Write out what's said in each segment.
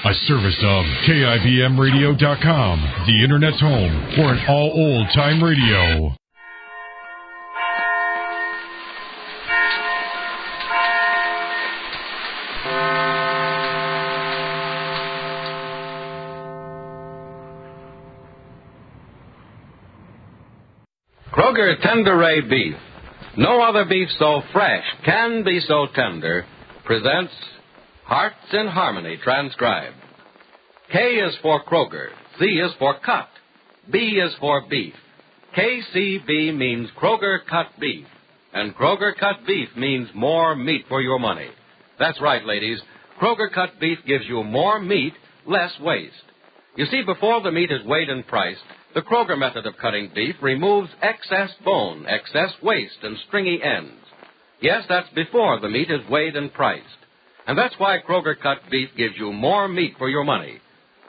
A service of KIBMradio.com, the Internet's home for an all-old-time radio. Kroger Tender Ray Beef. No other beef so fresh can be so tender. Presents Hearts in Harmony, transcribed. K is for Kroger. C is for cut. B is for beef. KCB means Kroger cut beef. And Kroger cut beef means more meat for your money. That's right, ladies. Kroger cut beef gives you more meat, less waste. You see, before the meat is weighed and priced, the Kroger method of cutting beef removes excess bone, excess waste, and stringy ends. Yes, that's before the meat is weighed and priced. And that's why Kroger cut beef gives you more meat for your money.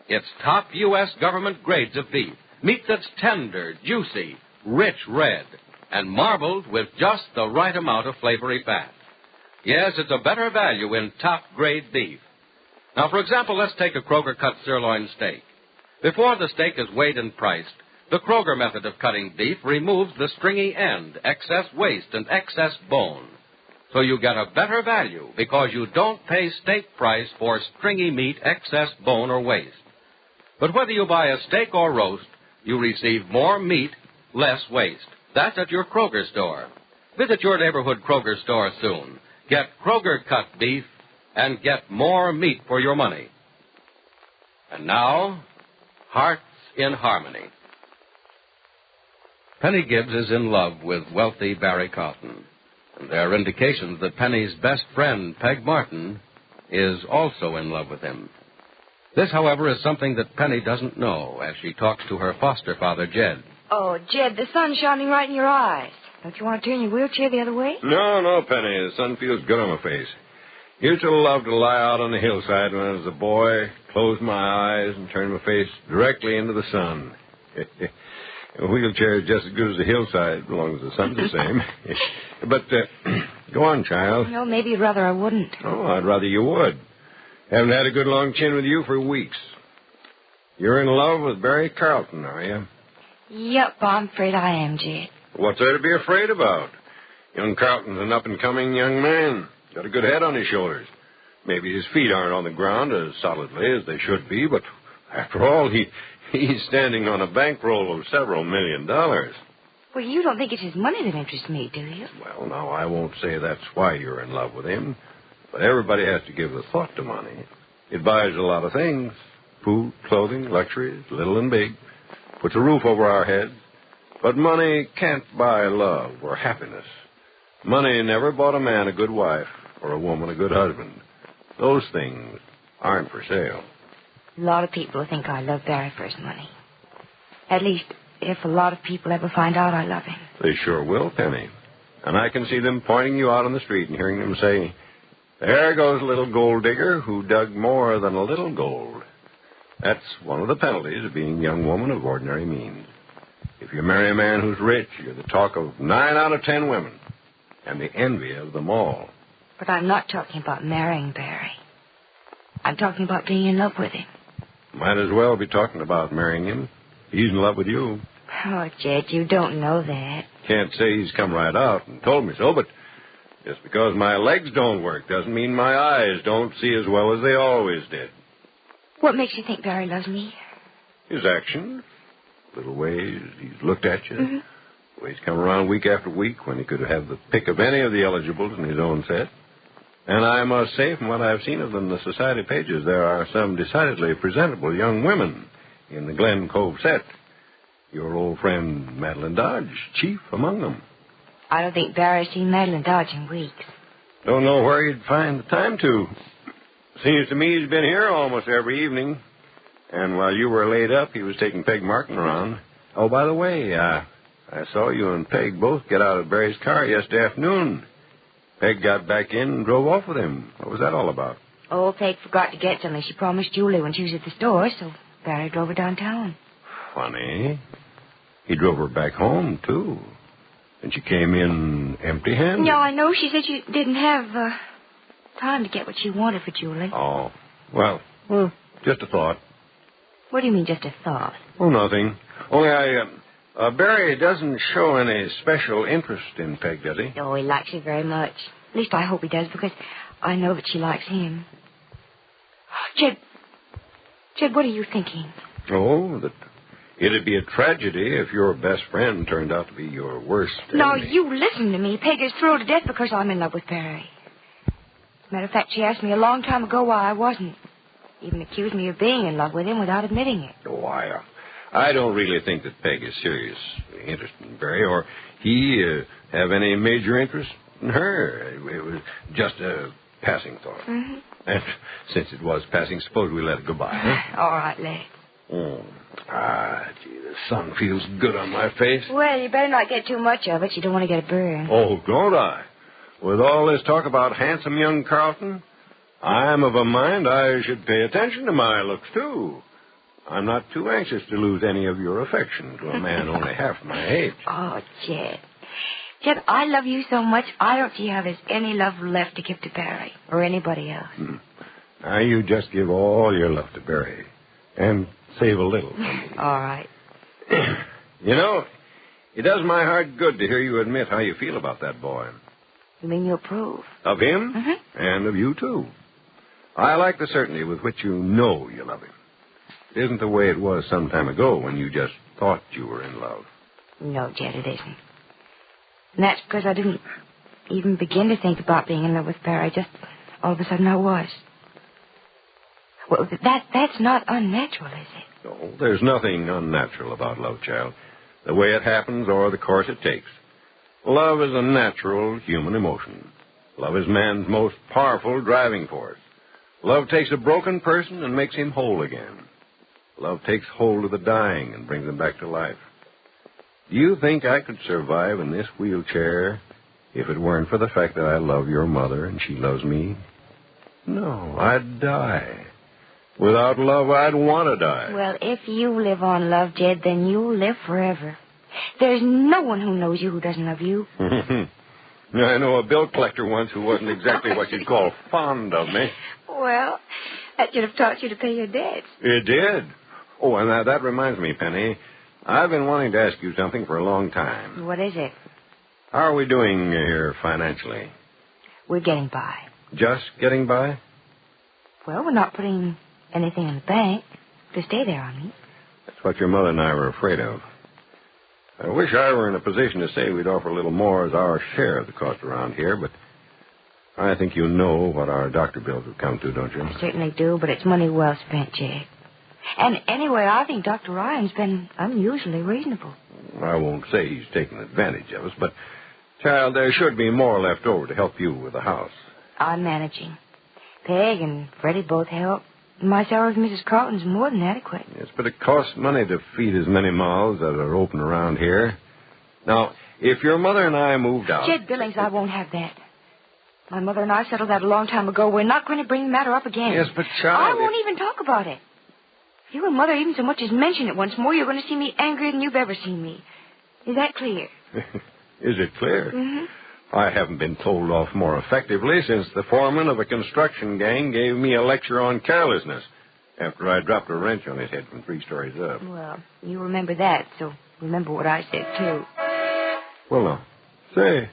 It's top U.S. government grades of beef. Meat that's tender, juicy, rich red, and marbled with just the right amount of flavory fat. Yes, it's a better value in top-grade beef. Now, for example, let's take a Kroger cut sirloin steak. Before the steak is weighed and priced, the Kroger method of cutting beef removes the stringy end, excess waste, and excess bone. So you get a better value because you don't pay steak price for stringy meat, excess bone, or waste. But whether you buy a steak or roast, you receive more meat, less waste. That's at your Kroger store. Visit your neighborhood Kroger store soon. Get Kroger cut beef and get more meat for your money. And now, Hearts in Harmony. Penny Gibbs is in love with wealthy Barry Carlton. And there are indications that Penny's best friend, Peg Martin, is also in love with him. This, however, is something that Penny doesn't know as she talks to her foster father, Jed. Oh, Jed, the sun's shining right in your eyes. Don't you want to turn your wheelchair the other way? No, Penny. The sun feels good on my face. Used to love to lie out on the hillside when I was a boy, close my eyes, and turn my face directly into the sun. A wheelchair is just as good as a hillside, as long as the sun's the same. But, go on, child. No, maybe you'd rather I wouldn't. Oh, I'd rather you would. Haven't had a good long chin with you for weeks. You're in love with Barry Carlton, are you? Yep, I'm afraid I am, Jed. What's there to be afraid about? Young Carlton's an up-and-coming young man. Got a good head on his shoulders. Maybe his feet aren't on the ground as solidly as they should be, but after all, he's standing on a bankroll of several $1 million. Well, you don't think it's his money that interests me, do you? Well, no, I won't say that's why you're in love with him. But everybody has to give a thought to money. It buys a lot of things. Food, clothing, luxuries, little and big. Puts a roof over our heads. But money can't buy love or happiness. Money never bought a man a good wife or a woman a good husband. Those things aren't for sale. A lot of people think I love Barry for his money. At least, if a lot of people ever find out I love him. They sure will, Penny. And I can see them pointing you out on the street and hearing them say, "There goes a little gold digger who dug more than a little gold." That's one of the penalties of being a young woman of ordinary means. If you marry a man who's rich, you're the talk of 9 out of 10 women and the envy of them all. But I'm not talking about marrying Barry. I'm talking about being in love with him. Might as well be talking about marrying him. He's in love with you. Oh, Jed, you don't know that. Can't say he's come right out and told me so, but just because my legs don't work doesn't mean my eyes don't see as well as they always did. What makes you think Barry loves me? His actions, little ways he's looked at you, the way he's come around week after week when he could have the pick of any of the eligibles in his own set. And I must say, from what I've seen of them, the society pages, there are some decidedly presentable young women in the Glen Cove set. Your old friend Madeline Dodge, chief among them. I don't think Barry's seen Madeline Dodge in weeks. Don't know where he'd find the time to. Seems to me he's been here almost every evening. And while you were laid up, he was taking Peg Martin around. Oh, by the way, I saw you and Peg both get out of Barry's car yesterday afternoon. Peg got back in and drove off with him. What was that all about? Oh, Peg forgot to get something she promised Julie when she was at the store, so Barry drove her downtown. Funny. He drove her back home, too. And she came in empty-handed. No, I know. She said she didn't have time to get what she wanted for Julie. Oh. Well, Just a thought. What do you mean, just a thought? Oh, nothing. Only Barry doesn't show any special interest in Peg, does he? Oh, he likes her very much. At least I hope he does, because I know that she likes him. Jed, what are you thinking? Oh, that it'd be a tragedy if your best friend turned out to be your worst enemy. Now, you listen to me. Peg is thrilled to death because I'm in love with Barry. As a matter of fact, she asked me a long time ago why I wasn't. Even accused me of being in love with him without admitting it. Oh, I don't really think that Peg is seriously interested in Barry, or he have any major interest in her. It was just a passing thought. Mm-hmm. And since it was passing, suppose we let it go by, huh? All right, Led. Gee, the sun feels good on my face. Well, you better not get too much of it. You don't want to get a burn. Oh, don't I? With all this talk about handsome young Carlton, I'm of a mind I should pay attention to my looks, too. I'm not too anxious to lose any of your affection to a man only half my age. Oh, Jed. Jed, I love you so much, I don't see how there's any love left to give to Barry or anybody else. Now, you just give all your love to Barry and save a little for me. All right. You know, it does my heart good to hear you admit how you feel about that boy. You mean you approve? Of him? Mm-hmm. And of you, too. I like the certainty with which you know you love him. It isn't the way it was some time ago when you just thought you were in love. No, Jed, it isn't. And that's because I didn't even begin to think about being in love with Barry. Just all of a sudden I was. Well, that's not unnatural, is it? No, there's nothing unnatural about love, child. The way it happens or the course it takes. Love is a natural human emotion. Love is man's most powerful driving force. Love takes a broken person and makes him whole again. Love takes hold of the dying and brings them back to life. Do you think I could survive in this wheelchair if it weren't for the fact that I love your mother and she loves me? No, I'd die. Without love, I'd want to die. Well, if you live on love, Jed, then you'll live forever. There's no one who knows you who doesn't love you. I know a bill collector once who wasn't exactly what you'd call fond of me. Well, that should have taught you to pay your debts. It did. Oh, and that reminds me, Penny. I've been wanting to ask you something for a long time. What is it? How are we doing here financially? We're getting by. Just getting by? Well, we're not putting anything in the bank to stay there, I mean. That's what your mother and I were afraid of. I wish I were in a position to say we'd offer a little more as our share of the cost around here, but I think you know what our doctor bills have come to, don't you? I certainly do, but it's money well spent, Jed. And anyway, I think Dr. Ryan's been unusually reasonable. I won't say he's taken advantage of us, but, child, there should be more left over to help you with the house. I'm managing. Peg and Freddie both help. My salary with Mrs. Carlton's more than adequate. Yes, but it costs money to feed as many mouths as are open around here. Now, if your mother and I moved out... Jed Billings, I won't have that. My mother and I settled that a long time ago. We're not going to bring the matter up again. Yes, but, child... I won't even talk about it. If you and Mother even so much as mention it once more, you're going to see me angrier than you've ever seen me. Is that clear? Is it clear? Mm-hmm. I haven't been told off more effectively since the foreman of a construction gang gave me a lecture on carelessness after I dropped a wrench on his head from 3 stories up. Well, you remember that, so remember what I said, too. Well, now, say,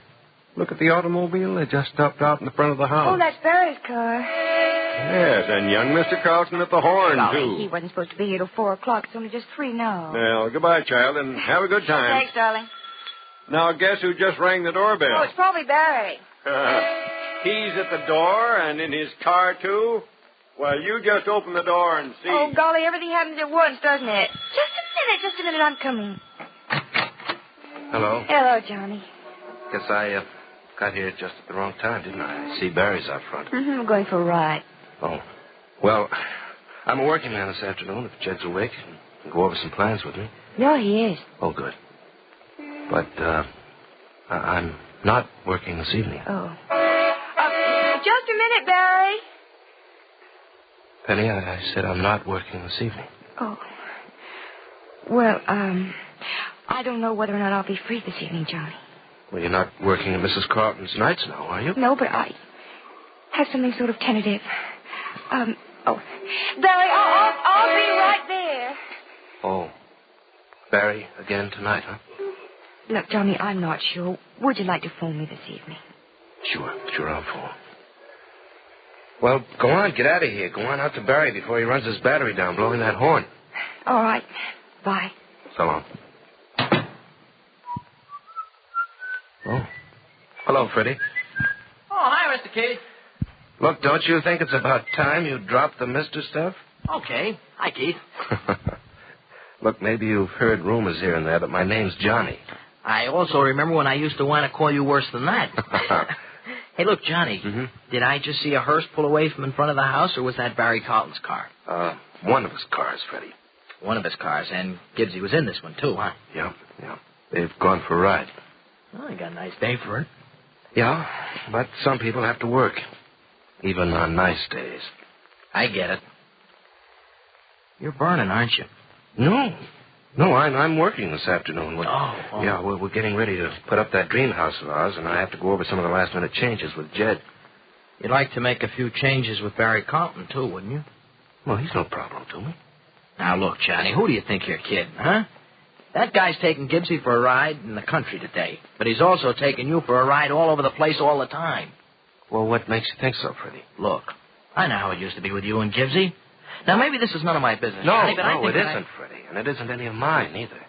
look at the automobile that just stopped out in the front of the house. Oh, that's Barry's car. Yes, and young Mr. Carlton at the horn, too. He wasn't supposed to be here till 4 o'clock. It's only just 3 now. Well, goodbye, child, and have a good time. Thanks, darling. Now, guess who just rang the doorbell? Oh, it's probably Barry. He's at the door and in his car, too? Well, you just open the door and see. Oh, golly, everything happens at once, doesn't it? Just a minute, I'm coming. Hello. Hello, Johnny. Guess I got here just at the wrong time, didn't I? I see Barry's out front. Mm-hmm, we're going for a ride. Oh. Well, I'm a working man this afternoon. If Jed's awake, he can go over some plans with me. No, he is. Oh, good. But, I'm not working this evening. Oh. Just a minute, Barry. Penny, I said I'm not working this evening. Oh. Well, I don't know whether or not I'll be free this evening, Johnny. Well, you're not working at Mrs. Carlton's nights now, are you? No, but I have something sort of tentative. Oh, Barry, I'll be right there. Oh, Barry again tonight, huh? Look, Johnny, I'm not sure. Would you like to phone me this evening? Sure, I'll phone. Well, go on, get out of here. Go on out to Barry before he runs his battery down, blowing that horn. All right. Bye. So long. Oh. Hello, Freddie. Oh, hi, Mr. Keith. Look, don't you think it's about time you dropped the Mr. stuff? Okay. Hi, Keith. Look, maybe you've heard rumors here and there that my name's Johnny. I also remember when I used to want to call you worse than that. Hey, look, Johnny, did I just see a hearse pull away from in front of the house, or was that Barry Carlton's car? One of his cars, Freddie. One of his cars, and Gibbsy was in this one, too, huh? Yeah. They've gone for a ride. Well, I got a nice day for it. Yeah, but some people have to work, even on nice days. I get it. You're burning, aren't you? No, I'm working this afternoon. Oh. Yeah, we're getting ready to put up that dream house of ours, and I have to go over some of the last-minute changes with Jed. You'd like to make a few changes with Barry Carlton, too, wouldn't you? Well, he's no problem to me. Now, look, Johnny, who do you think you're kidding, huh? That guy's taking Gibbsy for a ride in the country today, but he's also taking you for a ride all over the place all the time. Well, what makes you think so, Freddie? Look, I know how it used to be with you and Gibbsy. Now, maybe this is none of my business, Johnny, but I think it isn't, Freddie, and it isn't any of mine, either.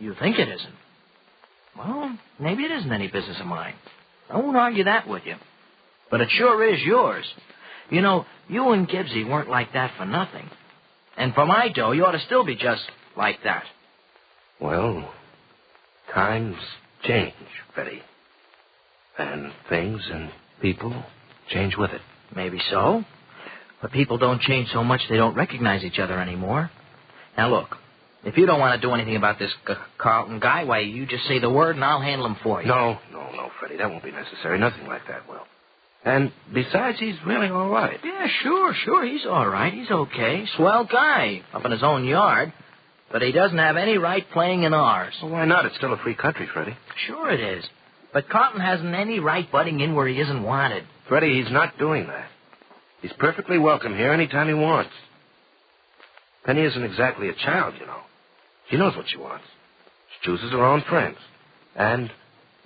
You think it isn't? Well, maybe it isn't any business of mine. I won't argue that with you. But it sure is yours. You know, you and Gibbsy weren't like that for nothing. And for my dough, you ought to still be just like that. Well, times change, Freddie. And things and people change with it. Maybe so. But people don't change so much they don't recognize each other anymore. Now, look, if you don't want to do anything about this Carlton guy, why, you just say the word and I'll handle him for you. No, Freddie, that won't be necessary. Nothing like that will. And besides, he's really all right. Yeah, sure, he's all right. He's okay. Swell guy, up in his own yard. But he doesn't have any right playing in ours. Well, why not? It's still a free country, Freddie. Sure it is. But Carlton hasn't any right butting in where he isn't wanted. Freddie, he's not doing that. He's perfectly welcome here any time he wants. Penny isn't exactly a child, you know. She knows what she wants. She chooses her own friends. And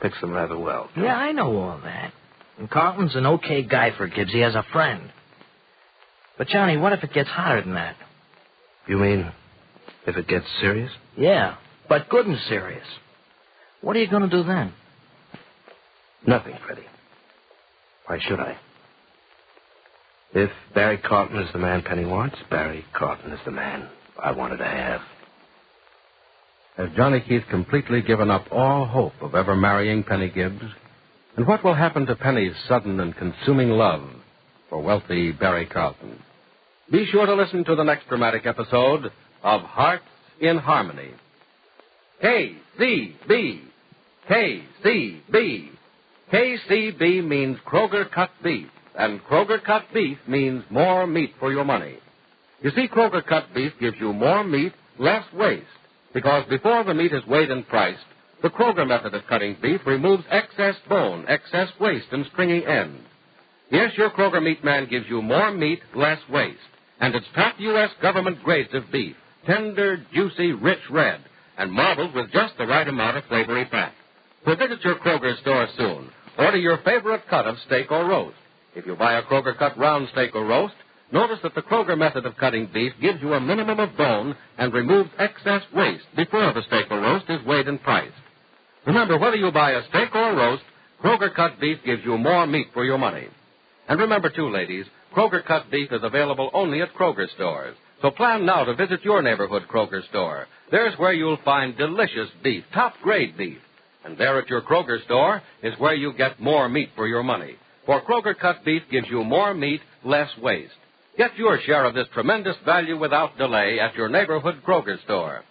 picks them rather well, too. Yeah, I know all that. And Carlton's an okay guy for Gibbsy as a friend. But, Johnny, what if it gets hotter than that? You mean if it gets serious? Yeah, but good and serious. What are you going to do then? Nothing, Freddie. Why should I? If Barry Carlton is the man Penny wants, Barry Carlton is the man I wanted to have. Has Johnny Keith completely given up all hope of ever marrying Penny Gibbs? And what will happen to Penny's sudden and consuming love for wealthy Barry Carlton? Be sure to listen to the next dramatic episode of Hearts in Harmony. KCB. KCB. KCB means Kroger cut beef, and Kroger cut beef means more meat for your money. You see, Kroger cut beef gives you more meat, less waste, because before the meat is weighed and priced, the Kroger method of cutting beef removes excess bone, excess waste, and stringy ends. Yes, your Kroger meat man gives you more meat, less waste, and it's top U.S. government grades of beef, tender, juicy, rich red, and marbled with just the right amount of flavory fat. So visit your Kroger store soon. Order your favorite cut of steak or roast. If you buy a Kroger cut round steak or roast, notice that the Kroger method of cutting beef gives you a minimum of bone and removes excess waste before the steak or roast is weighed and priced. Remember, whether you buy a steak or a roast, Kroger cut beef gives you more meat for your money. And remember, too, ladies, Kroger cut beef is available only at Kroger stores. So plan now to visit your neighborhood Kroger store. There's where you'll find delicious beef, top-grade beef. And there at your Kroger store is where you get more meat for your money. For Kroger cut beef gives you more meat, less waste. Get your share of this tremendous value without delay at your neighborhood Kroger store.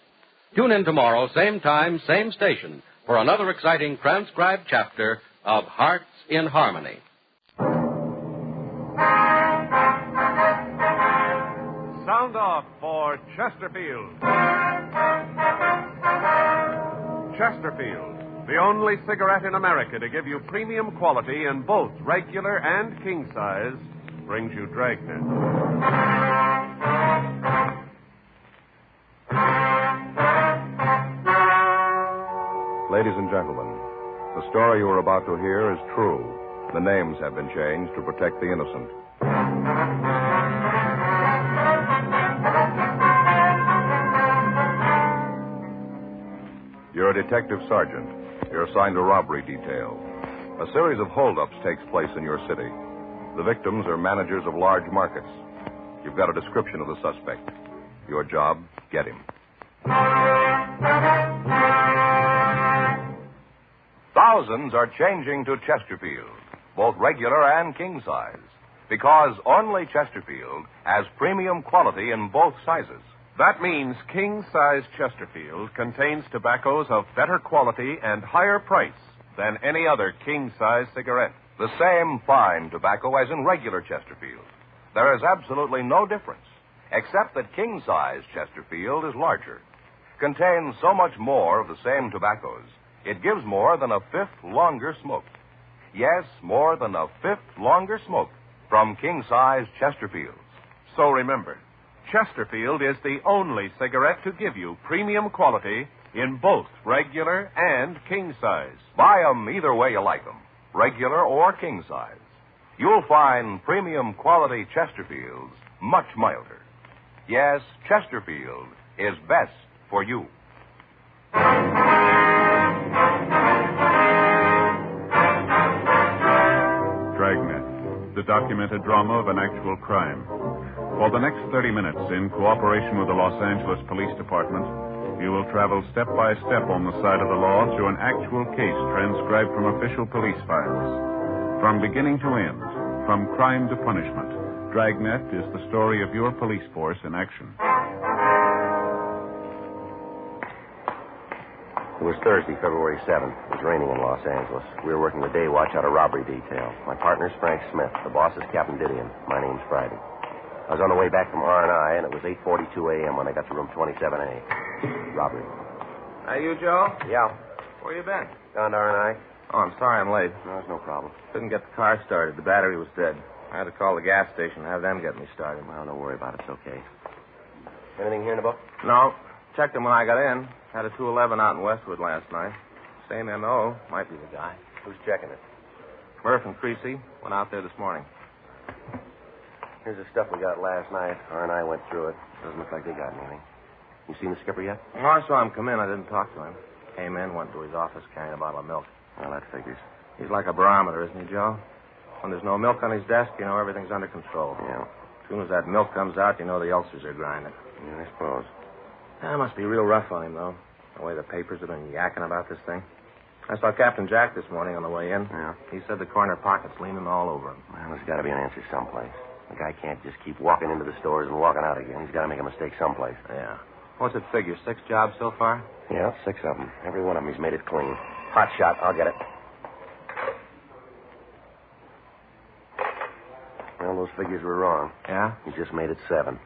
Tune in tomorrow, same time, same station, for another exciting transcribed chapter of Hearts in Harmony. Sound off for Chesterfield. Chesterfield, the only cigarette in America to give you premium quality in both regular and king size, brings you Dragnet. Ladies and gentlemen, the story you are about to hear is true. The names have been changed to protect the innocent. You're a detective sergeant. You're assigned to robbery detail. A series of holdups takes place in your city. The victims are managers of large markets. You've got a description of the suspect. Your job, get him. Thousands are changing to Chesterfield, both regular and king size, because only Chesterfield has premium quality in both sizes. That means king-size Chesterfield contains tobaccos of better quality and higher price than any other king-size cigarette. The same fine tobacco as in regular Chesterfield. There is absolutely no difference, except that king-size Chesterfield is larger, contains so much more of the same tobaccos, it gives more than a fifth longer smoke. Yes, more than a fifth longer smoke from king-size Chesterfields. So remember, Chesterfield is the only cigarette to give you premium quality in both regular and king size. Buy 'em either way you like 'em, regular or king size. You'll find premium quality Chesterfields much milder. Yes, Chesterfield is best for you. Dragnet, the documented drama of an actual crime. For the next 30 minutes, in cooperation with the Los Angeles Police Department, you will travel step by step on the side of the law through an actual case transcribed from official police files. From beginning to end, from crime to punishment, Dragnet is the story of your police force in action. It was Thursday, February 7th. It was raining in Los Angeles. We were working the day watch out of robbery detail. My partner's Frank Smith. The boss is Captain Didion. My name's Friday. I was on the way back from R&I, and it was 8:42 a.m. when I got to room 27A. Robbery. Hey, you, Joe? Yeah. Where you been? Down to R&I. Oh, I'm sorry I'm late. No, there's no problem. Couldn't get the car started. The battery was dead. I had to call the gas station and have them get me started. Well, don't worry about it. It's okay. Anything here in the book? No. Checked him when I got in. Had a 211 out in Westwood last night. Same M.O. Might be the guy. Who's checking it? Murph and Creasy went out there this morning. Here's the stuff we got last night. R&I went through it. Doesn't look like they got anything. You seen the skipper yet? Oh, I saw him come in. I didn't talk to him. Came in, went to his office carrying a bottle of milk. Well, that figures. He's like a barometer, isn't he, Joe? When there's no milk on his desk, you know everything's under control. Yeah. As soon as that milk comes out, you know the ulcers are grinding. Yeah, I suppose. That must be real rough on him, though. The way the papers have been yakking about this thing. I saw Captain Jack this morning on the way in. Yeah. He said the corner pocket's leaning all over him. Well, there's got to be an answer someplace. The guy can't just keep walking into the stores and walking out again. He's got to make a mistake someplace. Yeah. What's it figure? 6 jobs so far? Yeah, 6 of them. Every one of them, he's made it clean. Hot shot. I'll get it. Well, those figures were wrong. Yeah? He just made it 7.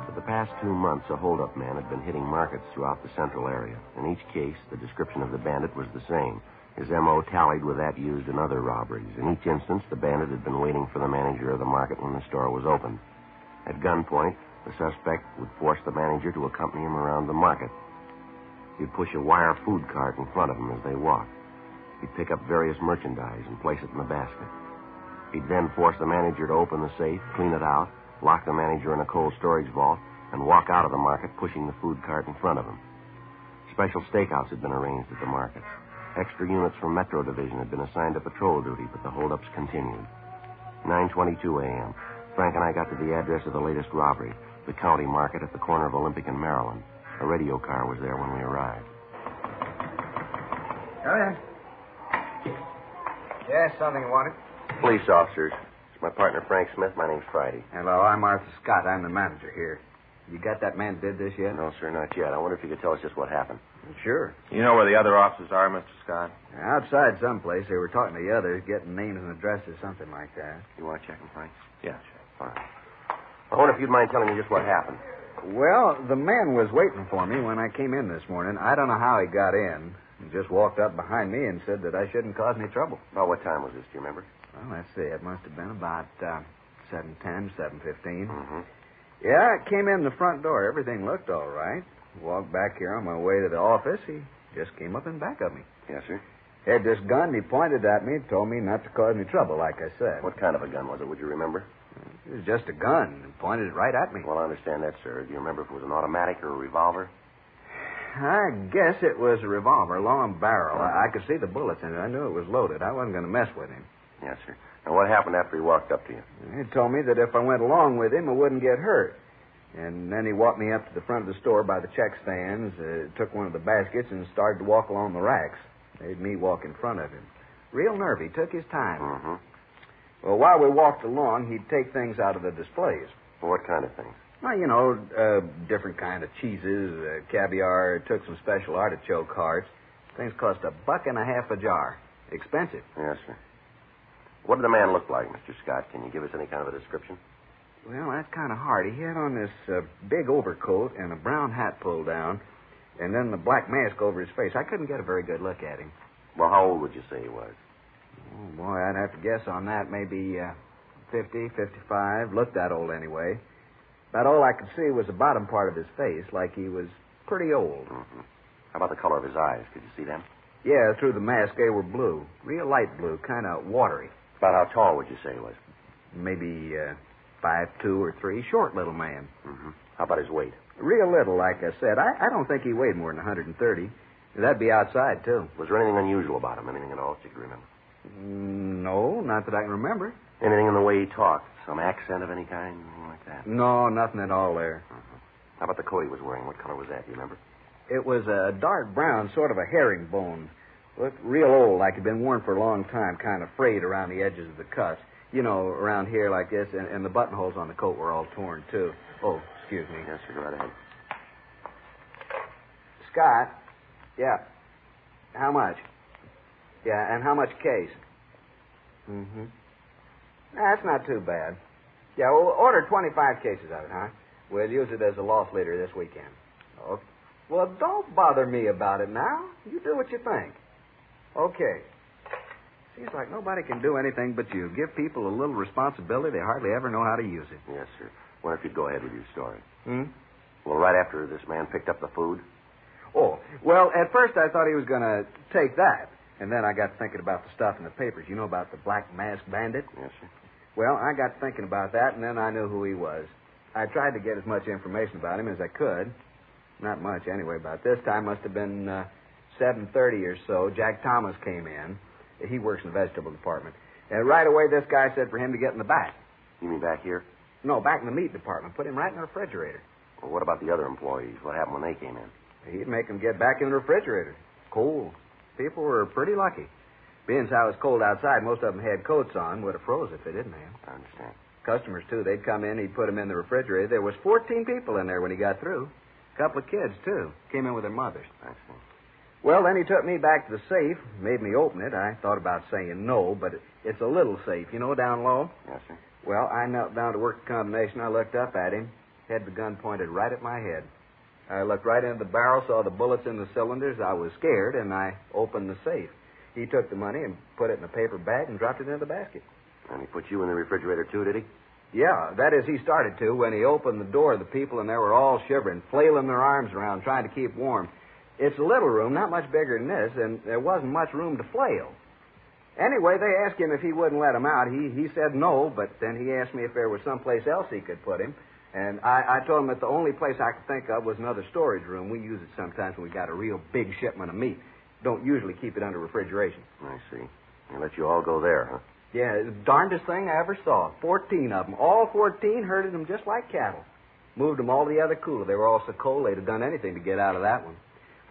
For the past 2 months, a hold-up man had been hitting markets throughout the central area. In each case, the description of the bandit was the same. His M.O. tallied with that used in other robberies. In each instance, the bandit had been waiting for the manager of the market when the store was open. At gunpoint, the suspect would force the manager to accompany him around the market. He'd push a wire food cart in front of him as they walked. He'd pick up various merchandise and place it in the basket. He'd then force the manager to open the safe, clean it out, lock the manager in a cold storage vault, and walk out of the market pushing the food cart in front of him. Special stakeouts had been arranged at the markets. Extra units from Metro Division had been assigned to patrol duty, but the holdups continued. 9:22 a.m. Frank and I got to the address of the latest robbery, the county market at the corner of Olympic and Maryland. A radio car was there when we arrived. Come in. Yes, something you wanted? Police officers. It's my partner, Frank Smith. My name's Friday. Hello, I'm Arthur Scott. I'm the manager here. You got that man did this yet? No, sir, not yet. I wonder if you could tell us just what happened. Sure. You know where the other officers are, Mr. Scott? Outside someplace. They were talking to the others, getting names and addresses, something like that. You want to check them, Frank? Yeah, sure. Fine. I wonder if you'd mind telling me just what happened. Well, the man was waiting for me when I came in this morning. I don't know how he got in. He just walked up behind me and said that I shouldn't cause any trouble. About what time was this, do you remember? Well, let's see. It must have been about 7:10, 7:15. Mm-hmm. Yeah, I came in the front door. Everything looked all right. Walked back here on my way to the office. He just came up in back of me. Yes, sir. Had this gun. He pointed at me, told me not to cause any trouble, like I said. What kind of a gun was it? Would you remember? It was just a gun. He pointed it right at me. Well, I understand that, sir. Do you remember if it was an automatic or a revolver? I guess it was a revolver, long barrel. I could see the bullets in it. I knew it was loaded. I wasn't going to mess with him. Yes, sir. Now, what happened after he walked up to you? He told me that if I went along with him, I wouldn't get hurt. And then he walked me up to the front of the store by the check stands, took one of the baskets, and started to walk along the racks. Made me walk in front of him. Real nervy. Took his time. Mm-hmm. Well, while we walked along, he'd take things out of the displays. Well, what kind of things? Well, different kind of cheeses, caviar, took some special artichoke hearts. Things cost $1.50 a jar. Expensive. Yes, sir. What did the man look like, Mr. Scott? Can you give us any kind of a description? Well, that's kind of hard. He had on this big overcoat and a brown hat pulled down, and then the black mask over his face. I couldn't get a very good look at him. Well, how old would you say he was? Oh, boy, I'd have to guess on that. Maybe 50, 55. Looked that old anyway. About all I could see was the bottom part of his face, like he was pretty old. Mm-hmm. How about the color of his eyes? Could you see them? Yeah, through the mask they were blue. Real light blue, kind of watery. About how tall would you say he was? Maybe 5'2" or 3. Short little man. Mm-hmm. How about his weight? Real little, like I said. I don't think he weighed more than 130. That'd be outside, too. Was there anything unusual about him? Anything at all that you can remember? No, not that I can remember. Anything in the way he talked? Some accent of any kind? Anything like that? No, nothing at all there. Mm-hmm. How about the coat he was wearing? What color was that? Do you remember? It was a dark brown, sort of a herringbone. Looked real old, like it'd been worn for a long time, kind of frayed around the edges of the cuffs. You know, around here like this, and the buttonholes on the coat were all torn, too. Oh, excuse me. Yes, sir, go right ahead. Scott? Yeah. How much? Yeah, and how much case? Mm-hmm. That's not too bad. Yeah, we'll order 25 cases of it, huh? We'll use it as a loss leader this weekend. Okay. Well, don't bother me about it now. You do what you think. Okay. Seems like nobody can do anything but you. Give people a little responsibility, they hardly ever know how to use it. Yes, sir. Wonder if you'd go ahead with your story. Hmm? Well, right after this man picked up the food? Oh, well, at first I thought he was going to take that. And then I got thinking about the stuff in the papers. You know about the Black Mask Bandit? Yes, sir. Well, I got thinking about that, and then I knew who he was. I tried to get as much information about him as I could. Not much, anyway. About this time must have been 7:30 or so. Jack Thomas came in. He works in the vegetable department. And right away, this guy said for him to get in the back. You mean back here? No, back in the meat department. Put him right in the refrigerator. Well, what about the other employees? What happened when they came in? He'd make them get back in the refrigerator. Cold. People were pretty lucky. Being as how it was cold outside, most of them had coats on. Would have froze if they didn't have. I understand. Customers, too. They'd come in, he'd put them in the refrigerator. There was 14 people in there when he got through. A couple of kids, too. Came in with their mothers. I see. Well, then he took me back to the safe, made me open it. I thought about saying no, but it's a little safe, you know, down low. Yes, sir. Well, I knelt down to work the combination. I looked up at him, had the gun pointed right at my head. I looked right into the barrel, saw the bullets in the cylinders. I was scared, and I opened the safe. He took the money and put it in a paper bag and dropped it in the basket. And he put you in the refrigerator, too, did he? Yeah, that is, he started to. When he opened the door, the people in there were all shivering, flailing their arms around, trying to keep warm. It's a little room, not much bigger than this, and there wasn't much room to flail. Anyway, they asked him if he wouldn't let them out. He said no, but then he asked me if there was someplace else he could put him. And I told him that the only place I could think of was another storage room. We use it sometimes when we got a real big shipment of meat. Don't usually keep it under refrigeration. I see. They let you all go there, huh? Yeah, it's the darndest thing I ever saw. 14 of them. All 14 herded them just like cattle. Moved them all to the other cooler. They were all so cold they'd have done anything to get out of that one.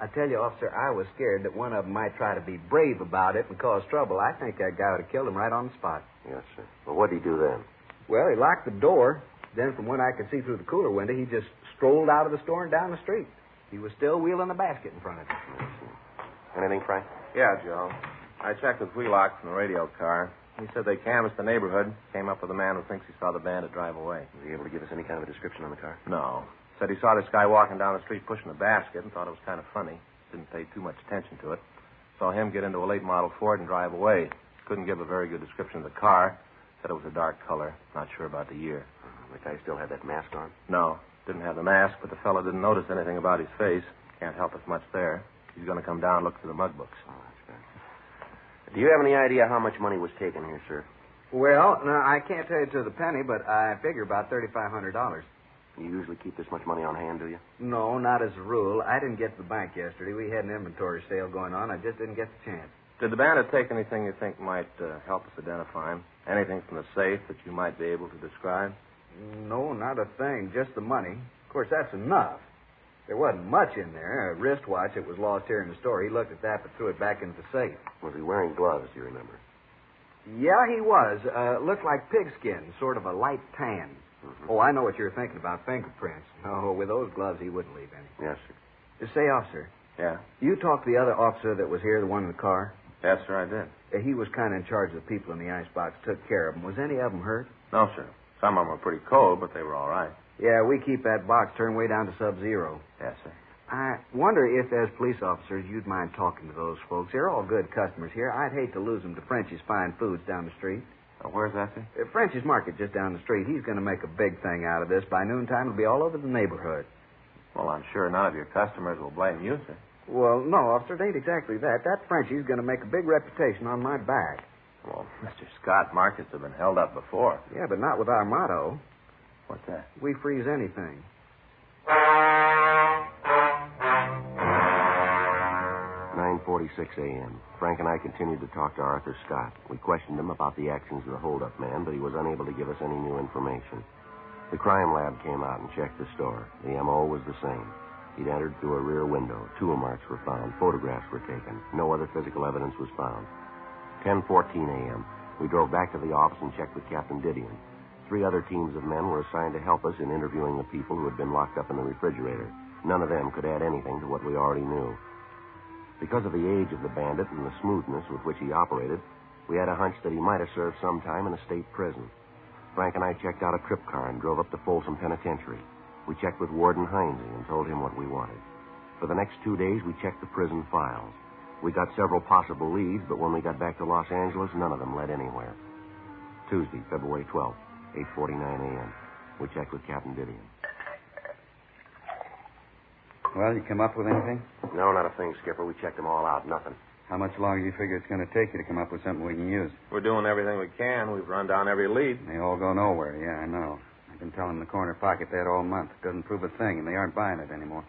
I tell you, officer, I was scared that one of them might try to be brave about it and cause trouble. I think that guy would have killed him right on the spot. Yes, sir. Well, what did he do then? Well, he locked the door. Then from what I could see through the cooler window, he just strolled out of the store and down the street. He was still wheeling a basket in front of him. Anything, Frank? Yeah, Joe. I checked with Wheelock from the radio car. He said they canvassed the neighborhood, came up with a man who thinks he saw the bandit drive away. Was he able to give us any kind of a description on the car? No. Said he saw this guy walking down the street pushing a basket and thought it was kind of funny. Didn't pay too much attention to it. Saw him get into a late model Ford and drive away. Couldn't give a very good description of the car. Said it was a dark color. Not sure about the year. The guy still had that mask on? No, didn't have the mask, but the fellow didn't notice anything about his face. Can't help us much there. He's going to come down and look through the mug books. Oh, that's good. Do you have any idea how much money was taken here, sir? Well, no, I can't tell you to the penny, but I figure about $3,500. You usually keep this much money on hand, do you? No, not as a rule. I didn't get to the bank yesterday. We had an inventory sale going on. I just didn't get the chance. Did the bandit take anything you think might help us identify him? Anything from the safe that you might be able to describe? No, not a thing. Just the money. Of course, that's enough. There wasn't much in there. A wristwatch that was lost here in the store. He looked at that but threw it back into the safe. Was he wearing gloves, do you remember? Yeah, he was. Looked like pigskin, sort of a light tan. Mm-hmm. Oh, I know what you're thinking about, fingerprints. Oh, with those gloves, he wouldn't leave any. Yes, sir. Say, officer. Yeah? You talked to the other officer that was here, the one in the car? Yes, sir, I did. He was kind of in charge of the people in the icebox, took care of them. Was any of them hurt? No, sir. Some of them were pretty cold, but they were all right. Yeah, we keep that box turned way down to sub-zero. Yes, sir. I wonder if, as police officers, you'd mind talking to those folks. They're all good customers here. I'd hate to lose them to French's Fine Foods down the street. Where's that, sir? French's Market just down the street. He's going to make a big thing out of this. By noontime, it'll be all over the neighborhood. Well, I'm sure none of your customers will blame you, sir. Well, no, officer, it ain't exactly that. That Frenchie's going to make a big reputation on my back. Well, Mr. Scott, markets have been held up before. Yeah, but not with our motto. What's that? We freeze anything. 9:46 a.m. Frank and I continued to talk to Arthur Scott. We questioned him about the actions of the hold-up man, but he was unable to give us any new information. The crime lab came out and checked the store. The M.O. was the same. He'd entered through a rear window. Tool marks were found. Photographs were taken. No other physical evidence was found. 10:14 a.m. We drove back to the office and checked with Captain Didion. 3 other teams of men were assigned to help us in interviewing the people who had been locked up in the refrigerator. None of them could add anything to what we already knew. Because of the age of the bandit and the smoothness with which he operated, we had a hunch that he might have served some time in a state prison. Frank and I checked out a trip car and drove up to Folsom Penitentiary. We checked with Warden Heinze and told him what we wanted. For the next 2 days, we checked the prison files. We got several possible leads, but when we got back to Los Angeles, none of them led anywhere. Tuesday, February 12th, 8:49 a.m. We checked with Captain Didion. Well, you come up with anything? No, not a thing, Skipper. We checked them all out. Nothing. How much longer do you figure it's going to take you to come up with something we can use? We're doing everything we can. We've run down every lead. They all go nowhere. Yeah, I know. I've been telling the corner pocket that all month. It doesn't prove a thing, and they aren't buying it anymore.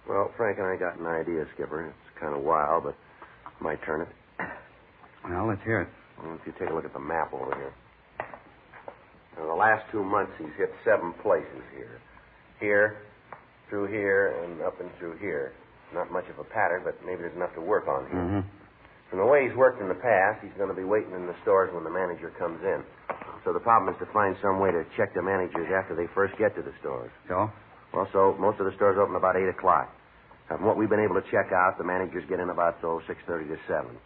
Well, Frank and I got an idea, Skipper. It's kind of wild, but might turn it. Well, let's hear it. Well, if you take a look at the map over here. In the last 2 months, he's hit 7 places here. Here, through here, and up and through here. Not much of a pattern, but maybe there's enough to work on here. Mm-hmm. From the way he's worked in the past, he's going to be waiting in the stores when the manager comes in. So the problem is to find some way to check the managers after they first get to the stores. So? Well, so most of the stores open about 8 o'clock. From what we've been able to check out, the managers get in about, 6:30 to 7.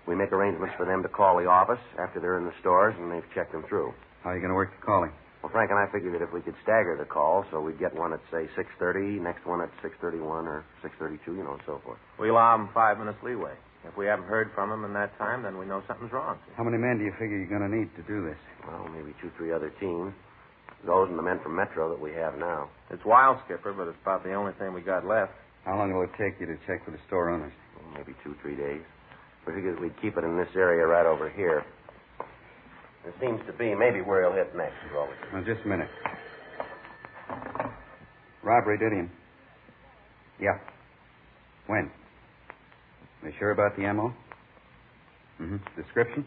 We make arrangements for them to call the office after they're in the stores, and they've checked them through. How are you going to work the calling? Well, Frank and I figured that if we could stagger the call, so we'd get one at, say, 6:30, next one at 6:31 or 6:32, and so forth. We allow them 5 minutes leeway. If we haven't heard from them in that time, then we know something's wrong. How many men do you figure you're going to need to do this? Well, maybe 2, 3 other teams. Those and the men from Metro that we have now. It's wild, Skipper, but it's about the only thing we got left. How long will it take you to check with the store owners? Well, maybe 2, 3 days. We figured we'd keep it in this area right over here. It seems to be maybe where he'll hit next. Now, just a minute. Robbery, Didion. Yeah. When? You sure about the ammo? Mm-hmm. Description?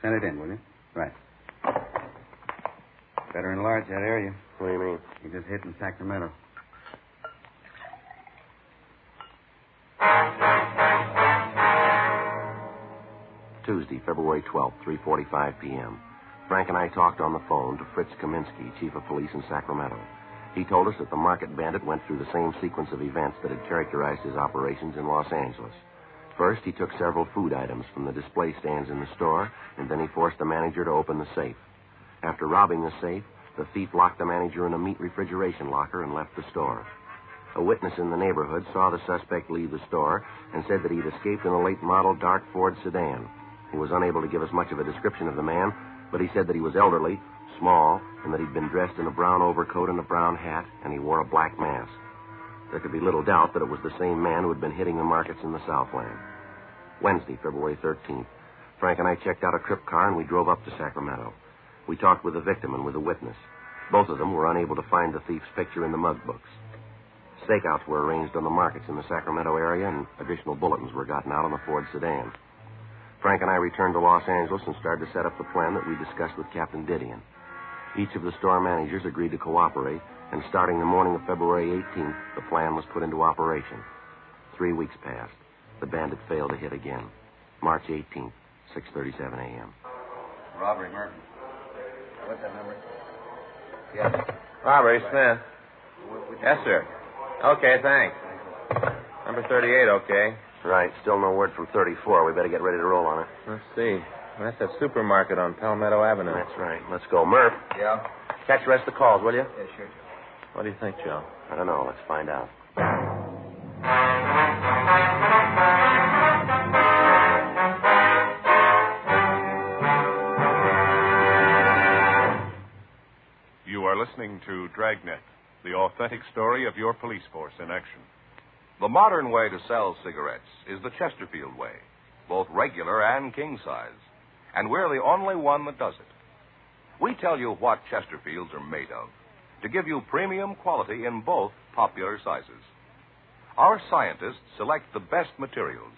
Send it in, will you? Right. Better enlarge that area. What do you mean? He just hit in Sacramento. Tuesday, February 12th, 3:45 p.m. Frank and I talked on the phone to Fritz Kaminsky, chief of police in Sacramento. He told us that the market bandit went through the same sequence of events that had characterized his operations in Los Angeles. First, he took several food items from the display stands in the store, and then he forced the manager to open the safe. After robbing the safe, the thief locked the manager in a meat refrigeration locker and left the store. A witness in the neighborhood saw the suspect leave the store and said that he'd escaped in a late-model dark Ford sedan. He was unable to give us much of a description of the man, but he said that he was elderly, small, and that he'd been dressed in a brown overcoat and a brown hat, and he wore a black mask. There could be little doubt that it was the same man who had been hitting the markets in the Southland. Wednesday, February 13th. Frank and I checked out a trip car, and we drove up to Sacramento. We talked with the victim and with the witness. Both of them were unable to find the thief's picture in the mug books. Stakeouts were arranged on the markets in the Sacramento area, and additional bulletins were gotten out on the Ford sedan. Frank and I returned to Los Angeles and started to set up the plan that we discussed with Captain Didion. Each of the store managers agreed to cooperate, and starting the morning of February 18th, the plan was put into operation. 3 weeks passed. The bandit failed to hit again. March 18th, 6:37 a.m. Robbery, Murphy. What's that number? Yes. Robbery, Smith. Yes, sir. Okay, thanks. Number 38, okay. Right. Still no word from 34. We better get ready to roll on it. Let's see. That's that supermarket on Palmetto Avenue. That's right. Let's go. Murph. Yeah? Catch the rest of the calls, will you? Yeah, sure. What do you think, Joe? I don't know. Let's find out. You are listening to Dragnet, the authentic story of your police force in action. The modern way to sell cigarettes is the Chesterfield way, both regular and king size. And we're the only one that does it. We tell you what Chesterfields are made of to give you premium quality in both popular sizes. Our scientists select the best materials.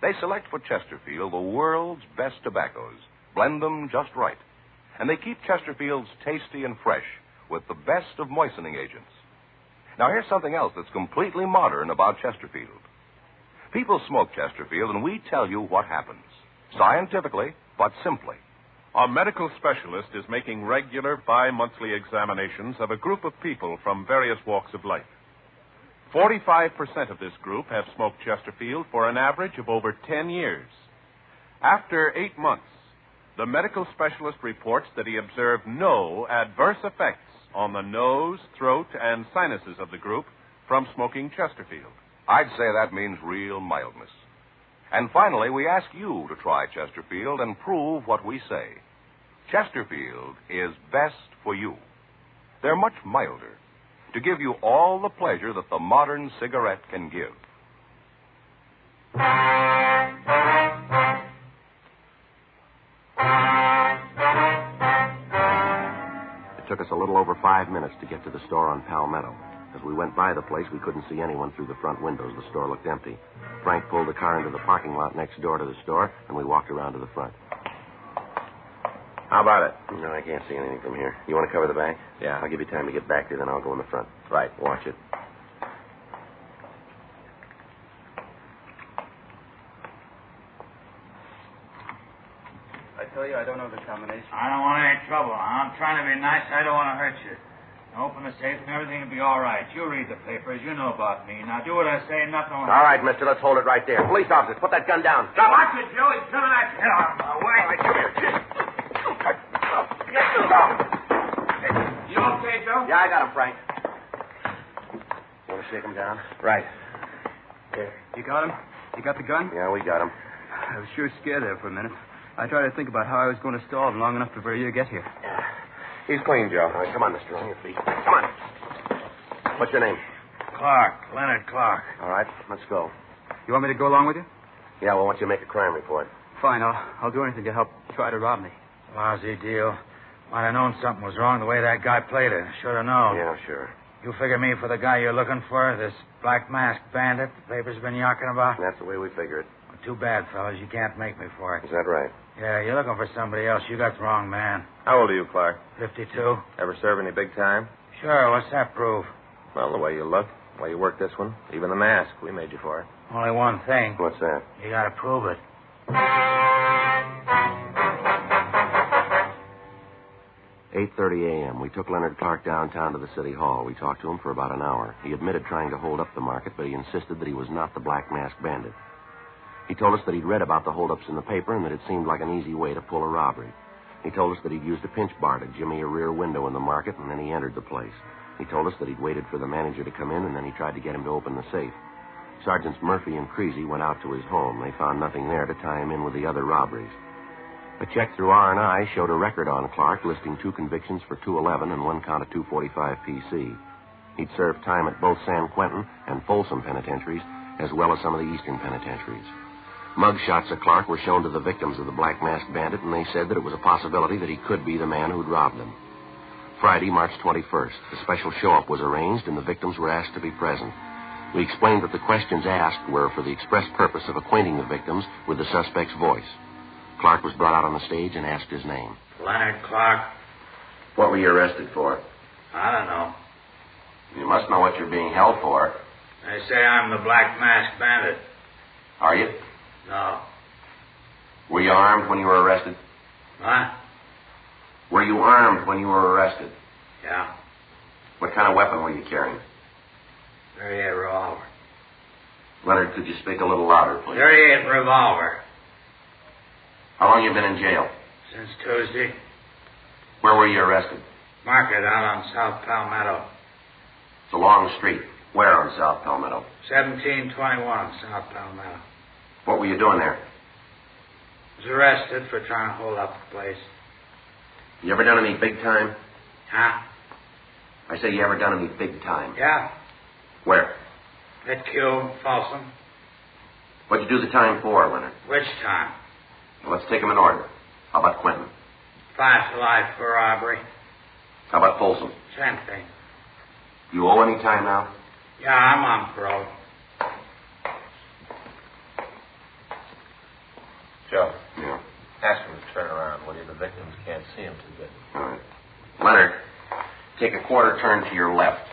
They select for Chesterfield the world's best tobaccos, blend them just right, and they keep Chesterfields tasty and fresh with the best of moistening agents. Now, here's something else that's completely modern about Chesterfield. People smoke Chesterfield, and we tell you what happens. Scientifically, but simply. A medical specialist is making regular bi-monthly examinations of a group of people from various walks of life. 45% of this group have smoked Chesterfield for an average of over 10 years. After 8 months, the medical specialist reports that he observed no adverse effects on the nose, throat, and sinuses of the group from smoking Chesterfield. I'd say that means real mildness. And finally, we ask you to try Chesterfield and prove what we say. Chesterfield is best for you. They're much milder, to give you all the pleasure that the modern cigarette can give. It took us a little over 5 minutes to get to the store on Palmetto. As we went by the place, we couldn't see anyone through the front windows. The store looked empty. Frank pulled the car into the parking lot next door to the store, and we walked around to the front. How about it? No, I can't see anything from here. You want to cover the back? Yeah. I'll give you time to get back there, then I'll go in the front. Right. Watch it. I tell you, I don't know the combination. I don't want any trouble. I'm trying to be nice. I don't want to hurt you. Now open the safe and everything will be all right. You read the papers. You know about me. Now do what I say and nothing will All right, mister. Let's hold it right there. Police officers, put that gun down. Stop. Watch it, Joe. He's coming at you. Get out of my way. All right, come here. You okay, Joe? Yeah, I got him, Frank. You want to shake him down? Right. Here. You got him? You got the gun? Yeah, we got him. I was sure scared there for a minute. I tried to think about how I was going to stall him long enough for you to get here. Yeah. He's clean, Joe. All right, come on, mister. On your feet. Come on. What's your name? Clark. Leonard Clark. All right, let's go. You want me to go along with you? Yeah, well, once you make a crime report. Fine, I'll do anything to help try to rob me. Lousy deal. Might have known something was wrong the way that guy played it. Should have known. Yeah, sure. You figure me for the guy you're looking for, this black mask bandit the paper's been yakking about? That's the way we figure it. Well, too bad, fellas. You can't make me for it. Is that right? Yeah, you're looking for somebody else. You got the wrong man. How old are you, Clark? 52. Ever serve any big time? Sure, what's that prove? Well, the way you look, the way you work this one, even the mask, we made you for it. Only one thing. What's that? You gotta prove it. 8:30 a.m. We took Leonard Clark downtown to the city hall. We talked to him for about an hour. He admitted trying to hold up the market, but he insisted that he was not the black mask bandit. He told us that he'd read about the holdups in the paper and that it seemed like an easy way to pull a robbery. He told us that he'd used a pinch bar to jimmy a rear window in the market, and then he entered the place. He told us that he'd waited for the manager to come in, and then he tried to get him to open the safe. Sergeants Murphy and Creasy went out to his home. They found nothing there to tie him in with the other robberies. A check through R&I showed a record on Clark listing 2 convictions for 211 and 1 count of 245 PC. He'd served time at both San Quentin and Folsom penitentiaries, as well as some of the eastern penitentiaries. Mug shots of Clark were shown to the victims of the Black Masked Bandit, and they said that it was a possibility that he could be the man who'd robbed them. Friday, March 21st, a special show-up was arranged, and the victims were asked to be present. We explained that the questions asked were for the express purpose of acquainting the victims with the suspect's voice. Clark was brought out on the stage and asked his name. Leonard Clark. What were you arrested for? I don't know. You must know what you're being held for. They say I'm the Black Masked Bandit. Are you? No. Were you armed when you were arrested? What? Were you armed when you were arrested? Yeah. What kind of weapon were you carrying? .38 revolver. Leonard, could you speak a little louder, please? .38 revolver. How long you been in jail? Since Tuesday. Where were you arrested? Market out on South Palmetto. It's a long street. Where on South Palmetto? 1721 South Palmetto. What were you doing there? Was arrested for trying to hold up the place. You ever done any big time? Huh? I say, you ever done any big time? Yeah. Where? At Q, Folsom. What'd you do the time for, Leonard? Which time? Well, let's take them in order. How about Quentin? 5 to life for robbery. How about Folsom? Same thing. You owe any time now? Yeah, I'm on parole. Joe. Yeah. Ask him to turn around, will you? The victims can't see him too good. All right. Leonard, take a quarter turn to your left.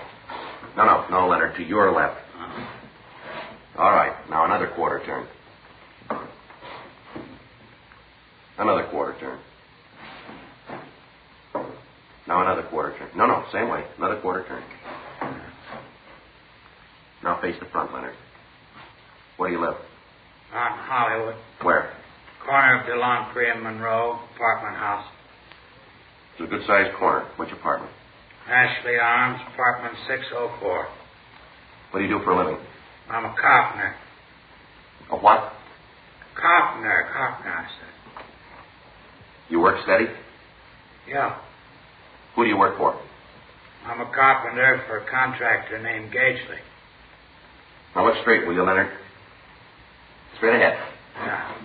No, Leonard, to your left. All right. Now another quarter turn. Another quarter turn. Now another quarter turn. No, same way. Another quarter turn. Now face the front, Leonard. Where do you live? Out in Hollywood. Where? Corner of DeLongpre and Monroe, apartment house. It's a good-sized corner. Which apartment? Ashley Arms, apartment 604. What do you do for a living? I'm a carpenter. A what? Carpenter, I said. You work steady? Yeah. Who do you work for? I'm a carpenter for a contractor named Gagely. Now look straight, will you, Leonard? Straight ahead. Yeah.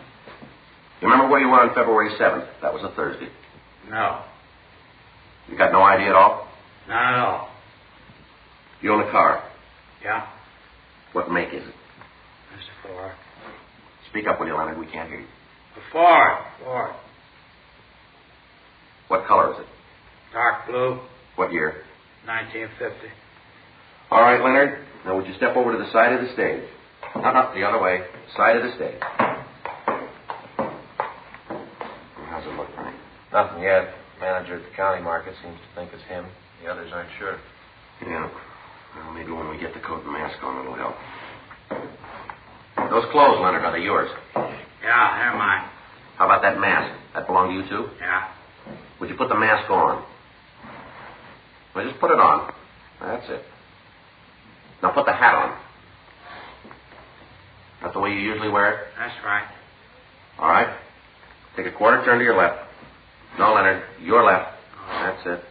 You remember where you were on February 7th? That was a Thursday. No. You got no idea at all? Not at all. You own a car? Yeah. What make is it? It's a Ford. Speak up, will you, Leonard? We can't hear you. A Ford. What color is it? Dark blue. What year? 1950. All right, Leonard. Now, would you step over to the side of the stage? No, the other way. Side of the stage. How's it look, Frank? Nothing yet. Manager at the county market seems to think it's him. The others aren't sure. Yeah. Well, maybe when we get the coat and mask on, it'll help. Those clothes, Leonard, are they yours? Yeah, they're mine. How about that mask? That belong to you, too? Yeah. Would you put the mask on? Well, just put it on. That's it. Now put the hat on. That's the way you usually wear it? That's right. All right. Take a quarter turn to your left. No, Leonard, your left. That's it.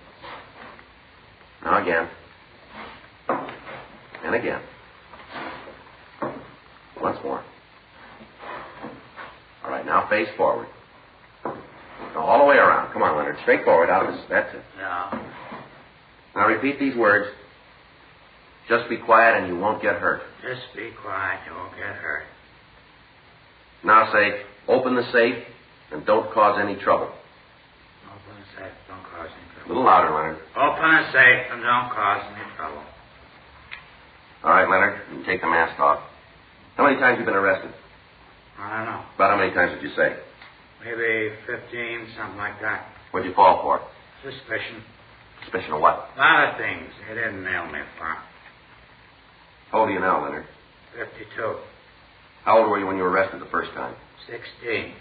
Now again. And again. Once more. All right, now face forward. Now all the way around. Come on, Leonard. Straight forward out of this. That's it. Yeah. Now repeat these words. Just be quiet and you won't get hurt. Just be quiet. You won't get hurt. Now say, open the safe and don't cause any trouble. Open the safe. Don't cause any A trouble. little louder, Leonard. Open the safe and don't cause any trouble. All right, Leonard, you can take the mask off. How many times have you been arrested? I don't know. About how many times did you say? Maybe 15, something like that. What'd you fall for? Suspicion. Suspicion of what? A lot of things. They didn't nail me for. How old are you now, Leonard? 52. How old were you when you were arrested the first time? 16.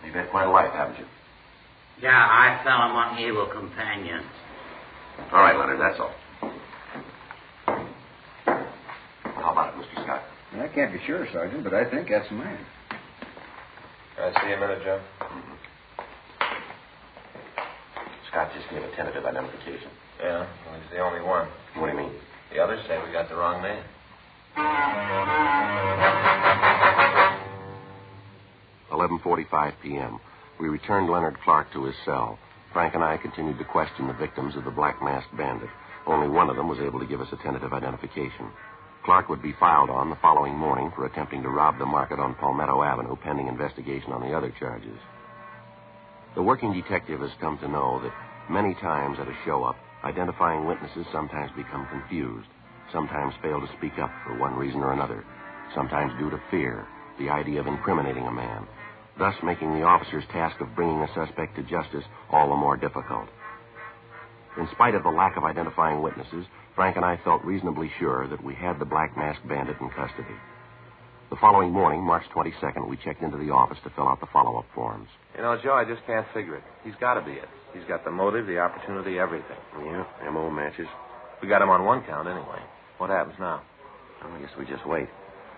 You've had quite a life, haven't you? Yeah, I fell among evil companions. All right, Leonard, that's all. How about it, Mr. Scott? I can't be sure, Sergeant, but I think that's the man. Can I see a minute, Joe? Mm-hmm. Scott just gave a tentative identification. Yeah, well, he's the only one. What do you mean? The others say we got the wrong man. 11:45 p.m. We returned Leonard Clark to his cell. Frank and I continued to question the victims of the Black Masked Bandit. Only one of them was able to give us a tentative identification. Clark would be filed on the following morning for attempting to rob the market on Palmetto Avenue, pending investigation on the other charges. The working detective has come to know that many times at a show-up, identifying witnesses sometimes become confused, sometimes fail to speak up for one reason or another, sometimes due to fear, the idea of incriminating a man, thus making the officer's task of bringing a suspect to justice all the more difficult. In spite of the lack of identifying witnesses, Frank and I felt reasonably sure that we had the Black Masked Bandit in custody. The following morning, March 22nd, we checked into the office to fill out the follow-up forms. You know, Joe, I just can't figure it. He's got to be it. He's got the motive, the opportunity, everything. Yeah, M.O. matches. We got him on one count anyway. What happens now? Well, I guess we just wait.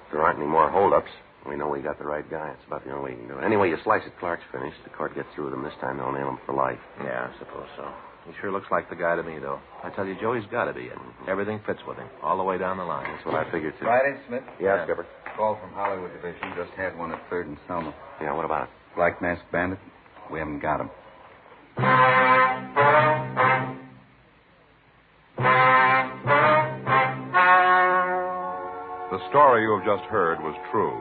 If there aren't any more holdups, we know we got the right guy. It's about the only way you can do it. Anyway, you slice it, Clark's finished. The court gets through with him this time, they'll nail him for life. Yeah, I suppose so. He sure looks like the guy to me, though. I tell you, Joe, he's got to be it. Everything fits with him, all the way down the line. That's what I figured, too. Friday, Smith? Yeah, Skipper. Call from Hollywood Division. Just had one at 3rd and Selma. Yeah, what about it? Black Masked Bandit. We haven't got him. The story you have just heard was true.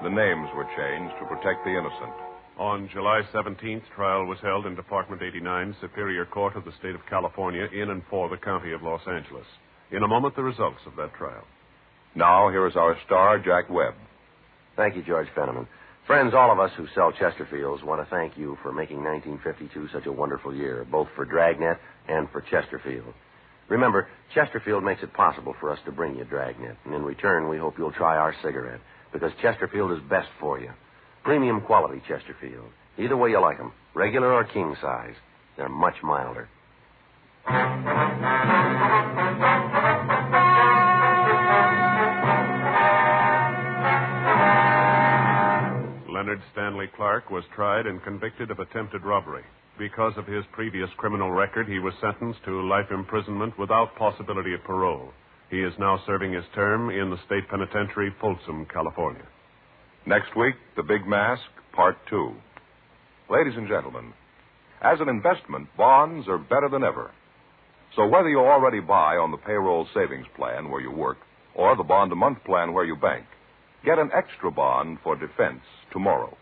The names were changed to protect the innocent. On July 17th, trial was held in Department 89, Superior Court of the State of California, in and for the County of Los Angeles. In a moment, the results of that trial. Now, here is our star, Jack Webb. Thank you, George Fenneman. Friends, all of us who sell Chesterfields want to thank you for making 1952 such a wonderful year, both for Dragnet and for Chesterfield. Remember, Chesterfield makes it possible for us to bring you Dragnet, and in return, we hope you'll try our cigarette, because Chesterfield is best for you. Premium quality Chesterfield. Either way you like them, regular or king size. They're much milder. Leonard Stanley Clark was tried and convicted of attempted robbery. Because of his previous criminal record, he was sentenced to life imprisonment without possibility of parole. He is now serving his term in the state penitentiary, Folsom, California. Next week, The Big Mask, Part 2. Ladies and gentlemen, as an investment, bonds are better than ever. So whether you already buy on the payroll savings plan where you work or the bond-a-month plan where you bank, get an extra bond for defense tomorrow.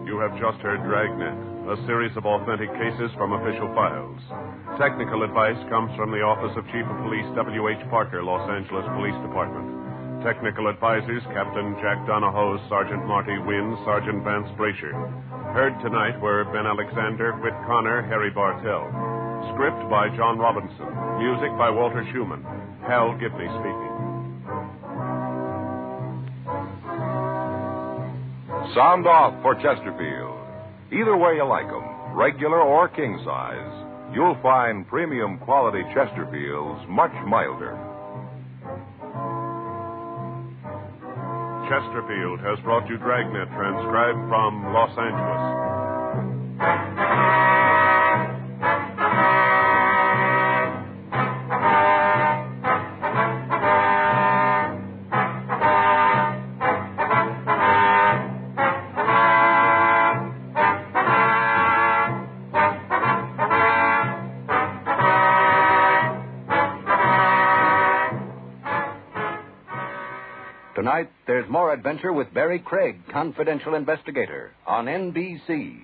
You have just heard Dragnet, a series of authentic cases from official files. Technical advice comes from the Office of Chief of Police W.H. Parker, Los Angeles Police Department. Technical advisors, Captain Jack Donahoe, Sergeant Marty Wynn, Sergeant Vance Brasher. Heard tonight were Ben Alexander, Whit Connor, Harry Bartell. Script by John Robinson. Music by Walter Schumann. Hal Gibney speaking. Sound off for Chesterfield. Either way you like them, regular or king size, you'll find premium quality Chesterfields much milder. Chesterfield has brought you Dragnet, transcribed from Los Angeles. Tonight, there's more adventure with Barry Craig, confidential investigator, on NBC.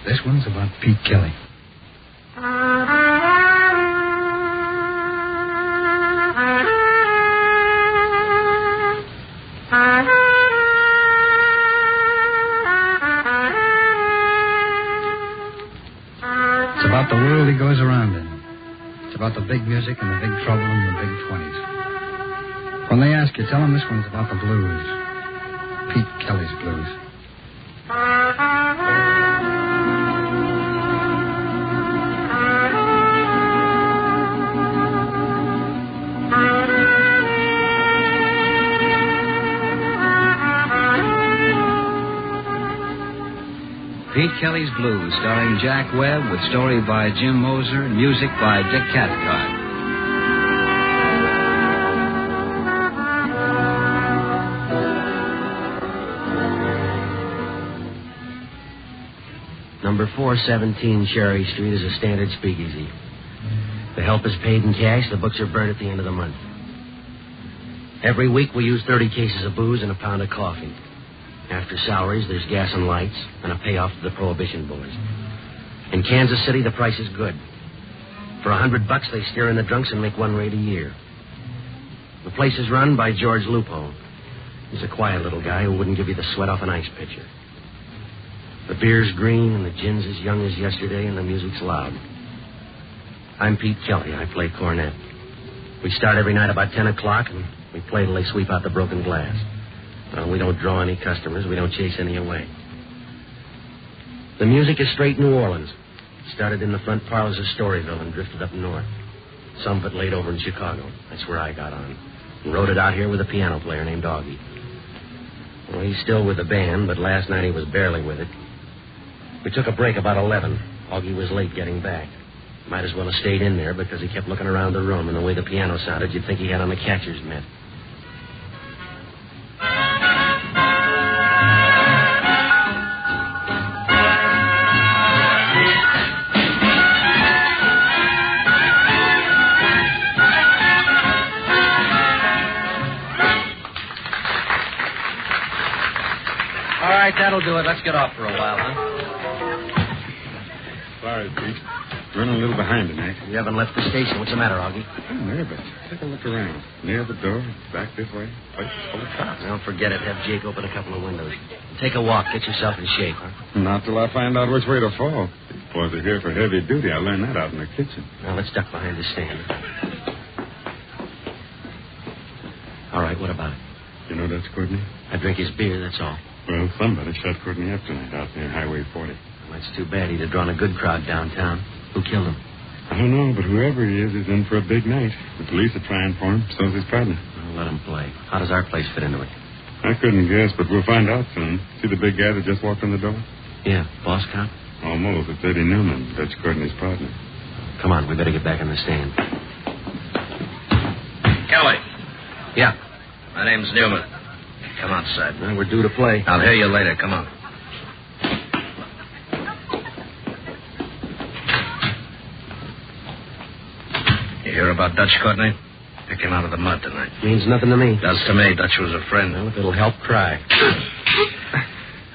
This one's about Pete Kelly. about the world he goes around in. It's about the big music and the big trouble and the big 20s. When they ask you, tell them this one's about the blues. Pete Kelly's blues. Pete Kelly's Blues, starring Jack Webb, with story by Jim Moser and music by Dick Cathcart. Number 417 Cherry Street is a standard speakeasy. The help is paid in cash. The books are burned at the end of the month. Every week we use 30 cases of booze and a pound of coffee. After salaries, there's gas and lights and a payoff to the Prohibition boys. In Kansas City, the price is good. For $100, they steer in the drunks and make one raid a year. The place is run by George Lupo. He's a quiet little guy who wouldn't give you the sweat off an ice pitcher. The beer's green and the gin's as young as yesterday and the music's loud. I'm Pete Kelly. I play cornet. We start every night about 10 o'clock and we play till they sweep out the broken glass. We don't draw any customers. We don't chase any away. The music is straight New Orleans. It started in the front parlors of Storyville and drifted up north. Some of it laid over in Chicago. That's where I got on. And wrote it out here with a piano player named Augie. Well, he's still with the band, but last night he was barely with it. We took a break about 11. Augie was late getting back. Might as well have stayed in there because he kept looking around the room, and the way the piano sounded, you'd think he had on the catcher's mitt. All right, that'll do it. Let's get off for a while, huh? Sorry, Pete. Running a little behind tonight. You haven't left the station. What's the matter, Augie? I'm nervous. Take a look around. Near the door, back this way. Place is full of cops. Don't forget it. Have Jake open a couple of windows. Take a walk. Get yourself in shape, huh? Not till I find out which way to fall. These boys are here for heavy duty. I learned that out in the kitchen. Now, let's duck behind the stand. All right, what about it? You know that's Courtney? I drink his beer, that's all. Well, somebody shot Courtney up tonight out near Highway 40. Well, that's too bad. He'd have drawn a good crowd downtown. Who killed him? I don't know, but whoever he is in for a big night. The police are trying for him. So's his partner. Well, let him play. How does our place fit into it? I couldn't guess, but we'll find out soon. See the big guy that just walked in the door? Yeah, boss cop? Almost. It's Eddie Newman. That's Courtney's partner. Come on, we better get back in the stand. Kelly. Yeah. My name's Newman. Come outside. Well, we're due to play. I'll hear you later. Come on. You hear about Dutch Courtney? Pick him out of the mud tonight. Means nothing to me. Does to me. Dutch was a friend. Well, if it'll help, cry.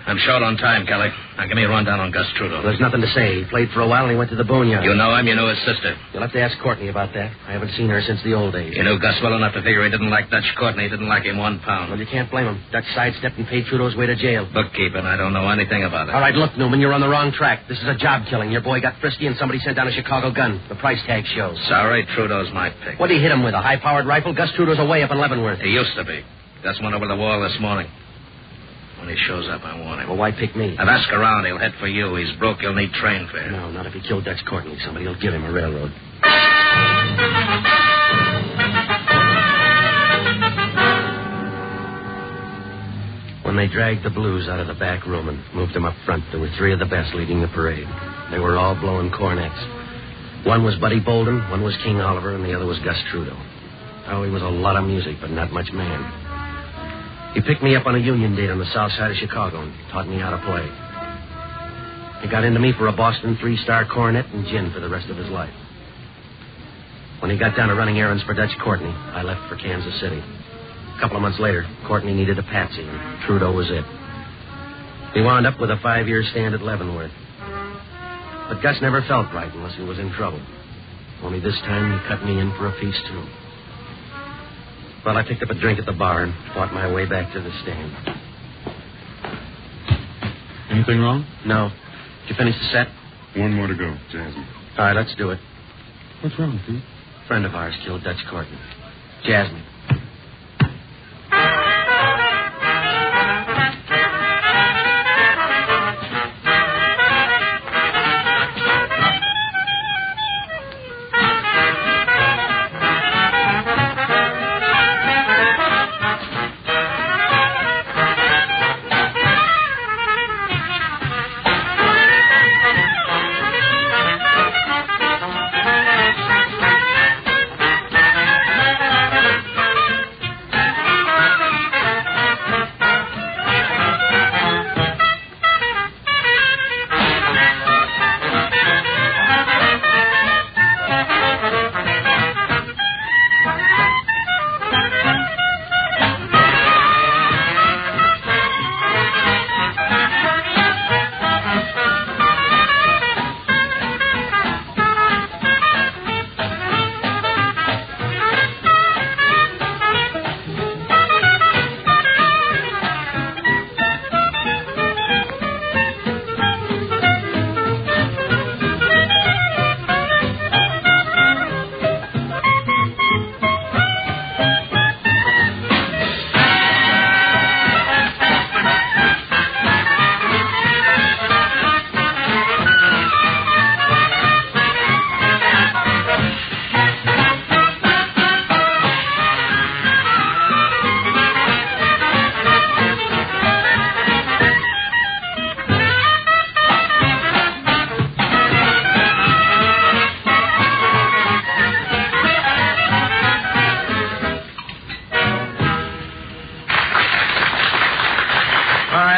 I'm short on time, Kelly. Now, give me a rundown on Gus Trudeau. There's nothing to say. He played for a while and he went to the boneyard. You know him? You know his sister? You'll have to ask Courtney about that. I haven't seen her since the old days. You knew Gus well enough to figure he didn't like Dutch Courtney. He didn't like him 1 pound. Well, you can't blame him. Dutch sidestepped and paid Trudeau's way to jail. Bookkeeping. I don't know anything about it. All right, look, Newman, you're on the wrong track. This is a job killing. Your boy got frisky and somebody sent down a Chicago gun. The price tag shows. Sorry, Trudeau's my pick. What'd he hit him with, a high-powered rifle? Gus Trudeau's away up in Leavenworth. He used to be. Gus went over the wall this morning. When he shows up, I want him. Well, why pick me? I've asked around. He'll head for you. He's broke. He'll need train fare. No, not if he killed Dutch Courtney. Somebody will give him a railroad. When they dragged the blues out of the back room and moved them up front, there were 3 of the best leading the parade. They were all blowing cornets. One was Buddy Bolden, one was King Oliver, and the other was Gus Trudeau. Oh, he was a lot of music, but not much man. He picked me up on a union date on the south side of Chicago and taught me how to play. He got into me for a Boston 3-star cornet and gin for the rest of his life. When he got down to running errands for Dutch Courtney, I left for Kansas City. A couple of months later, Courtney needed a patsy, and Trudeau was it. He wound up with a 5-year stand at Leavenworth. But Gus never felt right unless he was in trouble. Only this time he cut me in for a piece, too. Well, I picked up a drink at the bar and fought my way back to the stand. Anything wrong? No. Did you finish the set? One more to go, Jasmine. All right, let's do it. What's wrong, Pete? Friend of ours killed Dutch Courtney. Jasmine.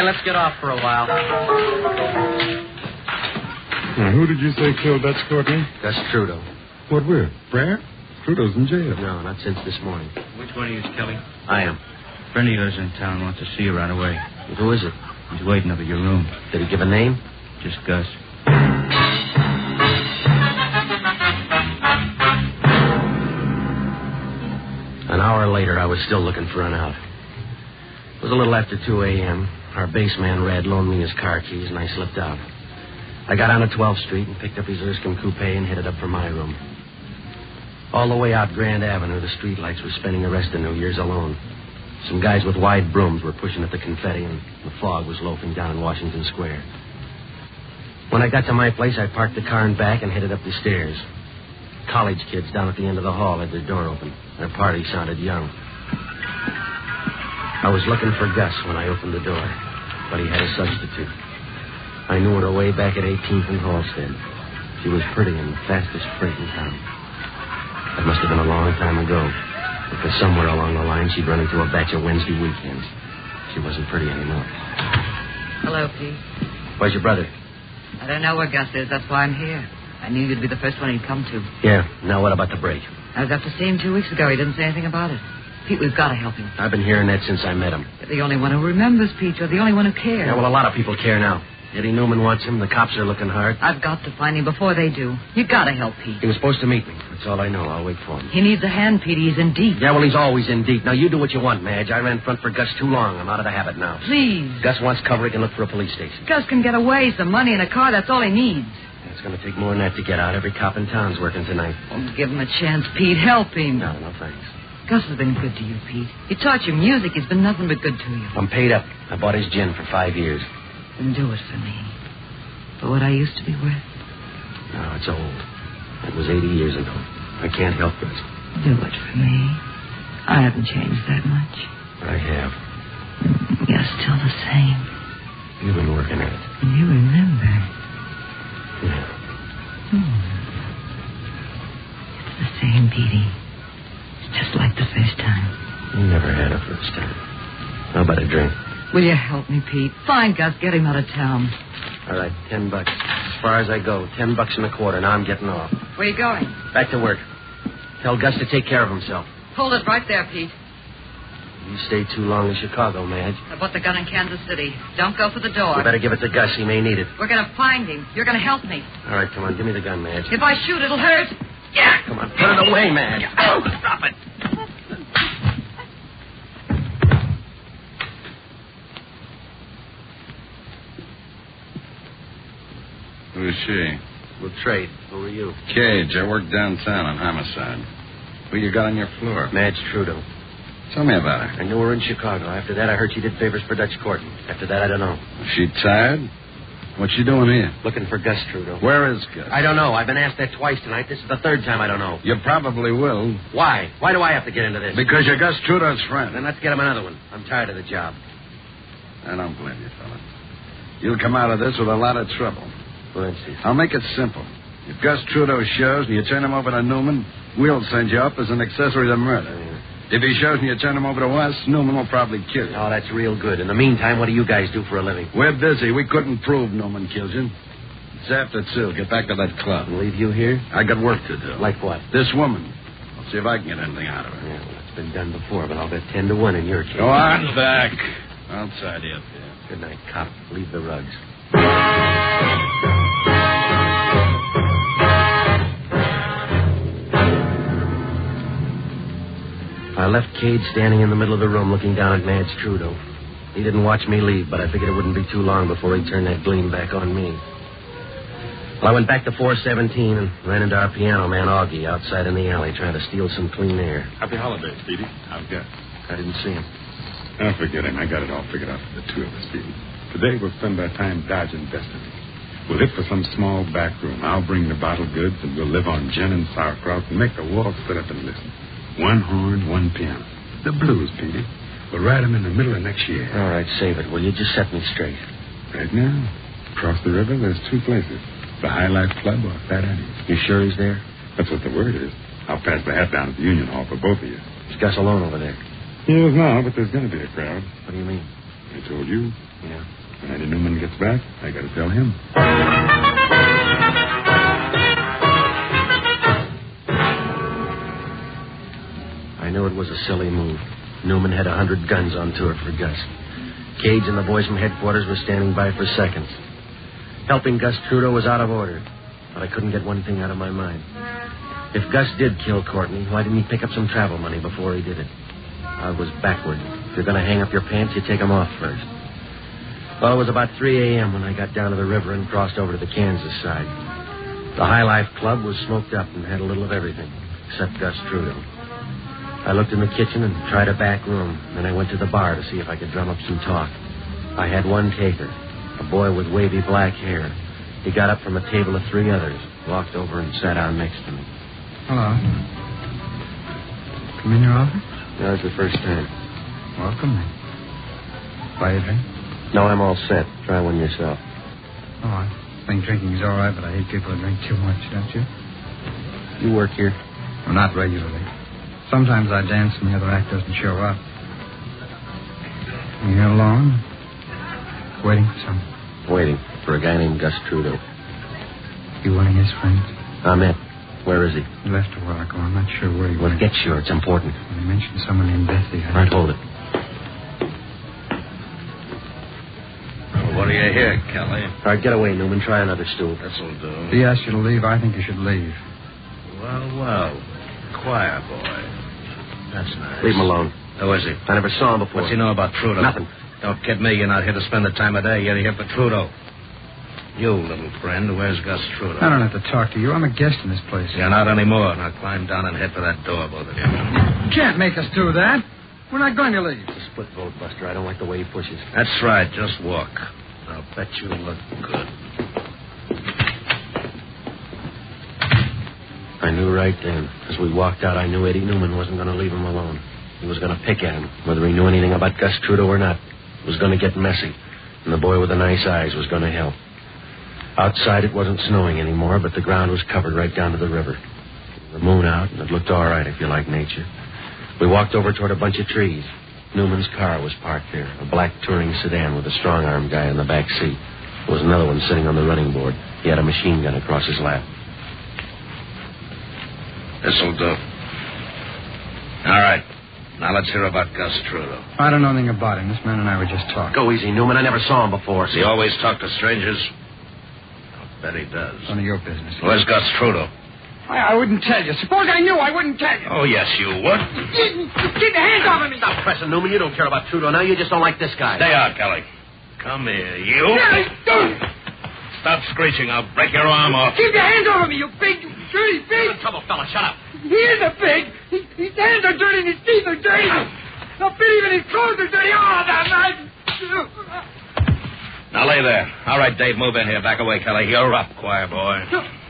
Let's get off for a while. Now, who did you say killed Dutch Courtney? Gus Trudeau. What with? Brad? Trudeau's in jail. No, not since this morning. Which one of you is Kelly? I am. A friend of yours in town wants to see you right away. Who is it? He's waiting up at your room. Did he give a name? Just Gus. An hour later, I was still looking for an out. It was a little after 2 a.m. Our base man, Red, loaned me his car keys, and I slipped out. I got on to 12th Street and picked up his Erskine coupe and headed up for my room. All the way out Grand Avenue, the streetlights were spending the rest of New Year's alone. Some guys with wide brooms were pushing at the confetti, and the fog was loafing down Washington Square. When I got to my place, I parked the car in back and headed up the stairs. College kids down at the end of the hall had their door open. Their party sounded young. I was looking for Gus when I opened the door, but he had a substitute. I knew her way back at 18th and Halstead. She was pretty and the fastest freight in town. That must have been a long time ago, because somewhere along the line she'd run into a batch of Wednesday weekends. She wasn't pretty anymore. Hello, Pete. Where's your brother? I don't know where Gus is. That's why I'm here. I knew you'd be the first one he'd come to. Yeah. Now what about the break? I was up to see him 2 weeks ago. He didn't say anything about it. Pete, we've got to help him. I've been hearing that since I met him. You're the only one who remembers, Pete. You're the only one who cares. Yeah, well, a lot of people care now. Eddie Newman wants him. The cops are looking hard. I've got to find him before they do. You've got to help Pete. He was supposed to meet me. That's all I know. I'll wait for him. He needs a hand, Pete. He's in deep. Yeah, well, he's always in deep. Now, you do what you want, Madge. I ran front for Gus too long. I'm out of the habit now. Please. Gus wants cover. He can look for a police station. Gus can get away. Some money and a car. That's all he needs. It's going to take more than that to get out. Every cop in town's working tonight. Oh, give him a chance, Pete. Help him. No, thanks. Gus has been good to you, Pete. He taught you music. He's been nothing but good to you. I'm paid up. I bought his gin for 5 years. Then do it for me. For what I used to be worth. No, it's old. It was 80 years ago. I can't help it. Do it for me. I haven't changed that much. I have. You're still the same. You've been working at it. You remember. Yeah. It's the same, Petey. Just like the first time. You never had a first time. How about a drink? Will you help me, Pete? Find Gus. Get him out of town. All right, $10. As far as I go, $10.25. Now I'm getting off. Where you going? Back to work. Tell Gus to take care of himself. Hold it right there, Pete. You stayed too long in Chicago, Madge. I bought the gun in Kansas City. Don't go for the door. You better give it to Gus. He may need it. We're going to find him. You're going to help me. All right, come on. Give me the gun, Madge. If I shoot, it'll hurt. Yeah. Come on. Put it away, Madge. Oh, stop it. Who Who's she? We'll trade. Who are you? Cage. I work downtown on homicide. Who you got on your floor? Madge Trudeau. Tell me about her. I knew her in Chicago. After that, I heard she did favors for Dutch Courtney. After that, I don't know. Is she tired? What's she doing here? Looking for Gus Trudeau. Where is Gus? I don't know. I've been asked that twice tonight. This is the third time I don't know. You probably will. Why? Why do I have to get into this? Because you're Gus Trudeau's friend. Then let's get him another one. I'm tired of the job. I don't blame you, fella. You'll come out of this with a lot of trouble. For instance? I'll make it simple. If Gus Trudeau shows and you turn him over to Newman, we'll send you up as an accessory to murder. If he shows and you turn him over to us, Newman will probably kill you. Oh, that's real good. In the meantime, what do you guys do for a living? We're busy. We couldn't prove Newman killed you. It's after 2. Get back to that club. And leave you here? I got work to do. Like what? This woman. I'll see if I can get anything out of her. Yeah, well, it's been done before, but I'll bet 10 to 1 in your case. Go on back. I'll tidy up here. Good night, cop. Leave the rugs. I left Cage standing in the middle of the room looking down at Madge Trudeau. He didn't watch me leave, but I figured it wouldn't be too long before he turned that gleam back on me. Well, I went back to 417 and ran into our piano man, Augie, outside in the alley trying to steal some clean air. Happy holidays, Petey. I've got. I didn't see him. Oh, forget him. I got it all figured out for the two of us, Petey. Today we'll spend our time dodging destiny. We'll hit for some small back room. I'll bring the bottled goods, and we'll live on gin and sauerkraut and make the walls sit up and listen. One horn, one piano. The blues, Petey. We'll write them in the middle of next year. All right, save it. Will you just set me straight? Right now, across the river, there's 2 places. The High Life Club or Fat Eddie's. You sure he's there? That's what the word is. I'll pass the hat down at the Union Hall for both of you. Is Gus alone over there? He is now, but there's going to be a crowd. What do you mean? I told you. Yeah. When Eddie Newman gets back, I got to tell him. I knew it was a silly move. Newman had 100 guns on tour for Gus. Cage and the boys from headquarters were standing by for seconds. Helping Gus Trudeau was out of order, but I couldn't get one thing out of my mind. If Gus did kill Courtney, why didn't he pick up some travel money before he did it? I was backward. If you're going to hang up your pants, you take them off first. Well, it was about 3 a.m. when I got down to the river and crossed over to the Kansas side. The High Life Club was smoked up and had a little of everything, except Gus Trudeau. I looked in the kitchen and tried a back room. Then I went to the bar to see if I could drum up some talk. I had one taker, a boy with wavy black hair. He got up from a table of 3 others, walked over and sat down next to me. Hello. Come in your office? That was the first time. Welcome. Buy a drink? No, I'm all set. Try one yourself. Oh, I think drinking is all right, but I hate people who drink too much, don't you? You work here? Well, not regularly. Sometimes I dance when the other act doesn't show up. You here alone? Waiting for someone? Waiting for a guy named Gus Trudeau. You one of his friends? Ahmet. Where is he? He left a while ago. I'm not sure where he went. Well, get sure. It's important. Well, he mentioned someone named Investigator. All right, hold it. Well, what do you hear, Kelly? All right, get away, Newman. Try another stool. This'll do. If he asks you to leave, I think you should leave. Well. Choir boy. That's nice. Leave him alone. Who is he? I never saw him before. What's he know about Trudeau? Nothing. Don't kid me. You're not here to spend the time of day. You're here for Trudeau. You, little friend, where's Gus Trudeau? I don't have to talk to you. I'm a guest in this place. You're not anymore. Now climb down and head for that door, both of you. You can't make us do that. We're not going to leave. It's a split vote, Buster. I don't like the way he pushes. That's right. Just walk. I'll bet you look good. I knew right then. As we walked out, I knew Eddie Newman wasn't going to leave him alone. He was going to pick at him, whether he knew anything about Gus Trudeau or not. It was going to get messy, and the boy with the nice eyes was going to help. Outside, it wasn't snowing anymore, but the ground was covered right down to the river. The moon out, and it looked all right if you like nature. We walked over toward a bunch of trees. Newman's car was parked there, a black touring sedan with a strong-armed guy in the back seat. There was another one sitting on the running board. He had a machine gun across his lap. This'll do. All right. Now let's hear about Gus Trudeau. I don't know anything about him. This man and I were just talking. Go easy, Newman. I never saw him before. Does he always talk to strangers? I'll bet he does. None of your business. Where's Gus Trudeau? I wouldn't tell you. Suppose I knew, I wouldn't tell you. Oh, yes, you would. Keep your hands off of me. Stop pressing, Newman. You don't care about Trudeau now. You just don't like this guy. Stay out, Kelly. Come here, you. stop screeching. I'll break your arm off. Keep your hands over me, you big, dirty pig. You're in trouble, fella. Shut up. He is a pig. His hands are dirty and his teeth are dirty. No pity, even his clothes are dirty. Oh, that knife. Now lay there. All right, Dave, move in here. Back away, Kelly. You're up, choir boy.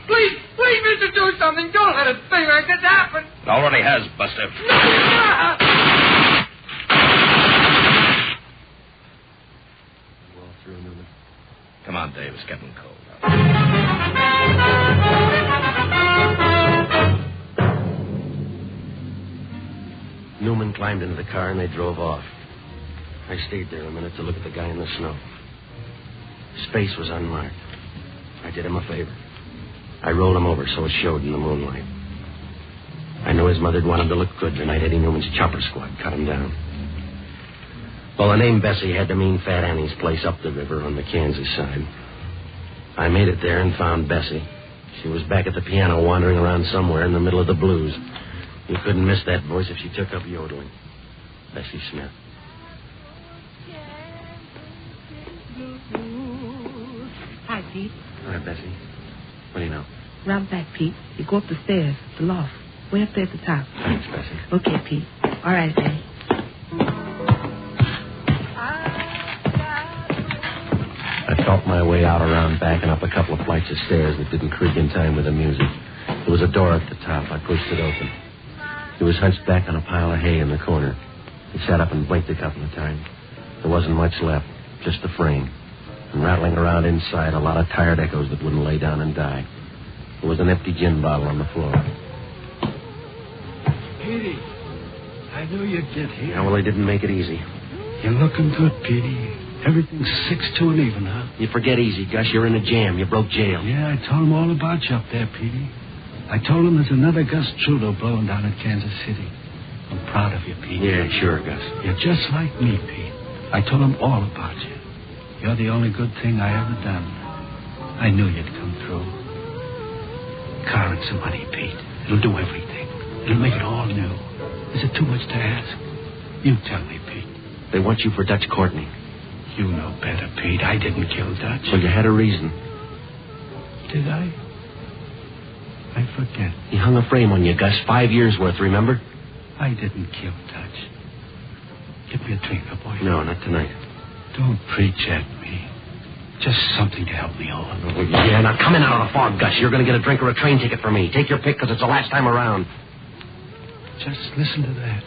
Please, mister, do something. Don't let a thing like this happen. Already has, Buster. Come on, Dave. It's getting cold. Newman climbed into the car and they drove off. I stayed there a minute to look at the guy in the snow. His face was unmarked. I did him a favor. I rolled him over so it showed in the moonlight. I knew his mother'd want him to look good tonight. Eddie Newman's chopper squad cut him down. Well, the name Bessie had to mean Fat Annie's place up the river on the Kansas side. I made it there and found Bessie. She was back at the piano wandering around somewhere in the middle of the blues. You couldn't miss that voice if she took up yodeling. Bessie Smith. Hi, Pete. Hi, Bessie. What do you know? Round back, Pete. You go up the stairs, the loft. Way up there at the top. Thanks, Bessie. Okay, Pete. All right, Eddie. I felt my way out around back and up a couple of flights of stairs that didn't creak in time with the music. There was a door at the top. I pushed it open. He was hunched back on a pile of hay in the corner. He sat up and blinked a couple of times. There wasn't much left, just the frame. And rattling around inside, a lot of tired echoes that wouldn't lay down and die. There was an empty gin bottle on the floor. Petey, I knew you'd get here. Yeah, well, they didn't make it easy. You're looking good, Petey. Everything's 6 to an even, huh? You forget easy, Gus. You're in a jam. You broke jail. Yeah, I told him all about you up there, Petey. I told him there's another Gus Trudeau blowing down at Kansas City. I'm proud of you, Pete. Yeah, sure, Gus. You're just like me, Pete. I told him all about you. You're the only good thing I ever done. I knew you'd come through. Car and some money, Pete. It'll do everything. It'll make it all new. Is it too much to ask? You tell me, Pete. They want you for Dutch Courtney. You know better, Pete. I didn't kill Dutch. Well, you had a reason. Did I? I forget. He hung a frame on you, Gus. 5 years' worth, remember? I didn't kill Dutch. Get me a drink, boy. No, not tonight. Don't preach at me. Just something to help me over. Oh, yeah, now come in out of the fog, Gus. You're going to get a drink or a train ticket for me. Take your pick, because it's the last time around. Just listen to that.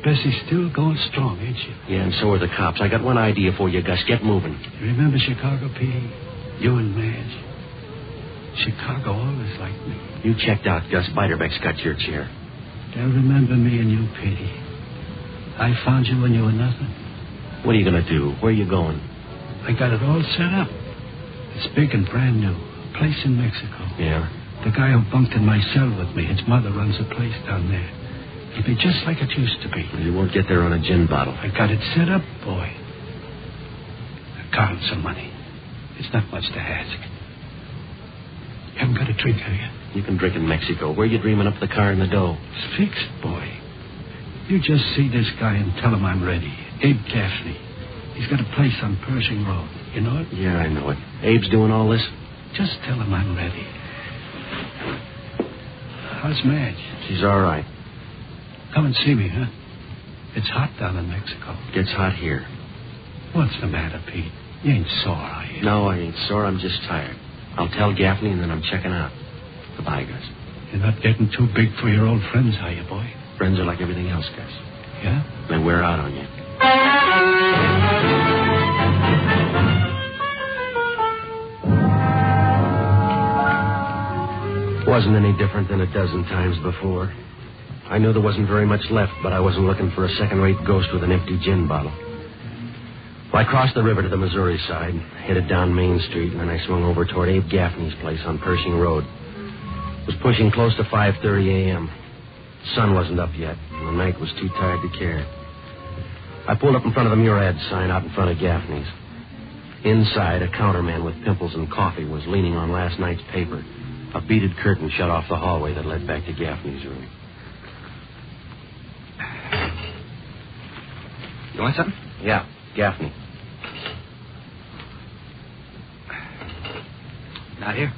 Bessie's still going strong, ain't she? Yeah, and so are the cops. I got one idea for you, Gus. Get moving. You remember Chicago, Petey? You and Madge? Chicago always liked me. You checked out, Gus. Biderbeck's got your chair. They'll remember me and you, Petey. I found you when you were nothing. What are you going to do? Where are you going? I got it all set up. It's big and brand new. A place in Mexico. Yeah? The guy who bunked in my cell with me, his mother runs a place down there. It'll be just like it used to be. Well, you won't get there on a gin bottle. I got it set up, boy. A car and some money. It's not much to ask. You haven't got a drink, have you? You can drink in Mexico. Where are you dreaming up the car and the dough? It's fixed, boy. You just see this guy and tell him I'm ready. Abe Gaffney. He's got a place on Pershing Road. You know it? Yeah, I know it. Abe's doing all this? Just tell him I'm ready. How's Madge? She's all right. Come and see me, huh? It's hot down in Mexico. Gets hot here. What's the matter, Pete? You ain't sore, are you? No, I ain't sore. I'm just tired. I'll tell Gaffney, and then I'm checking out. Goodbye, Gus. You're not getting too big for your old friends, are you, boy? Friends are like everything else, Gus. Yeah? They wear out on you. Wasn't any different than a dozen times before. I knew there wasn't very much left, but I wasn't looking for a second-rate ghost with an empty gin bottle. Well, I crossed the river to the Missouri side, headed down Main Street, and then I swung over toward Abe Gaffney's place on Pershing Road. It was pushing close to 5:30 a.m. The sun wasn't up yet, and the night was too tired to care. I pulled up in front of the Murad sign out in front of Gaffney's. Inside, a counterman with pimples and coffee was leaning on last night's paper. A beaded curtain shut off the hallway that led back to Gaffney's room. You want something? Yeah, Gaffney. Out here.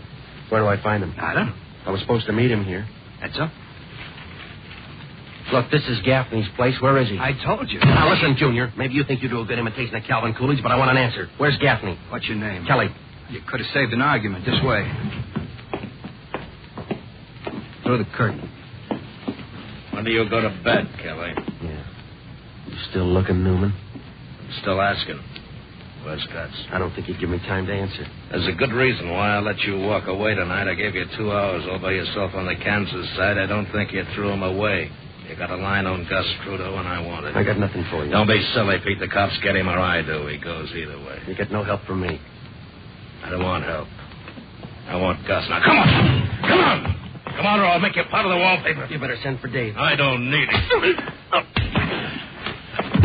Where do I find him? I don't know. I was supposed to meet him here. That's all. Look, this is Gaffney's place. Where is he? I told you. Now, listen, Junior. Maybe you think you do a good imitation of Calvin Coolidge, but I want an answer. Where's Gaffney? What's your name? Kelly. You could have saved an argument this way. Through the curtain. When do you go to bed, Kelly? Yeah. You still looking, Newman? Still asking. Where's Guts? I don't think you'd give me time to answer. There's a good reason why I let you walk away tonight. I gave you 2 hours all by yourself on the Kansas side. I don't think you threw him away. You got a line on Gus Trudeau, and I want it. I got nothing for you. Don't be silly, Pete. The cops get him or I do. He goes either way. You get no help from me. I don't want help. I want Gus. Now, come on! Come on! Come on, or I'll make you part of the wallpaper. You better send for Dave. I don't need it.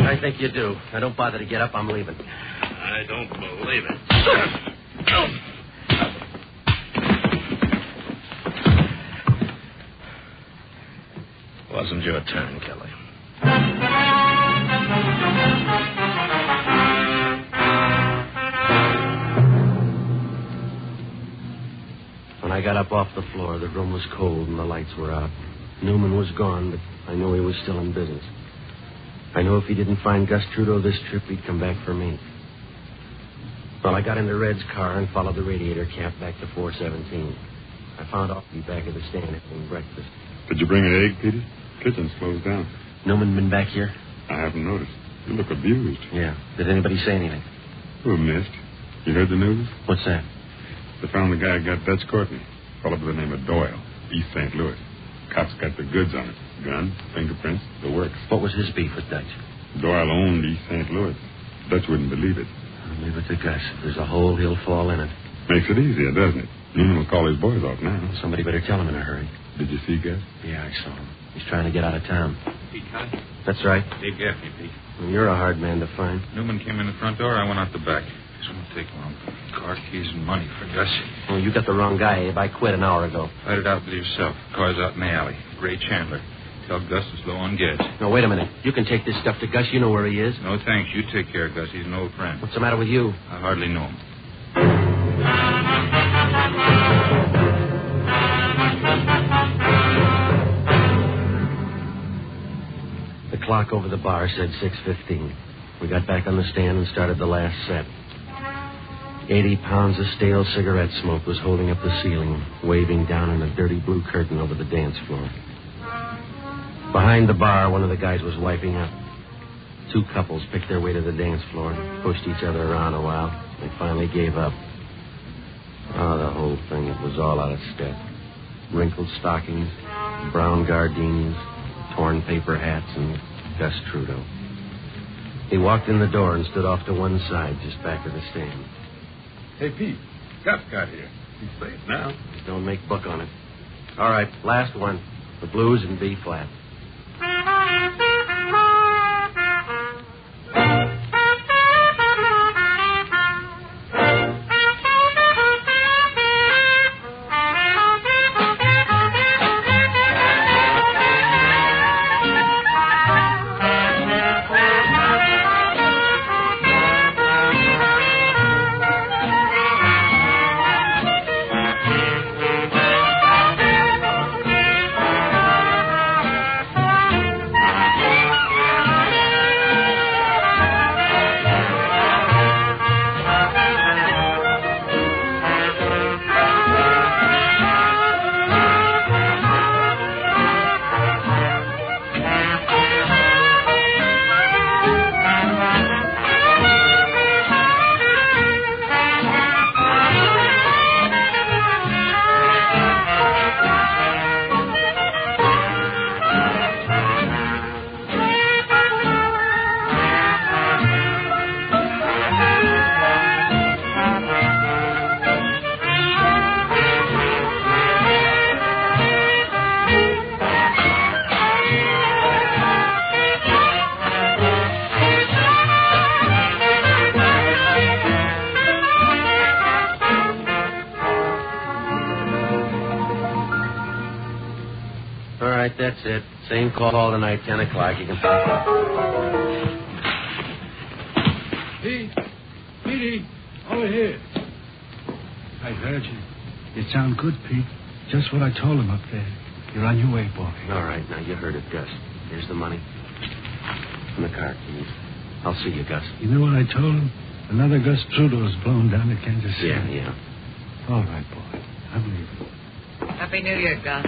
I think you do. Now, don't bother to get up. I'm leaving. I don't believe it. Wasn't your turn, Kelly. When I got up off the floor, the room was cold and the lights were out. Newman was gone, but I knew he was still in business. I knew if he didn't find Gus Trudeau this trip, he'd come back for me. Well, I got into Red's car and followed the radiator camp back to 417. I found Offie back at the stand having breakfast. Did you bring an egg, Petey? Kitchen's closed down. Newman been back here? I haven't noticed. You look abused. Yeah. Did anybody say anything? Who missed? You heard the news? What's that? They found the guy who got Dutch Courtney. A fellow by the name of Doyle, East St. Louis. Cops got the goods on it. Gun, fingerprints, the works. What was his beef with Dutch? Doyle owned East St. Louis. Dutch wouldn't believe it. I'll leave it to Gus. If there's a hole, he'll fall in it. Makes it easier, doesn't it? Newman will call his boys off now. Somebody better tell him in a hurry. Did you see Gus? Yeah, I saw him. He's trying to get out of town. Pete Connie? That's right. Dave Gaffney, Pete. Well, you're a hard man to find. Newman came in the front door. I went out the back. This won't take long. Car keys and money for Gus. Oh, you got the wrong guy, Abe. I quit an hour ago. Fight it out with yourself. Car's out in the alley. Ray Chandler. Tell Gus it's low on gas. No, wait a minute. You can take this stuff to Gus. You know where he is. No, thanks. You take care of Gus. He's an old friend. What's the matter with you? I hardly know him. The clock over the bar said 6:15. We got back on the stand and started the last set. 80 pounds of stale cigarette smoke was holding up the ceiling, waving down in a dirty blue curtain over the dance floor. Behind the bar, one of the guys was wiping up. 2 couples picked their way to the dance floor, pushed each other around a while, and finally gave up. Oh, the whole thing, it was all out of step. Wrinkled stockings, brown gardenias, torn paper hats, and Gus Trudeau. He walked in the door and stood off to one side, just back of the stand. Hey, Pete. Gus got here. He's safe now. Don't make book on it. All right, last one. The blues in B flat. That's it. Same call tonight, 10 o'clock. You can... Pete, Petey, over here. I heard you. You sound good, Pete. Just what I told him up there. You're on your way, boy. All right, now you heard it, Gus. Here's the money. And the car keys. I'll see you, Gus. You know what I told him? Another Gus Trudeau's blown down to Kansas City. Yeah. All right, boy. I'm leaving. Happy New Year, Gus.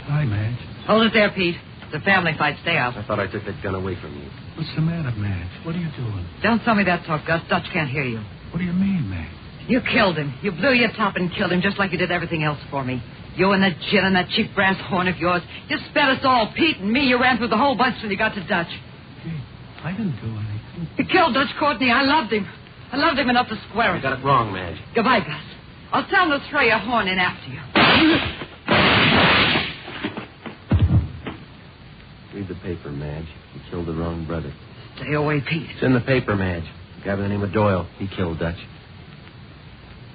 Hi, Madge. Hold it there, Pete. It's a family fight. Stay out. I thought I took that gun away from you. What's the matter, Madge? What are you doing? Don't tell me that talk, Gus. Dutch can't hear you. What do you mean, Madge? You killed him. You blew your top and killed him just like you did everything else for me. You and that gin and that cheap brass horn of yours. You sped us all, Pete and me. You ran through the whole bunch till you got to Dutch. Pete, I didn't do anything. You killed Dutch Courtney. I loved him. I loved him enough to square it. You got it wrong, Madge. Goodbye, Gus. I'll tell him to throw your horn in after you. Read the paper, Madge. You killed the wrong brother. Stay away, Pete. It's in the paper, Madge. A guy by the name of Doyle. He killed Dutch.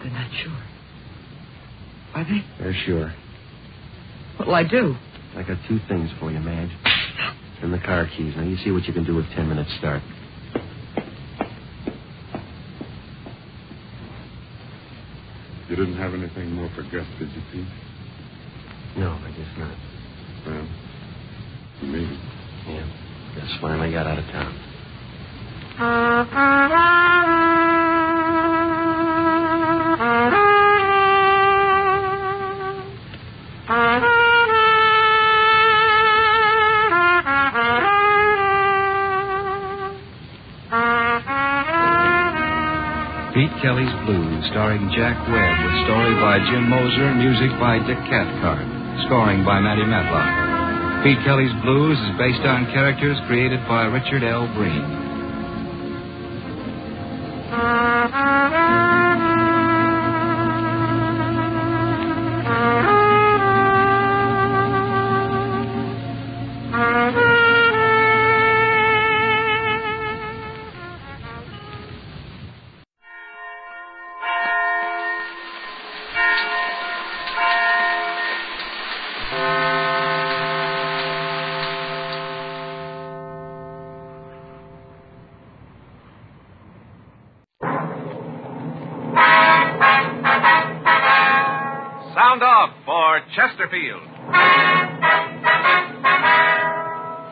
They're not sure. Are they? They're sure. What'll I do? I got two things for you, Madge. And the car keys. Now, you see what you can do with 10 minutes start. You didn't have anything more for Gus, did you, Pete? No, I guess not. Well, maybe. Yeah. Gus finally got out of town. Pete Kelly's Blues, starring Jack Webb, with story by Jim Moser, music by Dick Cathcart, scoring by Matty Matlock. Pete Kelly's Blues is based on characters created by Richard L. Breen. Sound off for Chesterfield.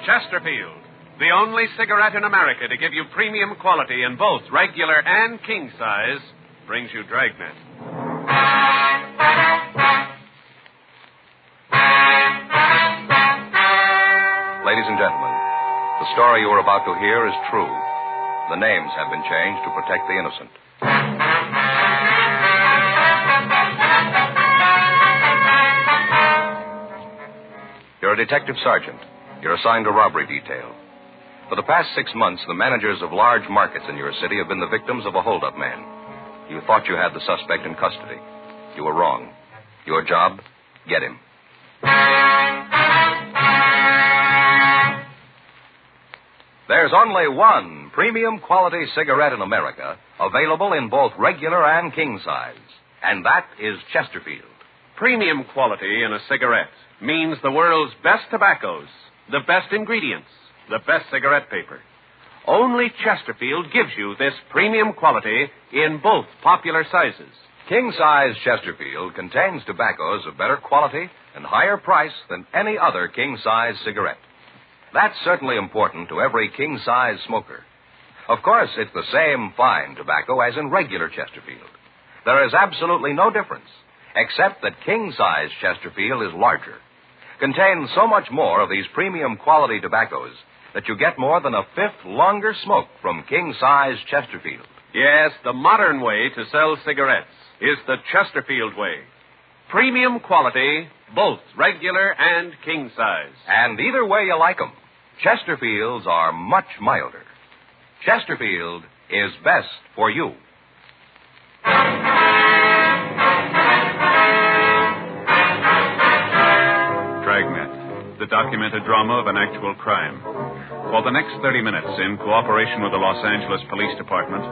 Chesterfield, the only cigarette in America to give you premium quality in both regular and king size, brings you Dragnet. Ladies and gentlemen, the story you are about to hear is true. The names have been changed to protect the innocent. You're a detective sergeant. You're assigned to robbery detail. For the past 6 months, the managers of large markets in your city have been the victims of a hold-up man. You thought you had the suspect in custody. You were wrong. Your job, get him. There's only one premium quality cigarette in America, available in both regular and king size, and that is Chesterfield. Premium quality in a cigarette means the world's best tobaccos, the best ingredients, the best cigarette paper. Only Chesterfield gives you this premium quality in both popular sizes. King-size Chesterfield contains tobaccos of better quality and higher price than any other king-size cigarette. That's certainly important to every king-size smoker. Of course, it's the same fine tobacco as in regular Chesterfield. There is absolutely no difference, except that king-size Chesterfield is larger, contains so much more of these premium quality tobaccos that you get more than a fifth longer smoke from king-size Chesterfield. Yes, the modern way to sell cigarettes is the Chesterfield way. Premium quality, both regular and king size. And either way you like them, Chesterfields are much milder. Chesterfield is best for you. Dragnet, the documented drama of an actual crime. For the next 30 minutes, in cooperation with the Los Angeles Police Department,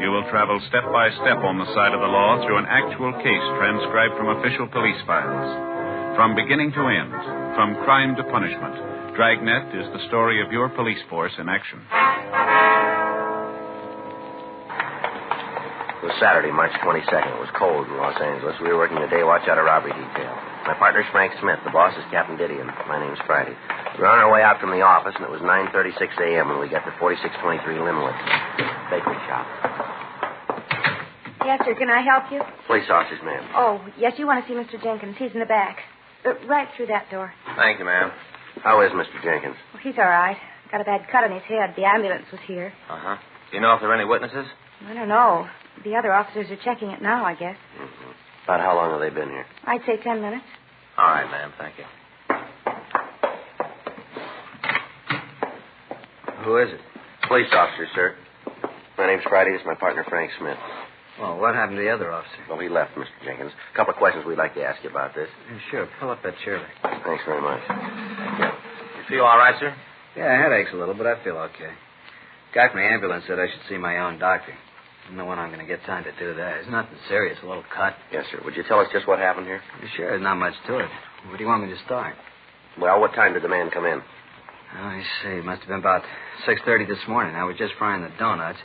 you will travel step by step on the side of the law through an actual case transcribed from official police files. From beginning to end, from crime to punishment, Dragnet is the story of your police force in action. It was Saturday, March 22nd. It was cold in Los Angeles. We were working the day watch out of robbery detail. My partner's Frank Smith. The boss is Captain Didion. My name's Friday. We were on our way out from the office, and it was 9:36 a.m. when we got to 4623 Linwood. Bakery shop. Yes, sir. Can I help you? Police officers, ma'am. Oh, yes, you want to see Mr. Jenkins. He's in the back. Right through that door. Thank you, ma'am. How is Mr. Jenkins? Well, he's all right. Got a bad cut on his head. The ambulance was here. Uh-huh. Do you know if there are any witnesses? I don't know. The other officers are checking it now, I guess. Mm-hmm. About how long have they been here? I'd say 10 minutes. All right, ma'am. Thank you. Who is it? Police officer, sir. My name's Friday. This is my partner, Frank Smith. Well, what happened to the other officer? Well, he left, Mr. Jenkins. A couple of questions we'd like to ask you about this. Sure. Pull up that chair there. Thanks very much. You feel all right, sir? Yeah, head aches a little, but I feel okay. Guy from the ambulance said I should see my own doctor. I don't know when I'm going to get time to do that. It's nothing serious, a little cut. Yes, sir. Would you tell us just what happened here? Sure, there's not much to it. Where do you want me to start? Well, what time did the man come in? Oh, I see. It must have been about 6:30 this morning. I was just frying the donuts.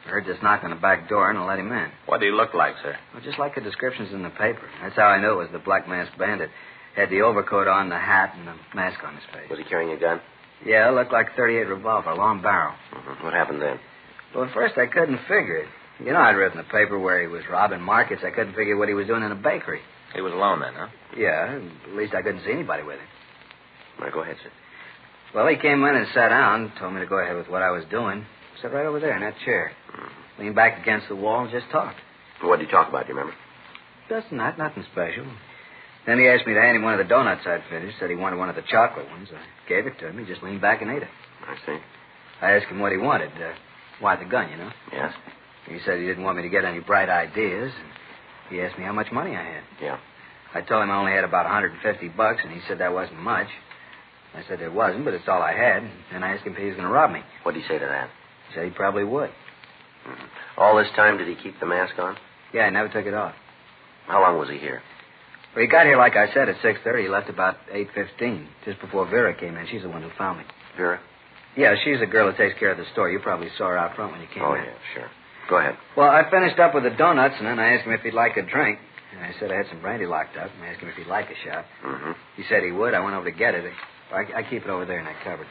I heard this knock on the back door, and I let him in. What did he look like, sir? Well, just like the descriptions in the paper. That's how I knew it was the Black Masked Bandit. Had the overcoat on, the hat, and the mask on his face. Was he carrying a gun? Yeah, it looked like a .38 revolver, long barrel. Mm-hmm. What happened then? Well, at first I couldn't figure it. You know, I'd read in the paper where he was robbing markets. I couldn't figure what he was doing in a bakery. He was alone then, huh? Yeah, at least I couldn't see anybody with him. All right, go ahead, sir. Well, he came in and sat down, told me to go ahead with what I was doing. Sat right over there in that chair. Leaned back against the wall and just talked. What did he talk about, do you remember? Just nothing special. Then he asked me to hand him one of the donuts I'd finished. Said he wanted one of the chocolate ones. I gave it to him. He just leaned back and ate it. I see. I asked him what he wanted. Why the gun, you know? Yes. He said he didn't want me to get any bright ideas. And he asked me how much money I had. Yeah. I told him I only had about $150, and he said that wasn't much. I said there wasn't, but it's all I had. And I asked him if he was going to rob me. What did he say to that? He said he probably would. Mm-hmm. All this time, did he keep the mask on? Yeah, he never took it off. How long was he here? Well, he got here, like I said, at 6:30. He left about 8:15, just before Vera came in. She's the one who found me. Vera? Yeah, she's the girl that takes care of the store. You probably saw her out front when you came in. Oh, yeah, sure. Go ahead. Well, I finished up with the donuts, and then I asked him if he'd like a drink. And I said I had some brandy locked up, and I asked him if he'd like a shot. Mm-hmm. He said he would. I went over to get it. I keep it over there in that cupboard.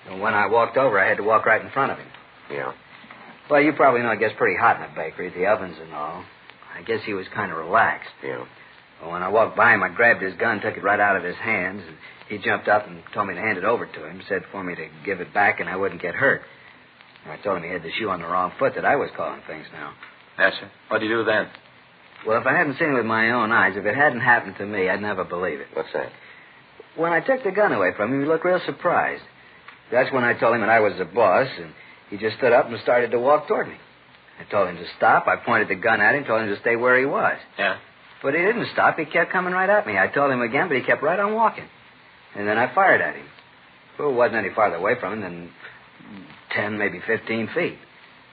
And when I walked over, I had to walk right in front of him. Yeah. Well, you probably know it gets pretty hot in the bakery, the ovens and all. I guess he was kind of relaxed. Yeah. Well, when I walked by him, I grabbed his gun, took it right out of his hands, and he jumped up and told me to hand it over to him, said for me to give it back and I wouldn't get hurt. And I told him he had the shoe on the wrong foot, that I was calling things now. Yes, sir. What did you do then? Well, if I hadn't seen it with my own eyes, if it hadn't happened to me, I'd never believe it. What's that? When I took the gun away from him, he looked real surprised. That's when I told him that I was the boss, and he just stood up and started to walk toward me. I told him to stop. I pointed the gun at him, told him to stay where he was. Yeah. But he didn't stop. He kept coming right at me. I told him again, but he kept right on walking. And then I fired at him. Well, it wasn't any farther away from him than 10, maybe 15 feet.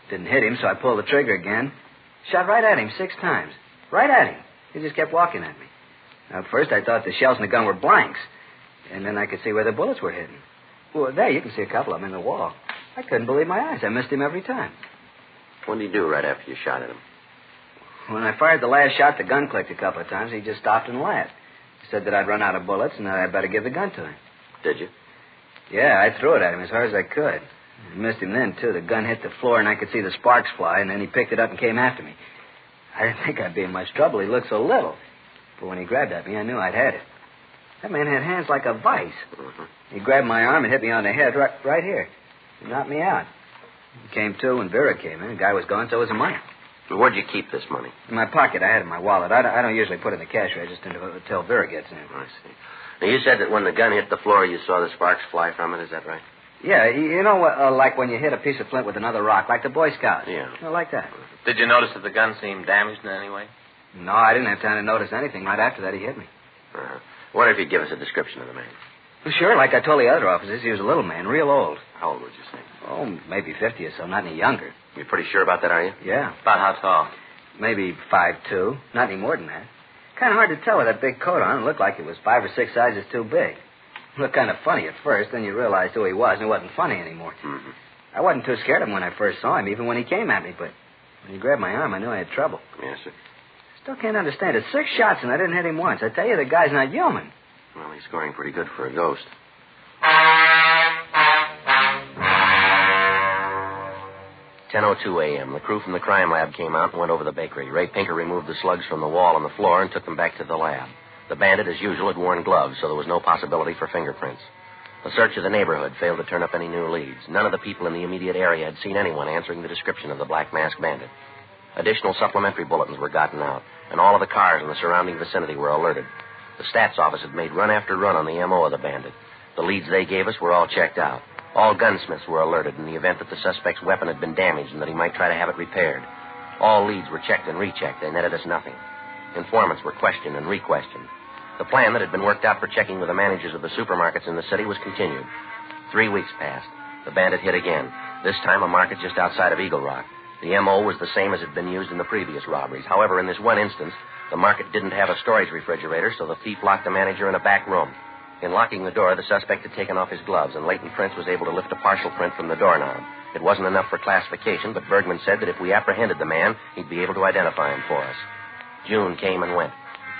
Didn't hit him, so I pulled the trigger again. Shot right at him 6 times. Right at him. He just kept walking at me. Now, at first, I thought the shells in the gun were blanks. And then I could see where the bullets were hidden. Well, there, you can see a couple of them in the wall. I couldn't believe my eyes. I missed him every time. What did he do right after you shot at him? When I fired the last shot, the gun clicked a couple of times. He just stopped and laughed. He said that I'd run out of bullets and that I'd better give the gun to him. Did you? Yeah, I threw it at him as hard as I could. I missed him then, too. The gun hit the floor and I could see the sparks fly, and then he picked it up and came after me. I didn't think I'd be in much trouble. He looked so little. But when he grabbed at me, I knew I'd had it. That man had hands like a vice. Mm-hmm. He grabbed my arm and hit me on the head right here. He knocked me out. He came to when Vera came in. The guy was gone, so was the money. Where'd you keep this money? In my pocket. I had it in my wallet. I don't usually put it in the cash register until Vera gets in. I see. Now, you said that when the gun hit the floor, you saw the sparks fly from it. Is that right? Yeah, you know, like when you hit a piece of flint with another rock, like the Boy Scouts. Yeah. You know, like that. Did you notice that the gun seemed damaged in any way? No, I didn't have time to notice anything. Right after that, he hit me. Uh-huh. Wonder if you'd give us a description of the man. Well, sure, like I told the other officers, he was a little man, real old. How old would you say? Oh, maybe 50 or so, not any younger. You're pretty sure about that, are you? Yeah. About how tall? Maybe 5'2", not any more than that. Kind of hard to tell with that big coat on. It looked like it was 5 or 6 sizes too big. It looked kind of funny at first, then you realized who he was, and it wasn't funny anymore. Mm-hmm. I wasn't too scared of him when I first saw him, even when he came at me, but When you grabbed my arm, I knew I had trouble. Yes, sir. Still can't understand it. 6 shots and I didn't hit him once. I tell you, the guy's not human. Well, he's scoring pretty good for a ghost. 10:02 a.m. The crew from the crime lab came out and went over the bakery. Ray Pinker removed the slugs from the wall and the floor and took them back to the lab. The bandit, as usual, had worn gloves, so there was no possibility for fingerprints. A search of the neighborhood failed to turn up any new leads. None of the people in the immediate area had seen anyone answering the description of the Black Mask Bandit. Additional supplementary bulletins were gotten out, and all of the cars in the surrounding vicinity were alerted. The stats office had made run after run on the M.O. of the bandit. The leads they gave us were all checked out. All gunsmiths were alerted in the event that the suspect's weapon had been damaged and that he might try to have it repaired. All leads were checked and rechecked. They netted us nothing. Informants were questioned and re-questioned. The plan that had been worked out for checking with the managers of the supermarkets in the city was continued. 3 weeks passed. The bandit hit again, this time a market just outside of Eagle Rock. The M.O. was the same as had been used in the previous robberies. However, in this one instance, the market didn't have a storage refrigerator, so the thief locked the manager in a back room. In locking the door, the suspect had taken off his gloves, and Leighton Prince was able to lift a partial print from the doorknob. It wasn't enough for classification, but Bergman said that if we apprehended the man, he'd be able to identify him for us. June came and went.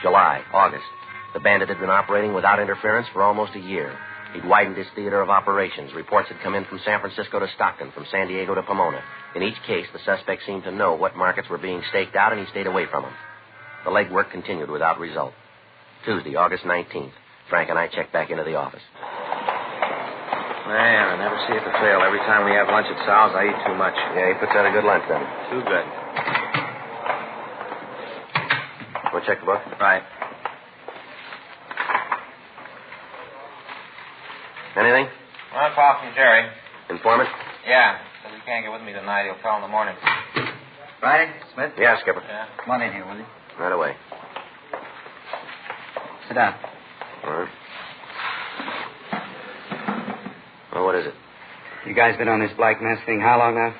July, August. The bandit had been operating without interference for almost a year. He'd widened his theater of operations. Reports had come in from San Francisco to Stockton, from San Diego to Pomona. In each case, the suspect seemed to know what markets were being staked out, and he stayed away from them. The legwork continued without result. Tuesday, August 19th. Frank and I checked back into the office. Man, I never see it to fail. Every time we have lunch at Sal's, I eat too much. Yeah, he puts out a good lunch, then. Too good. Want to check the book? Right. Anything? Well, a call from Jerry. Informant? Yeah. Says he can't get with me tonight. He'll call in the morning. Friday, Smith? Yeah, Skipper. Yeah. Come on in here, will you? Right away. Sit down. All right. Well, what is it? You guys been on this Black Mask thing how long now?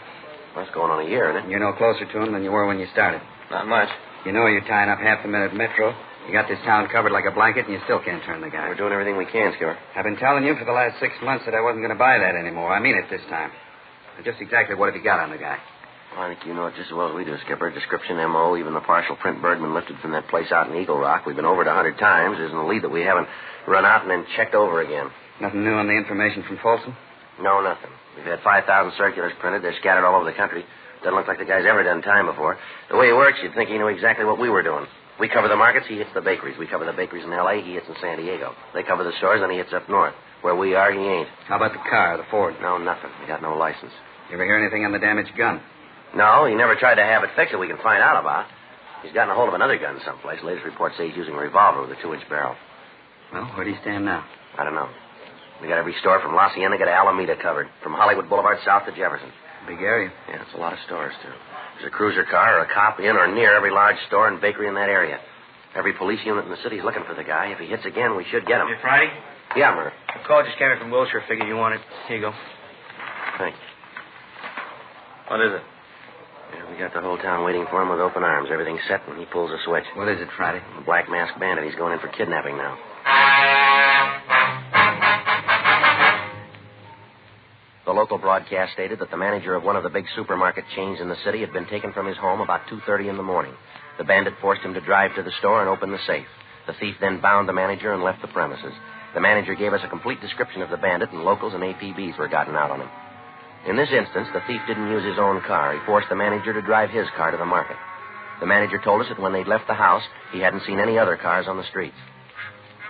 Well, it's going on a year, isn't it? You're no closer to him than you were when you started. Not much. You know you're tying up half the men at Metro. You got this town covered like a blanket, and you still can't turn the guy. We're doing everything we can, Skipper. I've been telling you for the last 6 months that I wasn't going to buy that anymore. I mean it this time. Now, just exactly what have you got on the guy? Well, I think you know it just as well as we do, Skipper. Description, M.O., even the partial print Bergman lifted from that place out in Eagle Rock. We've been over it 100 times. There's a lead that we haven't run out and then checked over again. Nothing new on the information from Folsom? No, nothing. We've had 5,000 circulars printed. They're scattered all over the country. Doesn't look like the guy's ever done time before. The way he works, you'd think he knew exactly what we were doing. We cover the markets, he hits the bakeries. We cover the bakeries in L.A., he hits in San Diego. They cover the stores, then he hits up north. Where we are, he ain't. How about the car, the Ford? No, nothing. We got no license. You ever hear anything on the damaged gun? No, he never tried to have it fixed that we can find out about. He's gotten a hold of another gun someplace. Latest reports say he's using a revolver with a 2-inch barrel. Well, where do you stand now? I don't know. We got every store from La Cienega to Alameda covered. From Hollywood Boulevard south to Jefferson. Big area. Yeah, it's a lot of stores, too. There's a cruiser car or a cop in or near every large store and bakery in that area. Every police unit in the city's looking for the guy. If he hits again, we should get him. Hey, Friday? Yeah, Murph. The call just came in from Wilshire. Figured you wanted. Here you go. Thanks. What is it? Yeah, we got the whole town waiting for him with open arms. Everything's set, and he pulls a switch. What is it, Friday? The Black Mask Bandit. He's going in for kidnapping now. The local broadcast stated that the manager of one of the big supermarket chains in the city had been taken from his home about 2:30 in the morning. The bandit forced him to drive to the store and open the safe. The thief then bound the manager and left the premises. The manager gave us a complete description of the bandit, and locals and APBs were gotten out on him. In this instance, the thief didn't use his own car. He forced the manager to drive his car to the market. The manager told us that when they'd left the house, he hadn't seen any other cars on the streets.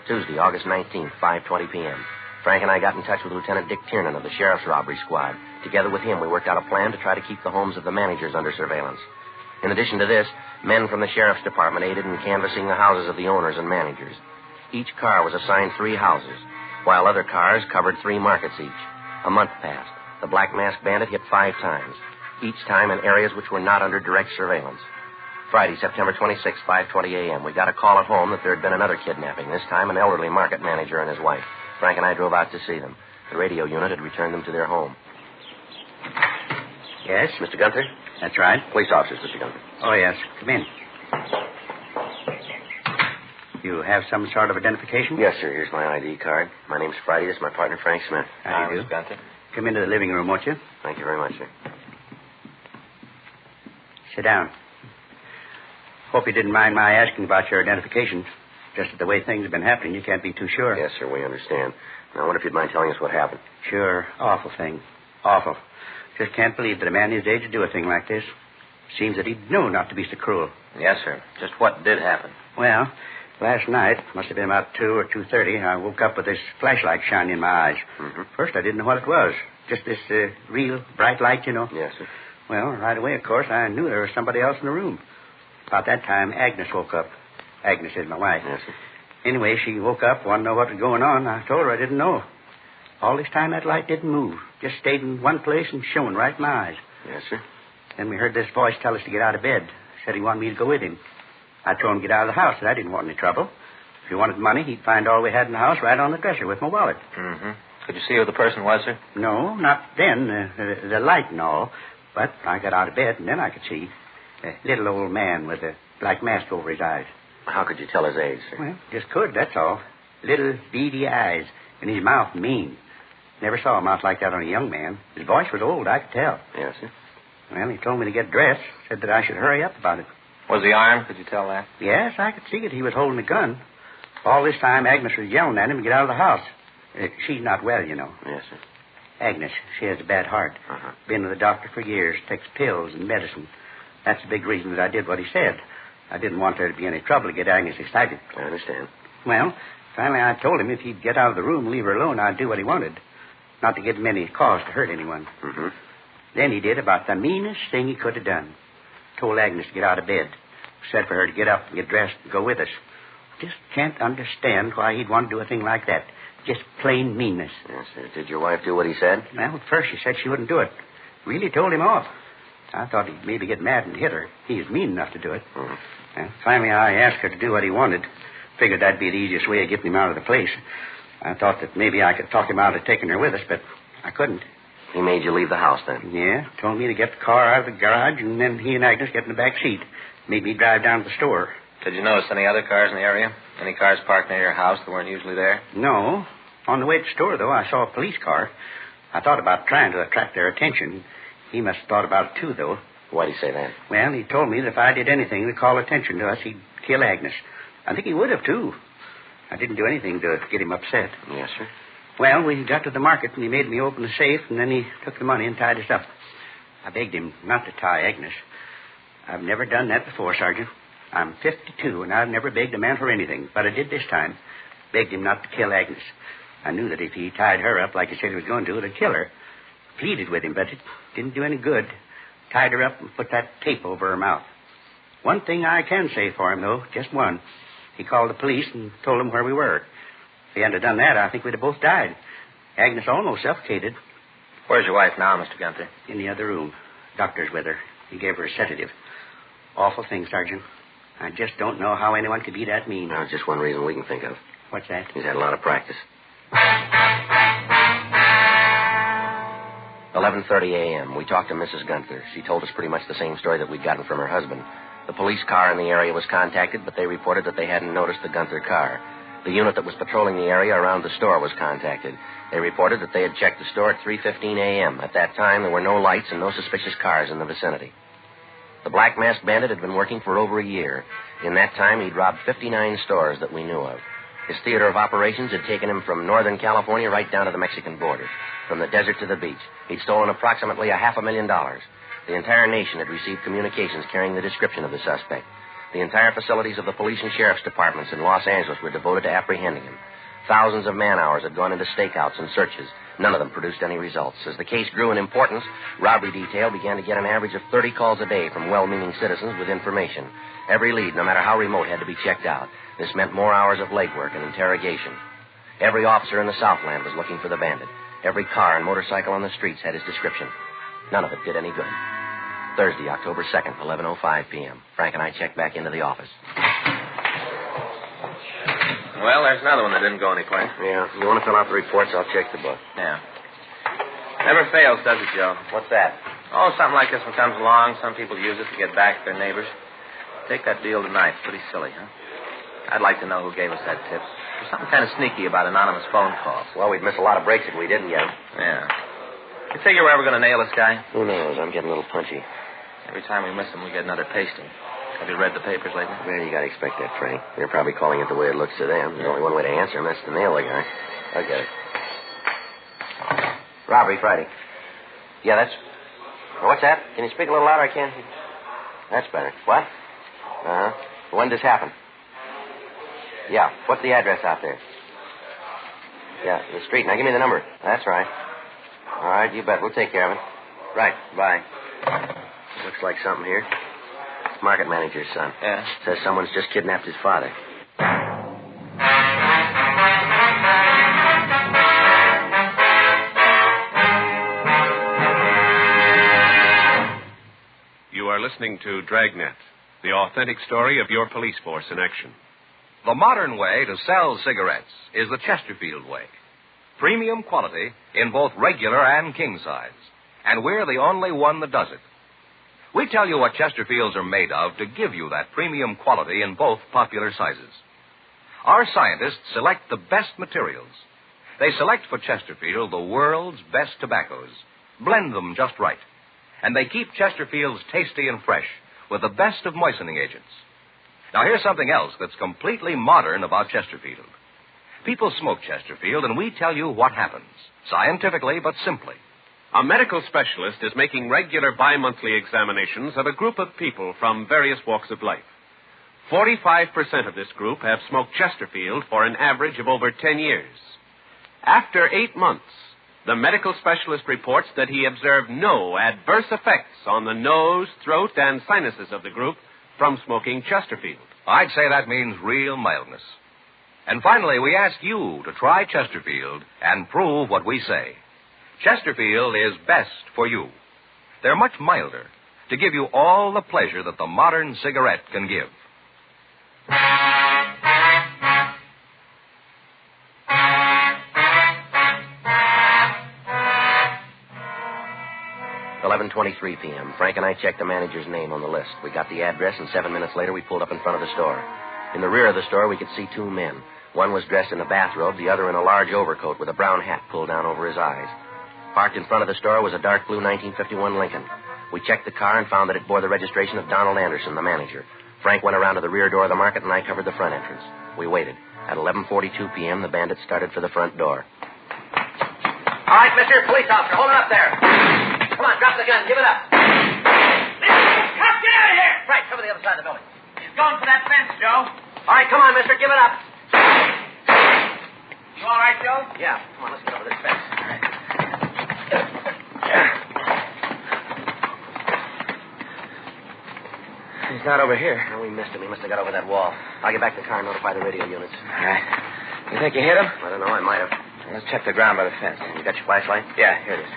Tuesday, August 19th, 5:20 p.m. Frank and I got in touch with Lieutenant Dick Tiernan of the Sheriff's Robbery Squad. Together with him, we worked out a plan to try to keep the homes of the managers under surveillance. In addition to this, men from the Sheriff's Department aided in canvassing the houses of the owners and managers. Each car was assigned 3 houses, while other cars covered 3 markets each. A month passed. The Black Mask Bandit hit 5 times, each time in areas which were not under direct surveillance. Friday, September 26, 5:20 a.m., we got a call at home that there had been another kidnapping, this time an elderly market manager and his wife. Frank and I drove out to see them. The radio unit had returned them to their home. Yes? Mr. Gunther? That's right. Police officers, Mr. Gunther. Oh, yes. Come in. You have some sort of identification? Yes, sir. Here's my ID card. My name's Friday. This is my partner, Frank Smith. How do you do? Mr. Gunther. Come into the living room, won't you? Thank you very much, sir. Sit down. Hope you didn't mind my asking about your identification. Just the way things have been happening, you can't be too sure. Yes, sir, we understand. Now, I wonder if you'd mind telling us what happened. Sure. Awful thing. Awful. Just can't believe that a man his age would do a thing like this. Seems that he'd know not to be so cruel. Yes, sir. Just what did happen? Well, last night, must have been about 2 or 2:30, I woke up with this flashlight shining in my eyes. Mm-hmm. First, I didn't know what it was. Just this real bright light, you know. Yes, sir. Well, right away, of course, I knew there was somebody else in the room. About that time, Agnes woke up. Agnes is my wife. Yes, sir. Anyway, she woke up, wanted to know what was going on. I told her I didn't know. All this time, that light didn't move. Just stayed in one place and shone right in my eyes. Yes, sir. Then we heard this voice tell us to get out of bed. Said he wanted me to go with him. I told him to get out of the house, and I didn't want any trouble. If he wanted money, he'd find all we had in the house right on the dresser with my wallet. Mm-hmm. Could you see who the person was, sir? No, not then. The light and all. But I got out of bed, and then I could see. A little old man with a black mask over his eyes. How could you tell his age, sir? Well, just could, that's all. Little beady eyes, and his mouth mean. Never saw a mouth like that on a young man. His voice was old, I could tell. Yes, sir. Well, he told me to get dressed. Said that I should hurry up about it. Was he armed? Could you tell that? Yes, I could see it. He was holding a gun. All this time, Agnes was yelling at him to get out of the house. She's not well, you know. Yes, sir. Agnes, she has a bad heart. Uh-huh. Been to the doctor for years. Takes pills and medicine. That's the big reason that I did what he said. I didn't want there to be any trouble to get Agnes excited. I understand. Well, finally I told him if he'd get out of the room and leave her alone, I'd do what he wanted. Not to give him any cause to hurt anyone. Mm-hmm. Then he did about the meanest thing he could have done. Told Agnes to get out of bed. Said for her to get up and get dressed and go with us. Just can't understand why he'd want to do a thing like that. Just plain meanness. Yes, sir. Did your wife do what he said? Well, at first she said she wouldn't do it. Really told him off. I thought he'd maybe get mad and hit her. He was mean enough to do it. Mm-hmm. Well, finally, I asked her to do what he wanted. Figured that'd be the easiest way of getting him out of the place. I thought that maybe I could talk him out of taking her with us, but I couldn't. He made you leave the house then? Yeah, told me to get the car out of the garage, and then he and Agnes get in the back seat. Made me drive down to the store. Did you notice any other cars in the area? Any cars parked near your house that weren't usually there? No. On the way to the store, though, I saw a police car. I thought about trying to attract their attention. He must have thought about it, too, though. Why'd he say that? Well, he told me that if I did anything to call attention to us, he'd kill Agnes. I think he would have, too. I didn't do anything to get him upset. Yes, sir. Well, we got to the market, and he made me open the safe, and then he took the money and tied us up. I begged him not to tie Agnes. I've never done that before, Sergeant. I'm 52, and I've never begged a man for anything, but I did this time. Begged him not to kill Agnes. I knew that if he tied her up like he said he was going to, it'd kill her. Pleaded with him, but it didn't do any good. Tied her up and put that tape over her mouth. One thing I can say for him, though, just one. He called the police and told them where we were. If he hadn't done that, I think we'd have both died. Agnes almost suffocated. Where's your wife now, Mr. Gunther? In the other room. Doctor's with her. He gave her a sedative. Awful thing, Sergeant. I just don't know how anyone could be that mean. No, just one reason we can think of. What's that? He's had a lot of practice. 11:30 a.m. We talked to Mrs. Gunther. She told us pretty much the same story that we'd gotten from her husband. The police car in the area was contacted, but they reported that they hadn't noticed the Gunther car. The unit that was patrolling the area around the store was contacted. They reported that they had checked the store at 3:15 a.m. At that time, there were no lights and no suspicious cars in the vicinity. The Black Masked Bandit had been working for over a year. In that time, he'd robbed 59 stores that we knew of. His theater of operations had taken him from Northern California right down to the Mexican border, from the desert to the beach. He'd stolen approximately $500,000. The entire nation had received communications carrying the description of the suspect. The entire facilities of the police and sheriff's departments in Los Angeles were devoted to apprehending him. Thousands of man-hours had gone into stakeouts and searches. None of them produced any results. As the case grew in importance, robbery detail began to get an average of 30 calls a day from well-meaning citizens with information. Every lead, no matter how remote, had to be checked out. This meant more hours of legwork and interrogation. Every officer in the Southland was looking for the bandit. Every car and motorcycle on the streets had his description. None of it did any good. Thursday, October 2nd, 11:05 p.m. Frank and I checked back into the office. Well, there's another one that didn't go anyplace. Yeah. You want to fill out the reports? I'll check the book. Yeah. Never fails, does it, Joe? What's that? Oh, something like this one comes along. Some people use it to get back at their neighbors. Take that deal tonight. Pretty silly, huh? I'd like to know who gave us that tip. There's something kind of sneaky about anonymous phone calls. Well, we'd miss a lot of breaks if we didn't get them. Yeah. You figure we're ever going to nail this guy? Who knows? I'm getting a little punchy. Every time we miss them, we get another pasting. Have you read the papers lately? Well, you gotta expect that, Frank. They're probably calling it the way it looks to them. There's only one way to answer them. That's to nail the guy. I'll get it. Robbery Friday. Yeah, that's... What's that? Can you speak a little louder? I can't... That's better. What? Uh-huh. When did this happen? Yeah. What's the address out there? Yeah, the street. Now give me the number. That's right. All right, you bet. We'll take care of it. Right. Bye. Looks like something here. Market manager's son. Yeah? Says someone's just kidnapped his father. You are listening to Dragnet, the authentic story of your police force in action. The modern way to sell cigarettes is the Chesterfield way. Premium quality in both regular and king size. And we're the only one that does it. We tell you what Chesterfields are made of to give you that premium quality in both popular sizes. Our scientists select the best materials. They select for Chesterfield the world's best tobaccos, blend them just right, and they keep Chesterfields tasty and fresh with the best of moistening agents. Now, here's something else that's completely modern about Chesterfield. People smoke Chesterfield, and we tell you what happens, scientifically but simply. A medical specialist is making regular bi-monthly examinations of a group of people from various walks of life. 45% of this group have smoked Chesterfield for an average of over 10 years. After 8 months, the medical specialist reports that he observed no adverse effects on the nose, throat, and sinuses of the group from smoking Chesterfield. I'd say that means real mildness. And finally, we ask you to try Chesterfield and prove what we say. Chesterfield is best for you. They're much milder to give you all the pleasure that the modern cigarette can give. $11:23 p.m. Frank and I checked the manager's name on the list. We got the address, and 7 minutes later, we pulled up in front of the store. In the rear of the store, we could see 2 men. One was dressed in a bathrobe, the other in a large overcoat with a brown hat pulled down over his eyes. Parked in front of the store was a dark blue 1951 Lincoln. We checked the car and found that it bore the registration of Donald Anderson, the manager. Frank went around to the rear door of the market, and I covered the front entrance. We waited. At 11:42 p.m., the bandits started for the front door. All right, mister, police officer, hold it up there. Come on, drop the gun. Give it up. Cop, get out of here! Right, cover the other side of the building. He's going for that fence, Joe. All right, come on, mister, give it up. You all right, Joe? Yeah, come on, let's get over this fence. All right. He's not over here. No, we missed him. He must have got over that wall. I'll get back to the car and notify the radio units. All right. You think you hit him? I don't know. I might have. Let's check the ground by the fence. You got your flashlight? Yeah, here it is.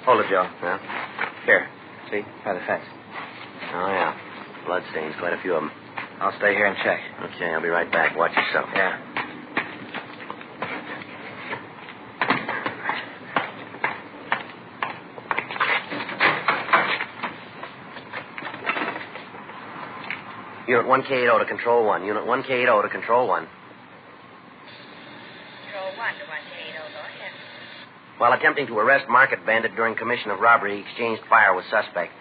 Hold it, Joe. Yeah? Here. See? By the fence. Oh, yeah. Blood stains, quite a few of them. I'll stay here and check. Okay, I'll be right back. Watch yourself. Yeah. Unit 1K80 to Control 1. Unit 1K80 to Control 1. Control 1 to 1K80, go ahead. While attempting to arrest market bandit during commission of robbery, he exchanged fire with suspect.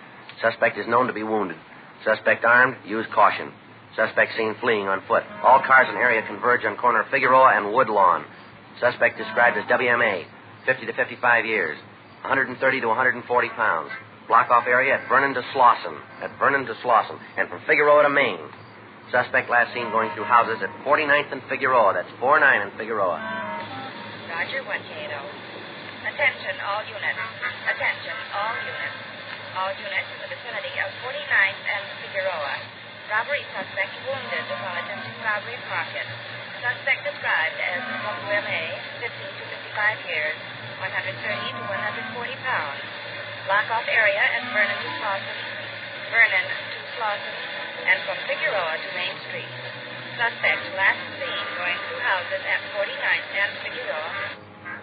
Suspect is known to be wounded. Suspect armed, use caution. Suspect seen fleeing on foot. All cars in area converge on corner Figueroa and Woodlawn. Suspect described as WMA, 50 to 55 years, 130 to 140 pounds. Block off area at Vernon to Slauson. And from Figueroa to Maine. Suspect last seen going through houses at 49th and Figueroa. That's 49 and Figueroa. Roger, 1K80. Attention, all units. Attention, all units. All units in the vicinity of 49th and Figueroa. Robbery suspect wounded while attempting robbery of market. Suspect described as WMA, 50 to 55 years, 130 to 140 pounds. Block off area at Vernon to Slauson, and from Figueroa to Main Street. Suspect last seen going through houses at 49th and Figueroa.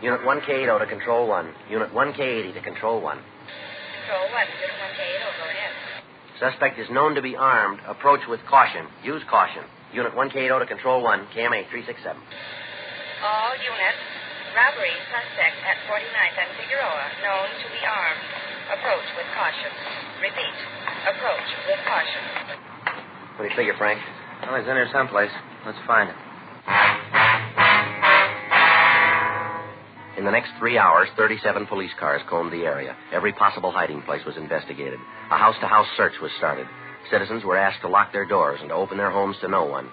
Unit 1K80 to Control 1. Unit 1K80 to Control 1. Control 1, Unit 1K80, go ahead. Suspect is known to be armed. Approach with caution. Use caution. Unit 1K80 to Control 1, KMA 367. All units, Robbery suspect at 49th and Figueroa, known to be armed. Approach with caution. Repeat. Approach with caution. What do you figure, Frank? Well, he's in here someplace. Let's find him. In the next 3 hours, 37 police cars combed the area. Every possible hiding place was investigated. A house-to-house search was started. Citizens were asked to lock their doors and to open their homes to no one.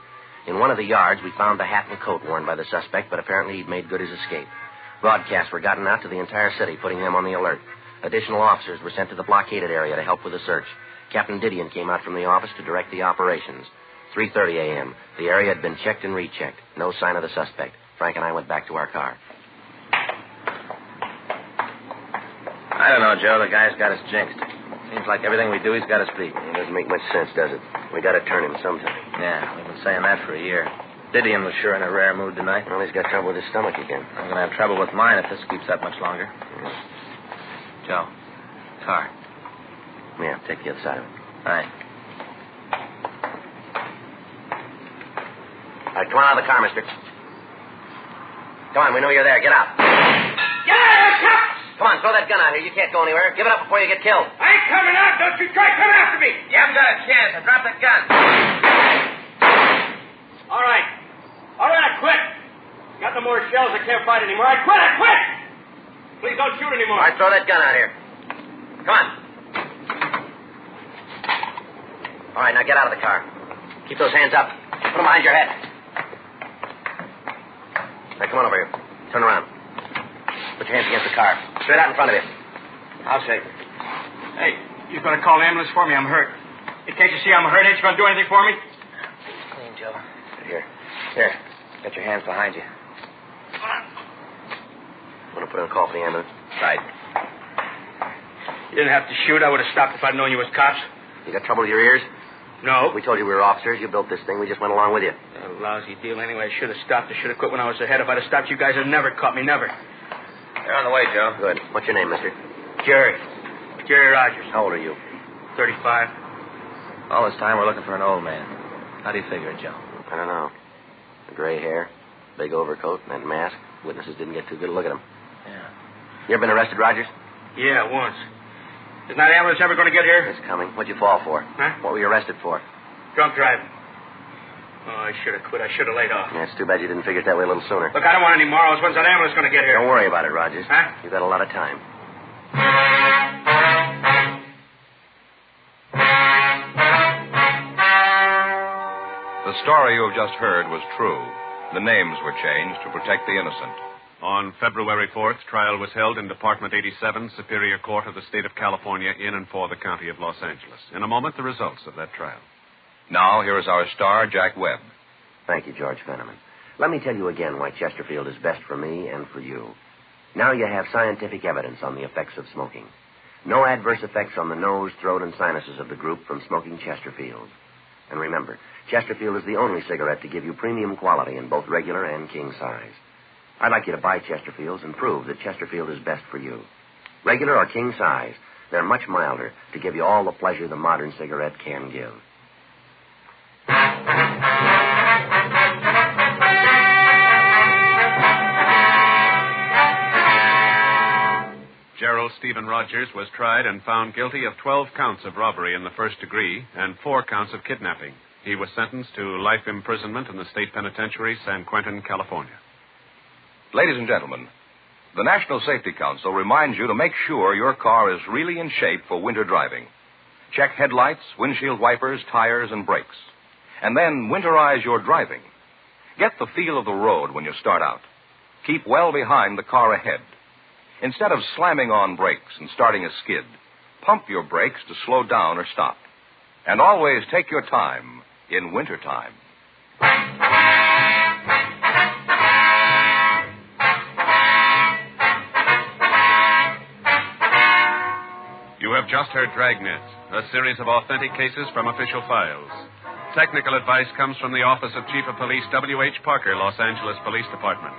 In one of the yards, we found the hat and coat worn by the suspect, but apparently he'd made good his escape. Broadcasts were gotten out to the entire city, putting them on the alert. Additional officers were sent to the blockaded area to help with the search. Captain Didion came out from the office to direct the operations. 3:30 a.m. The area had been checked and rechecked. No sign of the suspect. Frank and I went back to our car. I don't know, Joe. The guy's got us jinxed. Seems like everything we do, he's got us beat. It doesn't make much sense, does it? We got to turn him sometime. Yeah, we've been saying that for a year. Didion was sure in a rare mood tonight. Well, he's got trouble with his stomach again. I'm going to have trouble with mine if this keeps up much longer. Joe, car. Yeah, take the other side of it. All right. All right, come on out of the car, mister. Come on, we know you're there. Get out. Get out of here, cops! Come on, throw that gun out here. You can't go anywhere. Give it up before you get killed. I ain't coming out. Don't you try coming after me. You haven't got a chance. I dropped that gun. All right, I quit. Got no more shells. I can't fight anymore. I quit. Please don't shoot anymore. All right, throw that gun out here. Come on. All right, now get out of the car. Keep those hands up. Put them behind your head. Now, come on over here. Turn around. Put your hands against the car. Straight out in front of you. I'll say. Hey, you going to call the ambulance for me? I'm hurt. Hey, can't you see I'm hurt? Ain't you going to do anything for me? Clean, Joe. Here. Get your hands behind you. Want to put in a call for the ambulance? Right. You didn't have to shoot. I would have stopped if I'd known you was cops. You got trouble with your ears? No. We told you we were officers. You built this thing. We just went along with you. A lousy deal anyway. I should have stopped. I should have quit when I was ahead. If I'd have stopped, you guys would never caught me. Never. They're on the way, Joe. Good. What's your name, mister? Jerry Rogers. How old are you? 35. All this time, we're looking for an old man. How do you figure it, Joe? I don't know. Gray hair, big overcoat, and that mask. Witnesses didn't get too good a look at him. Yeah. You ever been arrested, Rogers? Yeah, once. Isn't that ambulance ever going to get here? It's coming. What'd you fall for? Huh? What were you arrested for? Drunk driving. Oh, I should have quit. I should have laid off. Yeah, it's too bad you didn't figure it that way a little sooner. Look, I don't want any more hours. When's that ambulance going to get here? Don't worry about it, Rogers. Huh? You've got a lot of time. The story you have just heard was true. The names were changed to protect the innocent. On February 4th, trial was held in Department 87, Superior Court of the State of California, in and for the County of Los Angeles. In a moment, the results of that trial. Now, here is our star, Jack Webb. Thank you, George Fenneman. Let me tell you again why Chesterfield is best for me and for you. Now you have scientific evidence on the effects of smoking. No adverse effects on the nose, throat, and sinuses of the group from smoking Chesterfield. And remember, Chesterfield is the only cigarette to give you premium quality in both regular and king size. I'd like you to buy Chesterfields and prove that Chesterfield is best for you. Regular or king size, they're much milder to give you all the pleasure the modern cigarette can give. Gerald Stephen Rogers was tried and found guilty of 12 counts of robbery in the first degree and 4 counts of kidnapping. He was sentenced to life imprisonment in the state penitentiary, San Quentin, California. Ladies and gentlemen, the National Safety Council reminds you to make sure your car is really in shape for winter driving. Check headlights, windshield wipers, tires, and brakes. And then winterize your driving. Get the feel of the road when you start out. Keep well behind the car ahead. Instead of slamming on brakes and starting a skid, pump your brakes to slow down or stop. And always take your time in wintertime. You have just heard Dragnet, a series of authentic cases from official files. Technical advice comes from the Office of Chief of Police W.H. Parker, Los Angeles Police Department.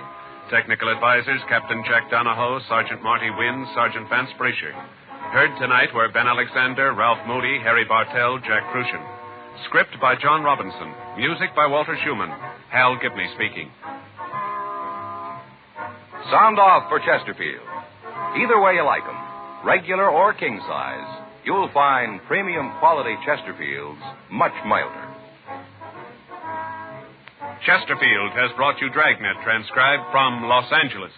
Technical advisors, Captain Jack Donahoe, Sergeant Marty Wynn, Sergeant Vance Brasher. Heard tonight were Ben Alexander, Ralph Moody, Harry Bartell, Jack Crucian. Script by John Robinson. Music by Walter Schumann. Hal Gibney speaking. Sound off for Chesterfield. Either way you like them, regular or king size, you'll find premium quality Chesterfields much milder. Chesterfield has brought you Dragnet, transcribed from Los Angeles.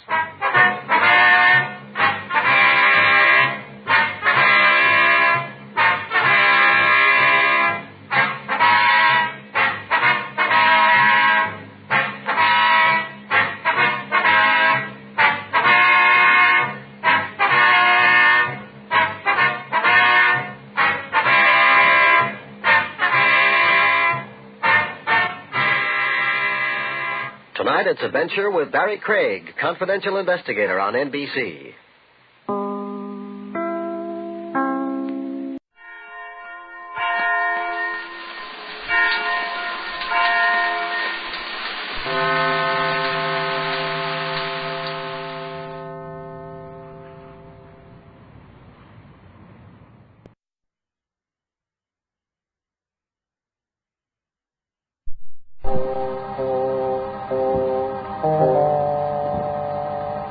Tonight, it's Adventure with Barry Craig, confidential investigator on NBC.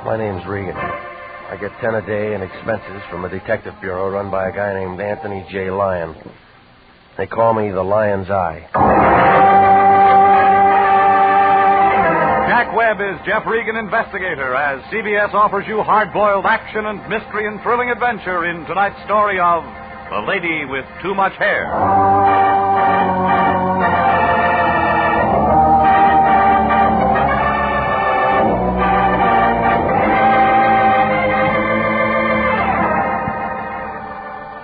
My name's Regan. I get 10 a day in expenses from a detective bureau run by a guy named Anthony J. Lyon. They call me the Lion's Eye. Jack Webb is Jeff Regan, Investigator, as CBS offers you hard-boiled action and mystery and thrilling adventure in tonight's story of The Lady with Too Much Hair.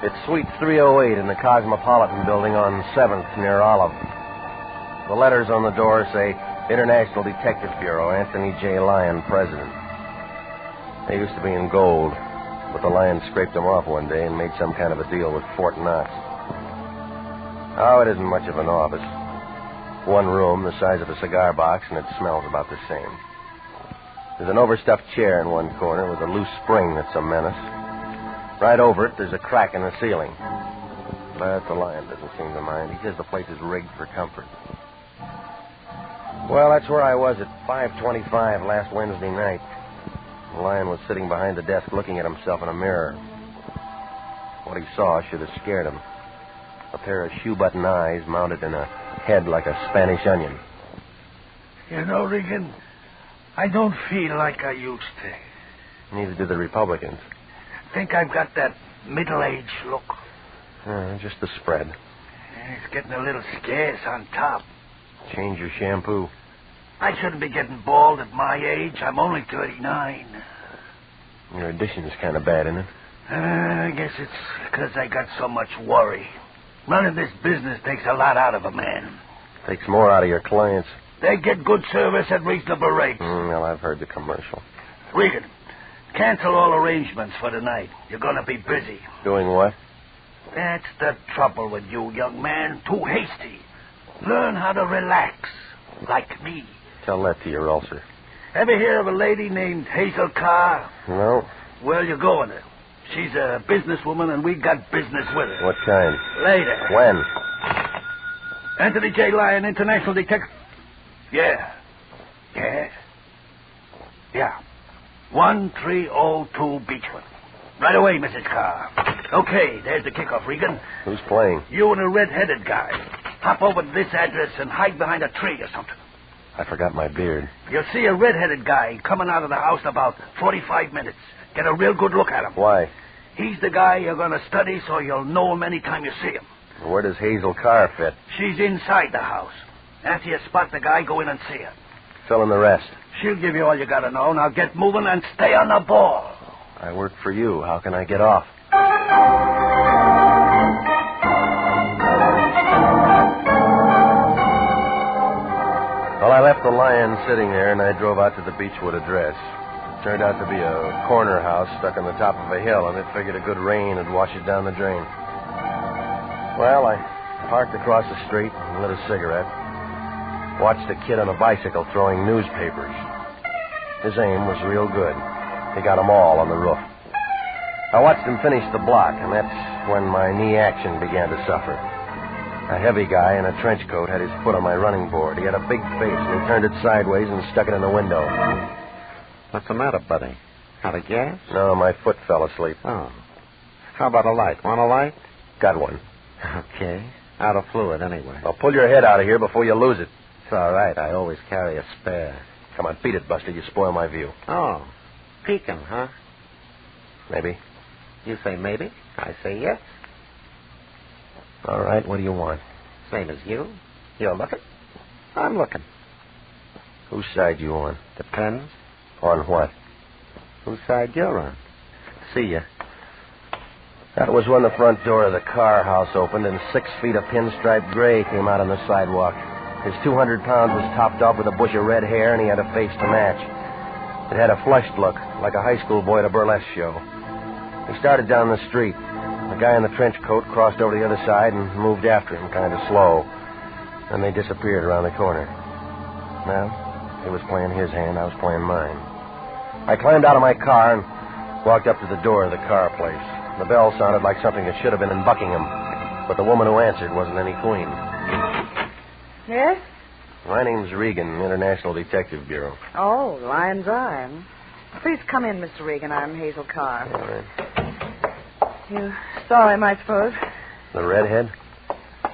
It's Suite 308 in the Cosmopolitan Building on 7th near Olive. The letters on the door say International Detective Bureau, Anthony J. Lyon, President. They used to be in gold, but the Lion scraped them off one day and made some kind of a deal with Fort Knox. Oh, it isn't much of an office. One room, the size of a cigar box, and it smells about the same. There's an overstuffed chair in one corner with a loose spring that's a menace. Right over it, there's a crack in the ceiling. But the Lion doesn't seem to mind. He says the place is rigged for comfort. Well, that's where I was at 5:25 last Wednesday night. The Lion was sitting behind the desk looking at himself in a mirror. What he saw should have scared him. A pair of shoe-button eyes mounted in a head like a Spanish onion. You know, Regan, I don't feel like I used to. Neither do the Republicans. Think I've got that middle-aged look. Just the spread. It's getting a little scarce on top. Change your shampoo. I shouldn't be getting bald at my age. I'm only 39. Your addition's kind of bad, isn't it? I guess it's because I got so much worry. Running this business takes a lot out of a man. Takes more out of your clients. They get good service at reasonable rates. Well, I've heard the commercial. Regan, cancel all arrangements for tonight. You're going to be busy. Doing what? That's the trouble with you, young man. Too hasty. Learn how to relax, like me. Tell that to your ulcer. Ever hear of a lady named Hazel Carr? No. Well, you're going to. She's a businesswoman, and we got business with her. What kind? Later. When? Anthony J. Lyon, International Detective. Yeah. 1302 Beechwood. Right away, Mrs. Carr. Okay, there's the kickoff, Regan. Who's playing? You and a red-headed guy. Hop over to this address and hide behind a tree or something. I forgot my beard. You'll see a red-headed guy coming out of the house in about 45 minutes. Get a real good look at him. Why? He's the guy you're going to study so you'll know him anytime you see him. Where does Hazel Carr fit? She's inside the house. After you spot the guy, go in and see her. Fill in the rest. She'll give you all you got to know. Now get moving and stay on the ball. I work for you. How can I get off? Well, I left the Lion sitting there, and I drove out to the Beechwood address. It turned out to be a corner house stuck on the top of a hill, and it figured a good rain would wash it down the drain. Well, I parked across the street and lit a cigarette. Watched a kid on a bicycle throwing newspapers. His aim was real good. He got them all on the roof. I watched him finish the block, and that's when my knee action began to suffer. A heavy guy in a trench coat had his foot on my running board. He had a big face, and he turned it sideways and stuck it in the window. What's the matter, buddy? Out of gas? No, my foot fell asleep. Oh. How about a light? Want a light? Got one. Okay. Out of fluid, anyway. Well, pull your head out of here before you lose it. It's all right. I always carry a spare. Come on, beat it, Buster. You spoil my view. Oh. Peeking, huh? Maybe. You say maybe. I say yes. All right, what do you want? Same as you. You're looking. I'm looking. Whose side you on? Depends. On what? Whose side you're on. See ya. That was when the front door of the car house opened and 6 feet of pinstripe gray came out on the sidewalk. His 200 pounds was topped off with a bush of red hair, and he had a face to match. It had a flushed look, like a high school boy at a burlesque show. He started down the street. The guy in the trench coat crossed over to the other side and moved after him, kind of slow. Then they disappeared around the corner. Well, he was playing his hand, I was playing mine. I climbed out of my car and walked up to the door of the car place. The bell sounded like something that should have been in Buckingham, but the woman who answered wasn't any queen. Yes? My name's Regan, International Detective Bureau. Oh, Lion's Eye. Please come in, Mr. Regan. I'm Hazel Carr. All right. You saw him, I suppose. The redhead?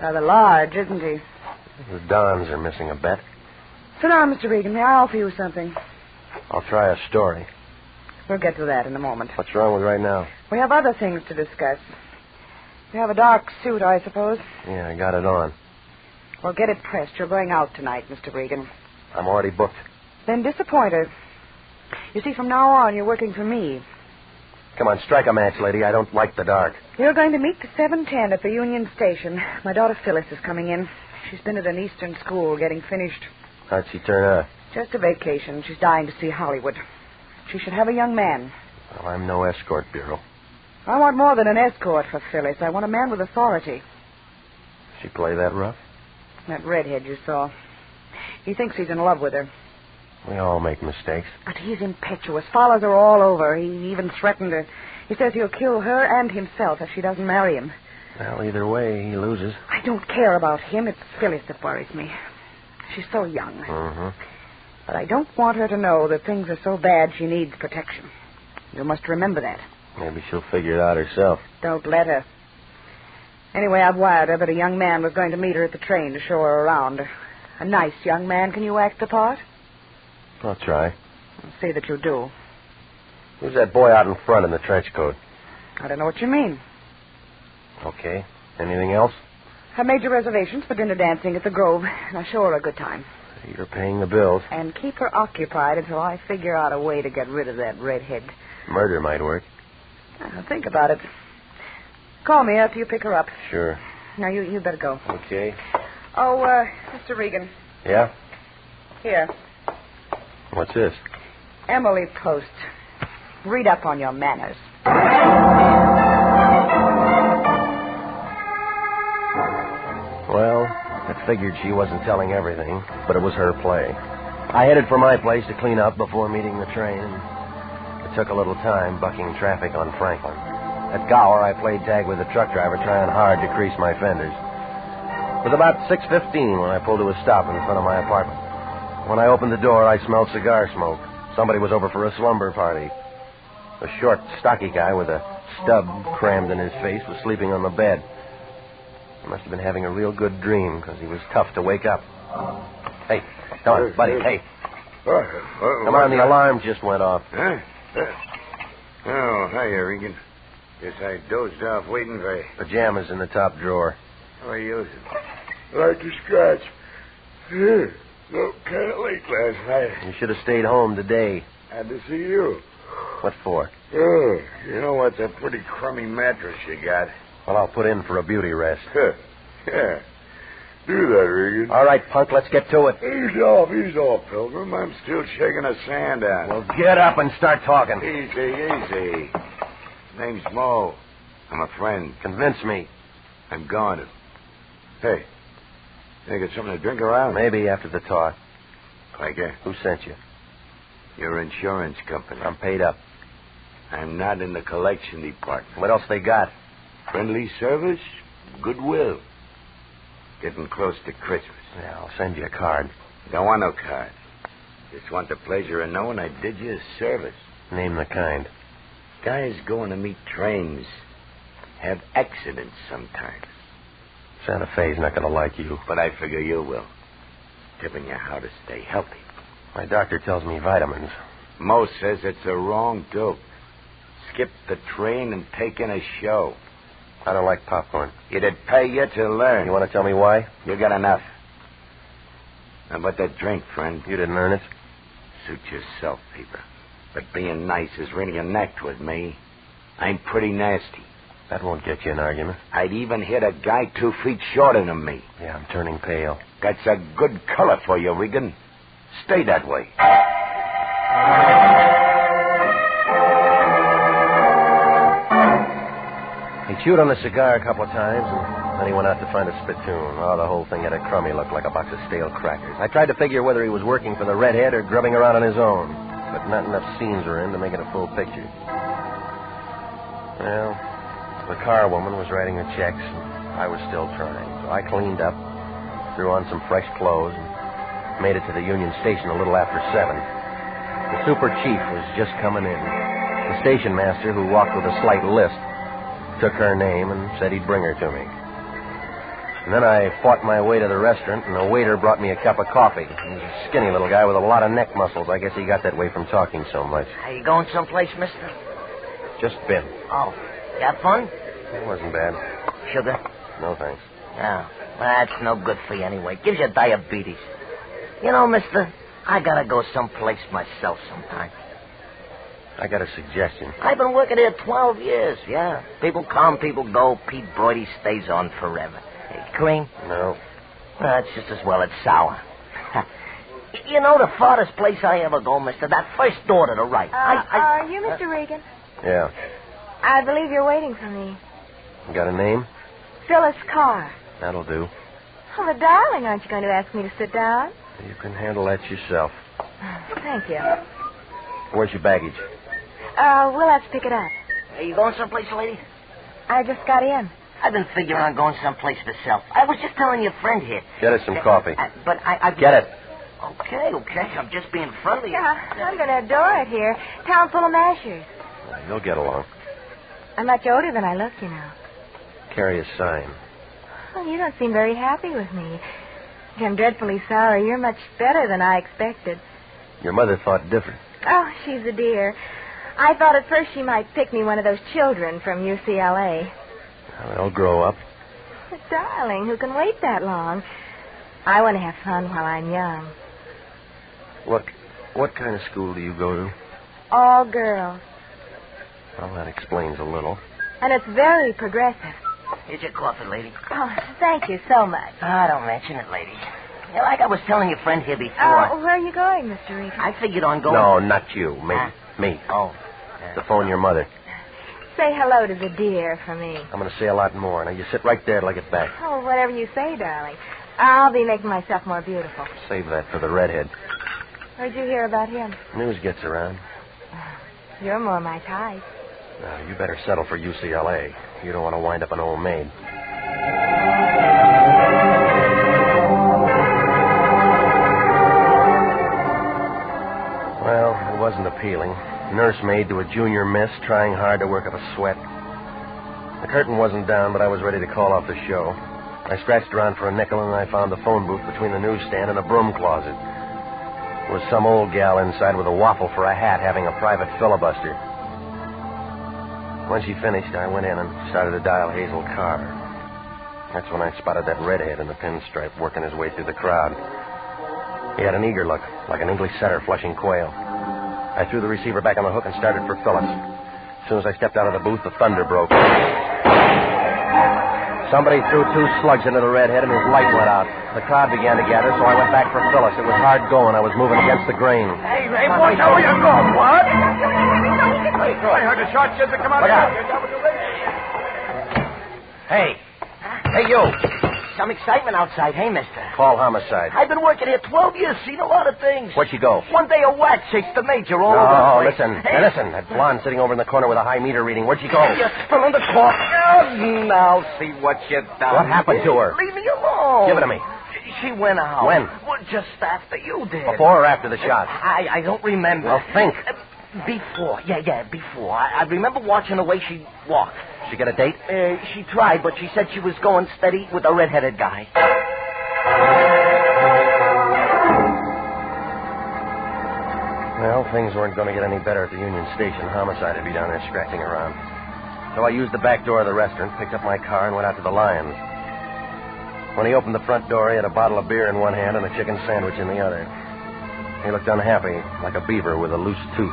Rather large, isn't he? The Dons are missing a bet. Sit down, Mr. Regan. May I offer you something? I'll try a story. We'll get to that in a moment. What's wrong with right now? We have other things to discuss. You have a dark suit, I suppose? Yeah, I got it on. Well, get it pressed. You're going out tonight, Mr. Regan. I'm already booked. Then disappointed. You see, from now on, you're working for me. Come on, strike a match, lady. I don't like the dark. You're going to meet the 7:10 at the Union Station. My daughter Phyllis is coming in. She's been at an Eastern school getting finished. How'd she turn out? Just a vacation. She's dying to see Hollywood. She should have a young man. Well, I'm no escort bureau. I want more than an escort for Phyllis. I want a man with authority. She play that rough? That redhead you saw. He thinks he's in love with her. We all make mistakes. But he's impetuous. Follows her all over. He even threatened her. He says he'll kill her and himself if she doesn't marry him. Well, either way, he loses. I don't care about him. It's Phyllis that worries me. She's so young. Mm-hmm. But I don't want her to know that things are so bad she needs protection. You must remember that. Maybe she'll figure it out herself. Don't let her. Anyway, I've wired her that a young man was going to meet her at the train to show her around. A nice young man. Can you act the part? I'll try. I'll see that you do. Who's that boy out in front in the trench coat? I don't know what you mean. Okay. Anything else? I made your reservations for dinner dancing at the Grove. Now show her a good time. You're paying the bills. And keep her occupied until I figure out a way to get rid of that redhead. Murder might work. Now, think about it. Call me after you pick her up. Sure. Now, you better go. Okay. Oh, Mr. Regan. Yeah? Here. What's this? Emily Post. Read up on your manners. Well, I figured she wasn't telling everything, but it was her play. I headed for my place to clean up before meeting the train. It took a little time bucking traffic on Franklin. At Gower, I played tag with the truck driver, trying hard to crease my fenders. It was about 6:15 when I pulled to a stop in front of my apartment. When I opened the door, I smelled cigar smoke. Somebody was over for a slumber party. A short, stocky guy with a stub crammed in his face was sleeping on the bed. He must have been having a real good dream, because he was tough to wake up. Hey, come on, buddy, hey. Come on, the alarm just went off. Huh? Oh, hiya, Regan. Guess I dozed off waiting for you. Pajamas in the top drawer. How are you? Like to scratch. No, kind of late last night. You should have stayed home today. Had to see you. What for? Oh, you know what's a pretty crummy mattress you got. Well, I'll put in for a beauty rest. Yeah. Do that, Regan. All right, punk, let's get to it. Ease off, Pilgrim. I'm still shaking the sand out. Well, get up and start talking. Easy. Name's Mo. I'm a friend. Convince me. I'm going to. Hey, can I get something to drink around? Maybe after the talk. Clacker. Who sent you? Your insurance company. I'm paid up. I'm not in the collection department. What else they got? Friendly service, goodwill. Getting close to Christmas. Yeah, I'll send you a card. Don't want no card. Just want the pleasure of knowing I did you a service. Name the kind. Guys going to meet trains have accidents sometimes. Santa Fe's not going to like you. But I figure you will. Tipping you how to stay healthy. My doctor tells me vitamins. Mo says it's a wrong dope. Skip the train and take in a show. I don't like popcorn. It'd pay you to learn. You want to tell me why? You got enough. How about that drink, friend? You didn't earn it. Suit yourself, Peeper. But being nice is really an act with me. I'm pretty nasty. That won't get you an argument. I'd even hit a guy 2 feet shorter than me. Yeah, I'm turning pale. That's a good color for you, Regan. Stay that way. He chewed on the cigar a couple of times, and then he went out to find a spittoon. Oh, the whole thing had a crummy look, like a box of stale crackers. I tried to figure whether he was working for the redhead or grubbing around on his own, but not enough scenes were in to make it a full picture. Well, the car woman was writing the checks, and I was still trying. So I cleaned up, threw on some fresh clothes, and made it to the Union Station a little after 7. The super chief was just coming in. The station master, who walked with a slight lisp, took her name and said he'd bring her to me. And then I fought my way to the restaurant, and the waiter brought me a cup of coffee. He was a skinny little guy with a lot of neck muscles. I guess he got that way from talking so much. Are you going someplace, mister? Just been. Oh, you have fun? It wasn't bad. Sugar? No, thanks. Yeah, well, that's no good for you anyway. Gives you diabetes. You know, mister, I gotta go someplace myself sometime. I got a suggestion. I've been working here 12 years, yeah. People come, people go. Pete Broidy stays on forever. Hey, cream? No. Well, it's just as well it's sour. You know the farthest place I ever go, mister? That first door to the right. Are you Mr. Regan? Yeah. I believe you're waiting for me. You got a name? Phyllis Carr. That'll do. Oh, but darling, aren't you going to ask me to sit down? You can handle that yourself. Thank you. Where's your baggage? We'll have to pick it up. Are you going someplace, lady? I just got in. I've been figuring on going someplace myself. I was just telling your friend here. Get us some coffee. But I... Get it. Okay. I'm just being friendly. Yeah, I'm going to adore it here. Town full of mashers. You'll get along. I'm much older than I look, you know. Carry a sign. Well, you don't seem very happy with me. I'm dreadfully sorry. You're much better than I expected. Your mother thought different. Oh, she's a dear. I thought at first she might pick me one of those children from UCLA. Well, they'll grow up. But, darling, who can wait that long? I want to have fun while I'm young. What kind of school do you go to? All girls. Well, that explains a little. And it's very progressive. Here's your coffee, lady. Oh, thank you so much. Don't mention it, lady. Yeah, like I was telling your friend here before. Where are you going, Mr. Regan? I figured on going... No, not you. Me. Me. Oh. To phone your mother. Say hello to the dear for me. I'm going to say a lot more. Now, you sit right there till I get back. Oh, whatever you say, darling. I'll be making myself more beautiful. Save that for the redhead. Where'd you hear about him? News gets around. You're more my type. Now, you better settle for UCLA. You don't want to wind up an old maid. Well, it wasn't appealing. Nursemaid to a junior miss, trying hard to work up a sweat. The curtain wasn't down, but I was ready to call off the show. I scratched around for a nickel, and I found the phone booth between the newsstand and a broom closet. There was some old gal inside with a waffle for a hat having a private filibuster. When she finished, I went in and started to dial Hazel Carter. That's when I spotted that redhead in the pinstripe working his way through the crowd. He had an eager look, like an English setter flushing quail. I threw the receiver back on the hook and started for Phyllis. As soon as I stepped out of the booth, the thunder broke. Somebody threw 2 slugs into the redhead and his light went out. The crowd began to gather, so I went back for Phyllis. It was hard going. I was moving against the grain. Hey, watch out where you're going. What? I heard a shot just to come out. Look out. Hey, you. Some excitement outside, hey, mister? Call homicide. I've been working here 12 years, seen a lot of things. Where'd you go? One day a whack chased the major all over the place. Listen. Hey. Now, listen. That blonde sitting over in the corner with a high meter reading. Where'd she go? You're spilling the cork. Now see what you done. What happened to her? Leave me alone. Give it to me. She went out. When? Well, just after you did. Before or after the shot? I don't remember. Well, think. Before. Yeah, before. I remember watching the way she walked. She get a date? She tried, but she said she was going steady with a red-headed guy. Well, things weren't going to get any better at the Union Station. Homicide would be down there scratching around. So I used the back door of the restaurant, picked up my car, and went out to the Lions. When he opened the front door, he had a bottle of beer in one hand and a chicken sandwich in the other. He looked unhappy, like a beaver with a loose tooth.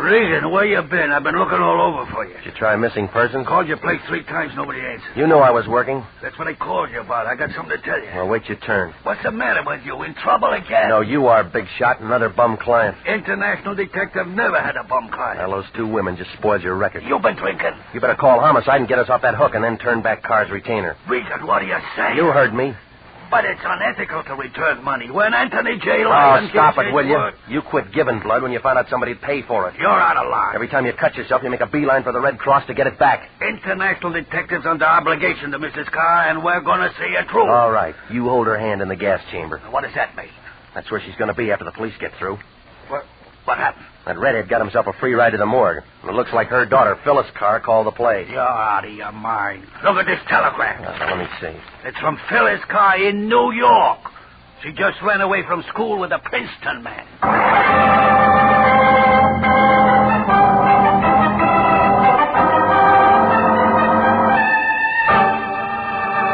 Regan, where you been? I've been looking all over for you. Did you try missing persons? Called your place 3 times, nobody answered. You knew I was working. That's what I called you about. I got something to tell you. Well, wait your turn. What's the matter with you? In trouble again? No, you are, big shot. Another bum client. International detective never had a bum client. Well, those 2 women just spoiled your record. You've been drinking. You better call homicide and get us off that hook and then turn back Carr's retainer. Regan, what are you saying? You heard me. But it's unethical to return money. When Anthony J. Oh, Lyons stop gets it, will you? work, You quit giving blood when you found out somebody'd pay for it. You're out of line. Every time you cut yourself, you make a beeline for the Red Cross to get it back. International detectives under obligation to Mrs. Carr, and we're going to see it through. All right. You hold her hand in the gas chamber. What does that mean? That's where she's going to be after the police get through. What happened? That redhead got himself a free ride to the morgue. And it looks like her daughter, Phyllis Carr, called the play. You're out of your mind. Look at this telegram. Let me see. It's from Phyllis Carr in New York. She just ran away from school with a Princeton man.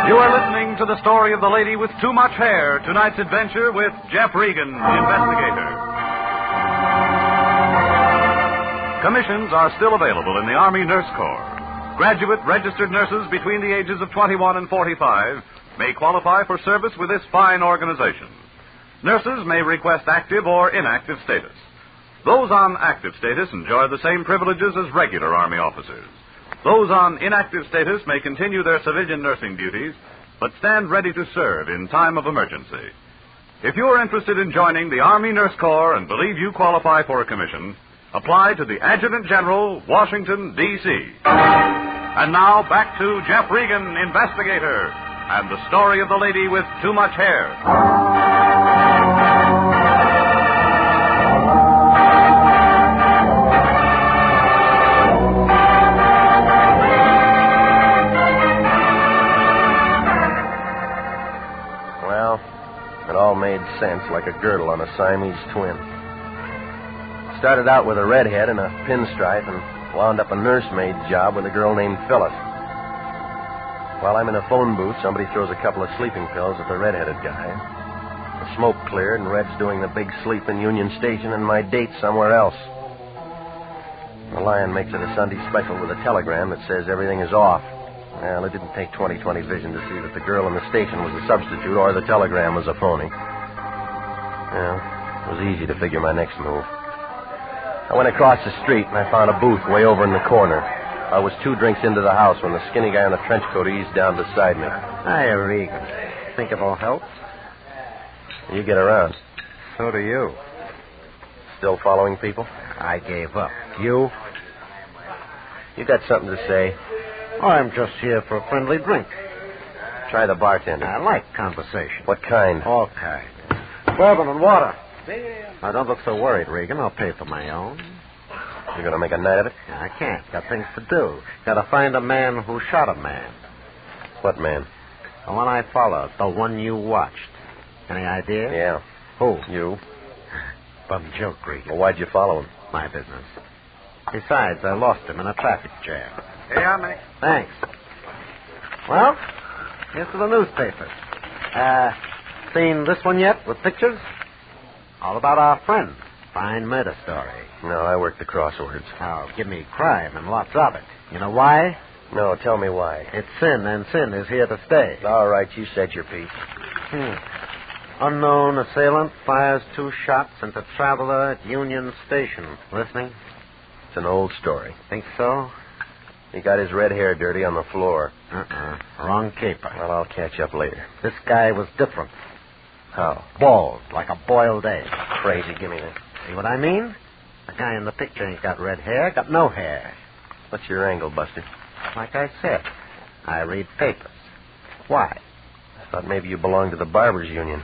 You are listening to the story of the lady with too much hair. Tonight's adventure with Jeff Regan, Investigator. Commissions are still available in the Army Nurse Corps. Graduate registered nurses between the ages of 21 and 45 may qualify for service with this fine organization. Nurses may request active or inactive status. Those on active status enjoy the same privileges as regular Army officers. Those on inactive status may continue their civilian nursing duties, but stand ready to serve in time of emergency. If you are interested in joining the Army Nurse Corps and believe you qualify for a commission, apply to the Adjutant General, Washington, D.C. And now, back to Jeff Regan, Investigator, and the story of the lady with too much hair. Well, it all made sense like a girdle on a Siamese twin. Started out with a redhead and a pinstripe and wound up a nursemaid job with a girl named Phyllis. While I'm in a phone booth, somebody throws a couple of sleeping pills at the redheaded guy. The smoke cleared and Red's doing the big sleep in Union Station and my date somewhere else. The Lion makes it a Sunday special with a telegram that says everything is off. Well, it didn't take 20/20 vision to see that the girl in the station was a substitute or the telegram was a phony. Well, it was easy to figure my next move. I went across the street and I found a booth way over in the corner. I was 2 drinks into the house when the skinny guy in the trench coat eased down beside me. Hi, Regan. Think it'll help? You get around. So do you. Still following people? I gave up. You? You got something to say? Oh, I'm just here for a friendly drink. Try the bartender. I like conversation. What kind? All kinds. Bourbon and water. Now, don't look so worried, Regan. I'll pay for my own. You're going to make a night of it? I can't. Got things to do. Got to find a man who shot a man. What man? The one I followed. The one you watched. Any idea? Yeah. Who? You. Bum joke, Regan. Well, why'd you follow him? My business. Besides, I lost him in a traffic jam. Here you are, mate. Thanks. Well, here's to the newspapers. Seen this one yet with pictures? All about our friend. Fine murder story. No, I work the crosswords. Oh, give me crime and lots of it. You know why? No, tell me why. It's sin, and sin is here to stay. All right, you said your piece. Unknown assailant fires 2 shots into traveler at Union Station. Listening? It's an old story. Think so? He got his red hair dirty on the floor. Wrong caper. Well, I'll catch up later. This guy was different. How? Bald, like a boiled egg. Crazy. Give me that. See what I mean? The guy in the picture ain't got red hair, got no hair. What's your angle, Buster? Like I said, I read papers. Why? Thought maybe you belonged to the Barbers Union.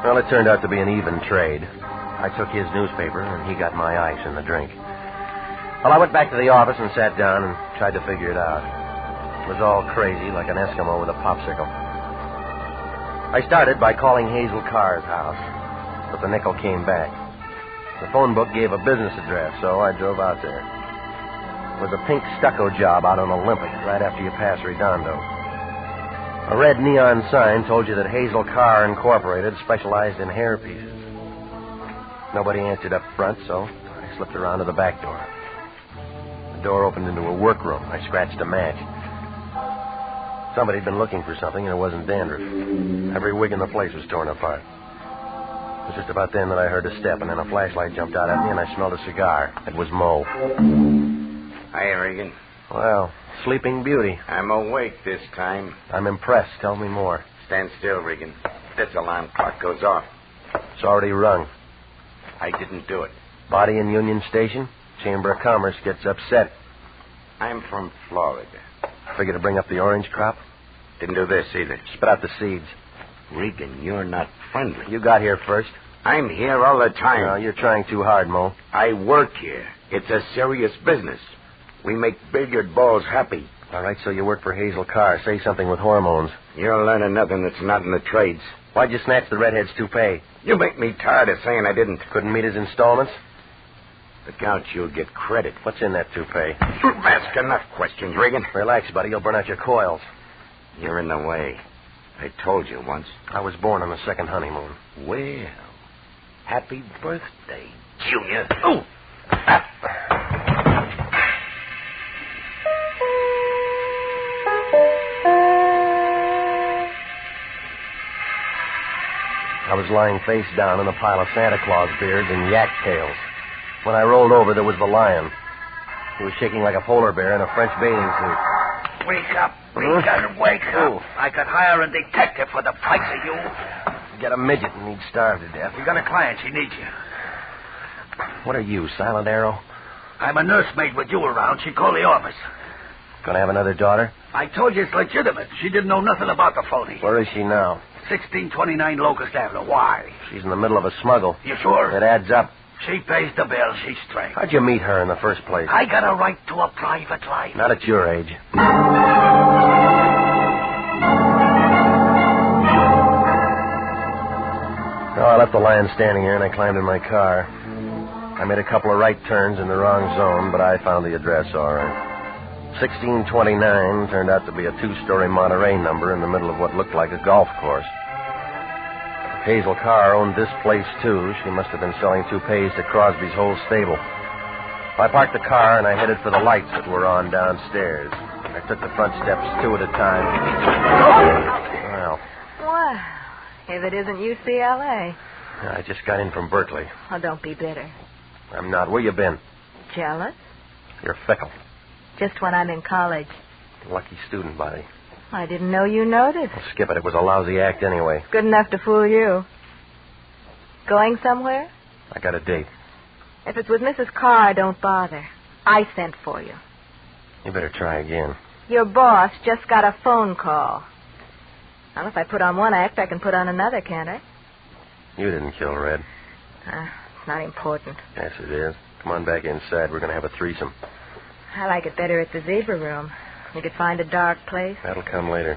Well, it turned out to be an even trade. I took his newspaper, and he got my ice and the drink. Well, I went back to the office and sat down and tried to figure it out. It was all crazy, like an Eskimo with a popsicle. I started by calling Hazel Carr's house, but the nickel came back. The phone book gave a business address, so I drove out there. It was a pink stucco job out on Olympic, right after you pass Redondo. A red neon sign told you that Hazel Carr Incorporated specialized in hair pieces. Nobody answered up front, so I slipped around to the back door. The door opened into a workroom. I scratched a match. Somebody had been looking for something, and it wasn't dandruff. Every wig in the place was torn apart. It was just about then that I heard a step, and then a flashlight jumped out at me, and I smelled a cigar. It was Mo. Hi, Regan. Well, Sleeping Beauty. I'm awake this time. I'm impressed. Tell me more. Stand still, Regan. This alarm clock goes off. It's already rung. I didn't do it. Body in Union Station? Chamber of Commerce gets upset. I'm from Florida. Figure to bring up the orange crop? Didn't do this either. Spit out the seeds. Regan, you're not friendly. You got here first. I'm here all the time. No, you're trying too hard, Mo. I work here. It's a serious business. We make billiard balls happy. All right, so you work for Hazel Carr. Say something with hormones. You're learning nothing that's not in the trades. Why'd you snatch the redhead's toupee? You make me tired of saying I didn't. Couldn't meet his installments? Look out, you'll get credit. What's in that toupee? Ask enough questions, Regan. Relax, buddy. You'll burn out your coils. You're in the way. I told you once. I was born on the second honeymoon. Well, happy birthday, Junior. Oh! I was lying face down in a pile of Santa Claus beards and yak tails. When I rolled over, there was the lion. He was shaking like a polar bear in a French bathing suit. Wake up, Regan, wake up. I could hire a detective for the price of you. Get a midget and he'd starve to death. You got a client, she needs you. What are you, Silent Arrow? I'm a nursemaid with you around. She called the office. Gonna have another daughter? I told you it's legitimate. She didn't know nothing about the phony. Where is she now? 1629 Locust Avenue. Why? She's in the middle of a smuggle. You sure? It adds up. She pays the bill. She's straight. How'd you meet her in the first place? I got a right to a private life. Not at your age. Oh, I left the lion standing here, and I climbed in my car. I made a couple of right turns in the wrong zone, but I found the address all right. 1629 turned out to be a two-story Monterey number in the middle of what looked like a golf course. If Hazel Carr owned this place, too, she must have been selling toupees to Crosby's whole stable. I parked the car, and I headed for the lights that were on downstairs. I took the front steps two at a time. Well. Wow. If it isn't UCLA. I just got in from Berkeley. Oh, don't be bitter. I'm not. Where you been? Jealous? You're fickle. Just when I'm in college. Lucky student, buddy. I didn't know you noticed. Well, skip it. It was a lousy act anyway. Good enough to fool you. Going somewhere? I got a date. If it's with Mrs. Carr, don't bother. I sent for you. You better try again. Your boss just got a phone call. Well, if I put on one act, I can put on another, can't I? You didn't kill Red. It's not important. Yes, it is. Come on back inside. We're going to have a threesome. I like it better at the zebra room. You could find a dark place. That'll come later.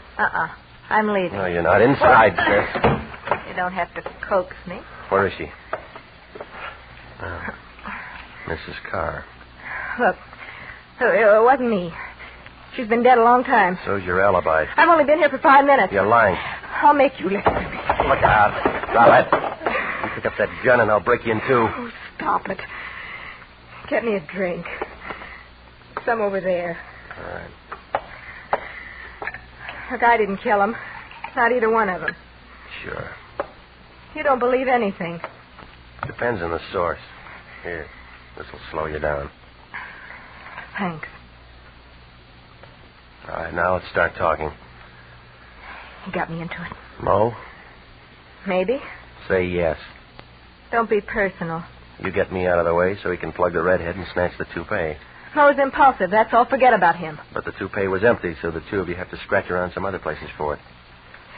I'm leaving. No, you're not. Inside, sis. You don't have to coax me. Where is she? Mrs. Carr. Look, it wasn't me. She's been dead a long time. So's your alibi. I've only been here for 5 minutes. You're lying. I'll make you listen to me. Look out. Drop it. You pick up that gun and I'll break you in two. Oh, stop it. Get me a drink. Some over there. All right. Look, I didn't kill him. Not either one of them. Sure. You don't believe anything. Depends on the source. Here, this will slow you down. Thanks. All right, now let's start talking. You got me into it. Mo? Maybe. Say yes. Don't be personal. You get me out of the way so he can plug the redhead and snatch the toupee. Mo's impulsive. That's all. Forget about him. But the toupee was empty, so the two of you have to scratch around some other places for it.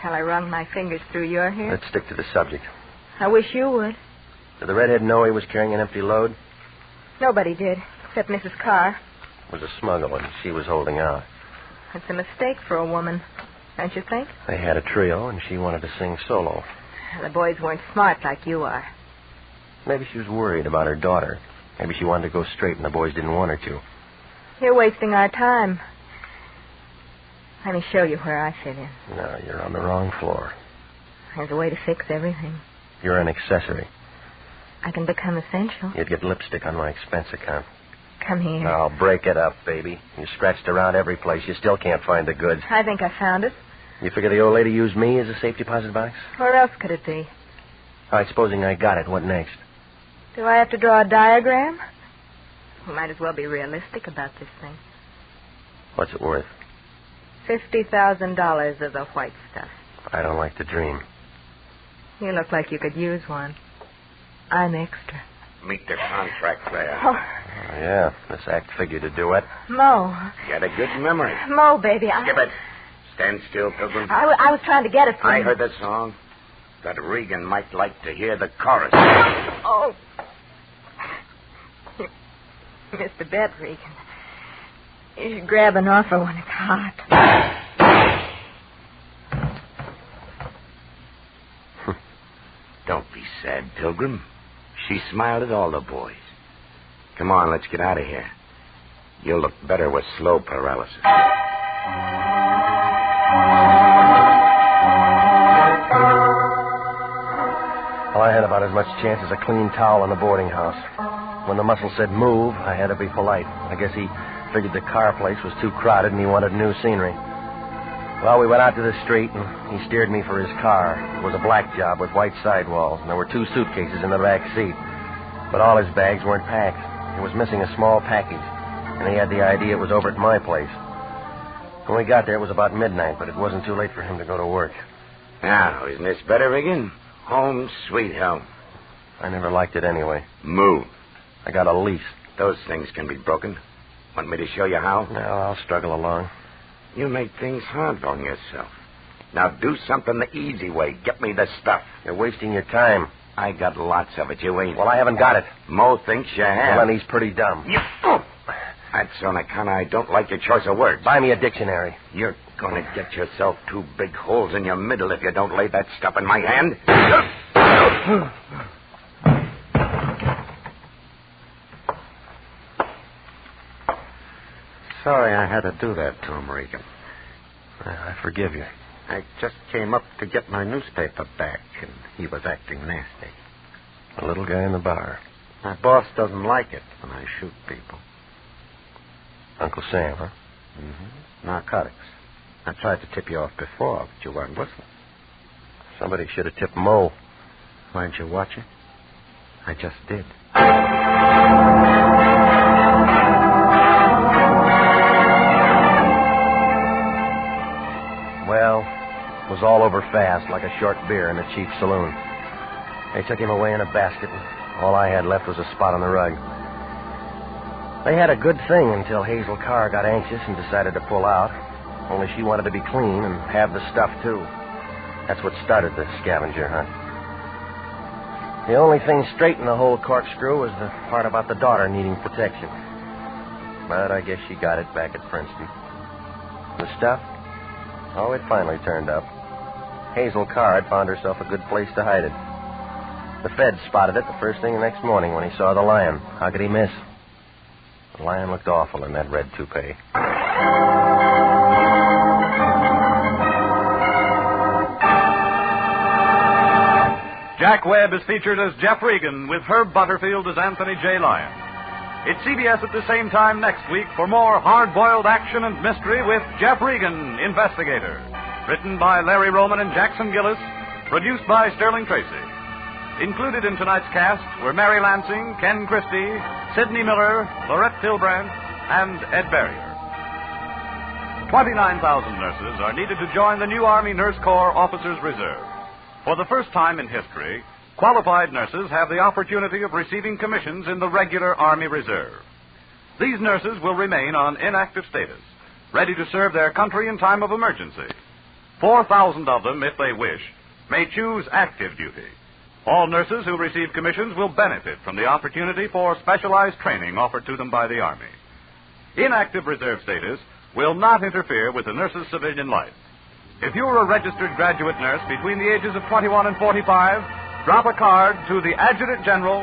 Shall I run my fingers through your hair? Let's stick to the subject. I wish you would. Did the redhead know he was carrying an empty load? Nobody did, except Mrs. Carr. It was a smuggle, and she was holding out. It's a mistake for a woman, don't you think? They had a trio, and she wanted to sing solo. The boys weren't smart like you are. Maybe she was worried about her daughter. Maybe she wanted to go straight, and the boys didn't want her to. You're wasting our time. Let me show you where I fit in. No, you're on the wrong floor. There's a way to fix everything. You're an accessory. I can become essential. You'd get lipstick on my expense account. Come here. Now, break it up, baby. You scratched around every place. You still can't find the goods. I think I found it. You figure the old lady used me as a safe deposit box? Where else could it be? All right, supposing I got it, what next? Do I have to draw a diagram? We might as well be realistic about this thing. What's it worth? $50,000 of the white stuff. I don't like to dream. You look like you could use one. I'm extra. Meet the contract there. Oh, yeah, this act figured to do it. Mo. Got a good memory. Mo, baby. Skip it. Stand still, Pilgrim. I was trying to get it from I heard the song. That Regan might like to hear the chorus. Oh. Mr. Bet, Regan. You should grab an offer when it's hot. Don't be sad, Pilgrim. She smiled at all the boys. Come on, let's get out of here. You'll look better with slow paralysis. Well, I had about as much chance as a clean towel in a boarding house. When the muscle said move, I had to be polite. I guess he figured the car place was too crowded and he wanted new scenery. Well, we went out to the street, and he steered me for his car. It was a black job with white sidewalls, and there were 2 suitcases in the back seat. But all his bags weren't packed. He was missing a small package, and he had the idea it was over at my place. When we got there, it was about midnight, but it wasn't too late for him to go to work. Now, isn't this better, Regan? Home sweet home. I never liked it anyway. Move. I got a lease. Those things can be broken. Want me to show you how? No, I'll struggle along. You make things hard on yourself. Now do something the easy way. Get me the stuff. You're wasting your time. I got lots of it. You ain't. Well, I haven't got it. Mo thinks you have. Well, then he's pretty dumb. That's on account I don't like your choice of words. Buy me a dictionary. You're going to get yourself 2 big holes in your middle if you don't lay that stuff in my hand. Sorry I had to do that to him, Regan. I forgive you. I just came up to get my newspaper back, and he was acting nasty. The little guy in the bar. My boss doesn't like it when I shoot people. Uncle Sam, huh? Mm-hmm. Narcotics. I tried to tip you off before, but you weren't listening. Somebody should have tipped Mo. Weren't you watching? I just did. Well, it was all over fast, like a short beer in a cheap saloon. They took him away in a basket, and all I had left was a spot on the rug. They had a good thing until Hazel Carr got anxious and decided to pull out. Only she wanted to be clean and have the stuff, too. That's what started the scavenger hunt. The only thing straight in the whole corkscrew was the part about the daughter needing protection. But I guess she got it back at Princeton. The stuff? Oh, it finally turned up. Hazel Carr had found herself a good place to hide it. The feds spotted it the first thing the next morning when he saw the lion. How could he miss? The lion looked awful in that red toupee. Jack Webb is featured as Jeff Regan with Herb Butterfield as Anthony J. Lyon. It's CBS at the same time next week for more hard-boiled action and mystery with Jeff Regan, Investigator. Written by Larry Roman and Jackson Gillis. Produced by Sterling Tracy. Included in tonight's cast were Mary Lansing, Ken Christie, Sidney Miller, Lorette Tilbrand, and Ed Barrier. 29,000 nurses are needed to join the new Army Nurse Corps Officers Reserve. For the first time in history, qualified nurses have the opportunity of receiving commissions in the regular Army Reserve. These nurses will remain on inactive status, ready to serve their country in time of emergency. 4,000 of them, if they wish, may choose active duty. All nurses who receive commissions will benefit from the opportunity for specialized training offered to them by the Army. Inactive reserve status will not interfere with the nurse's civilian life. If you're a registered graduate nurse between the ages of 21 and 45, drop a card to the Adjutant General,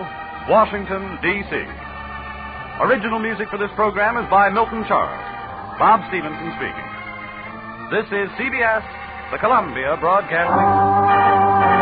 Washington, D.C. Original music for this program is by Milton Charles. Bob Stevenson speaking. This is CBS, the Columbia Broadcasting.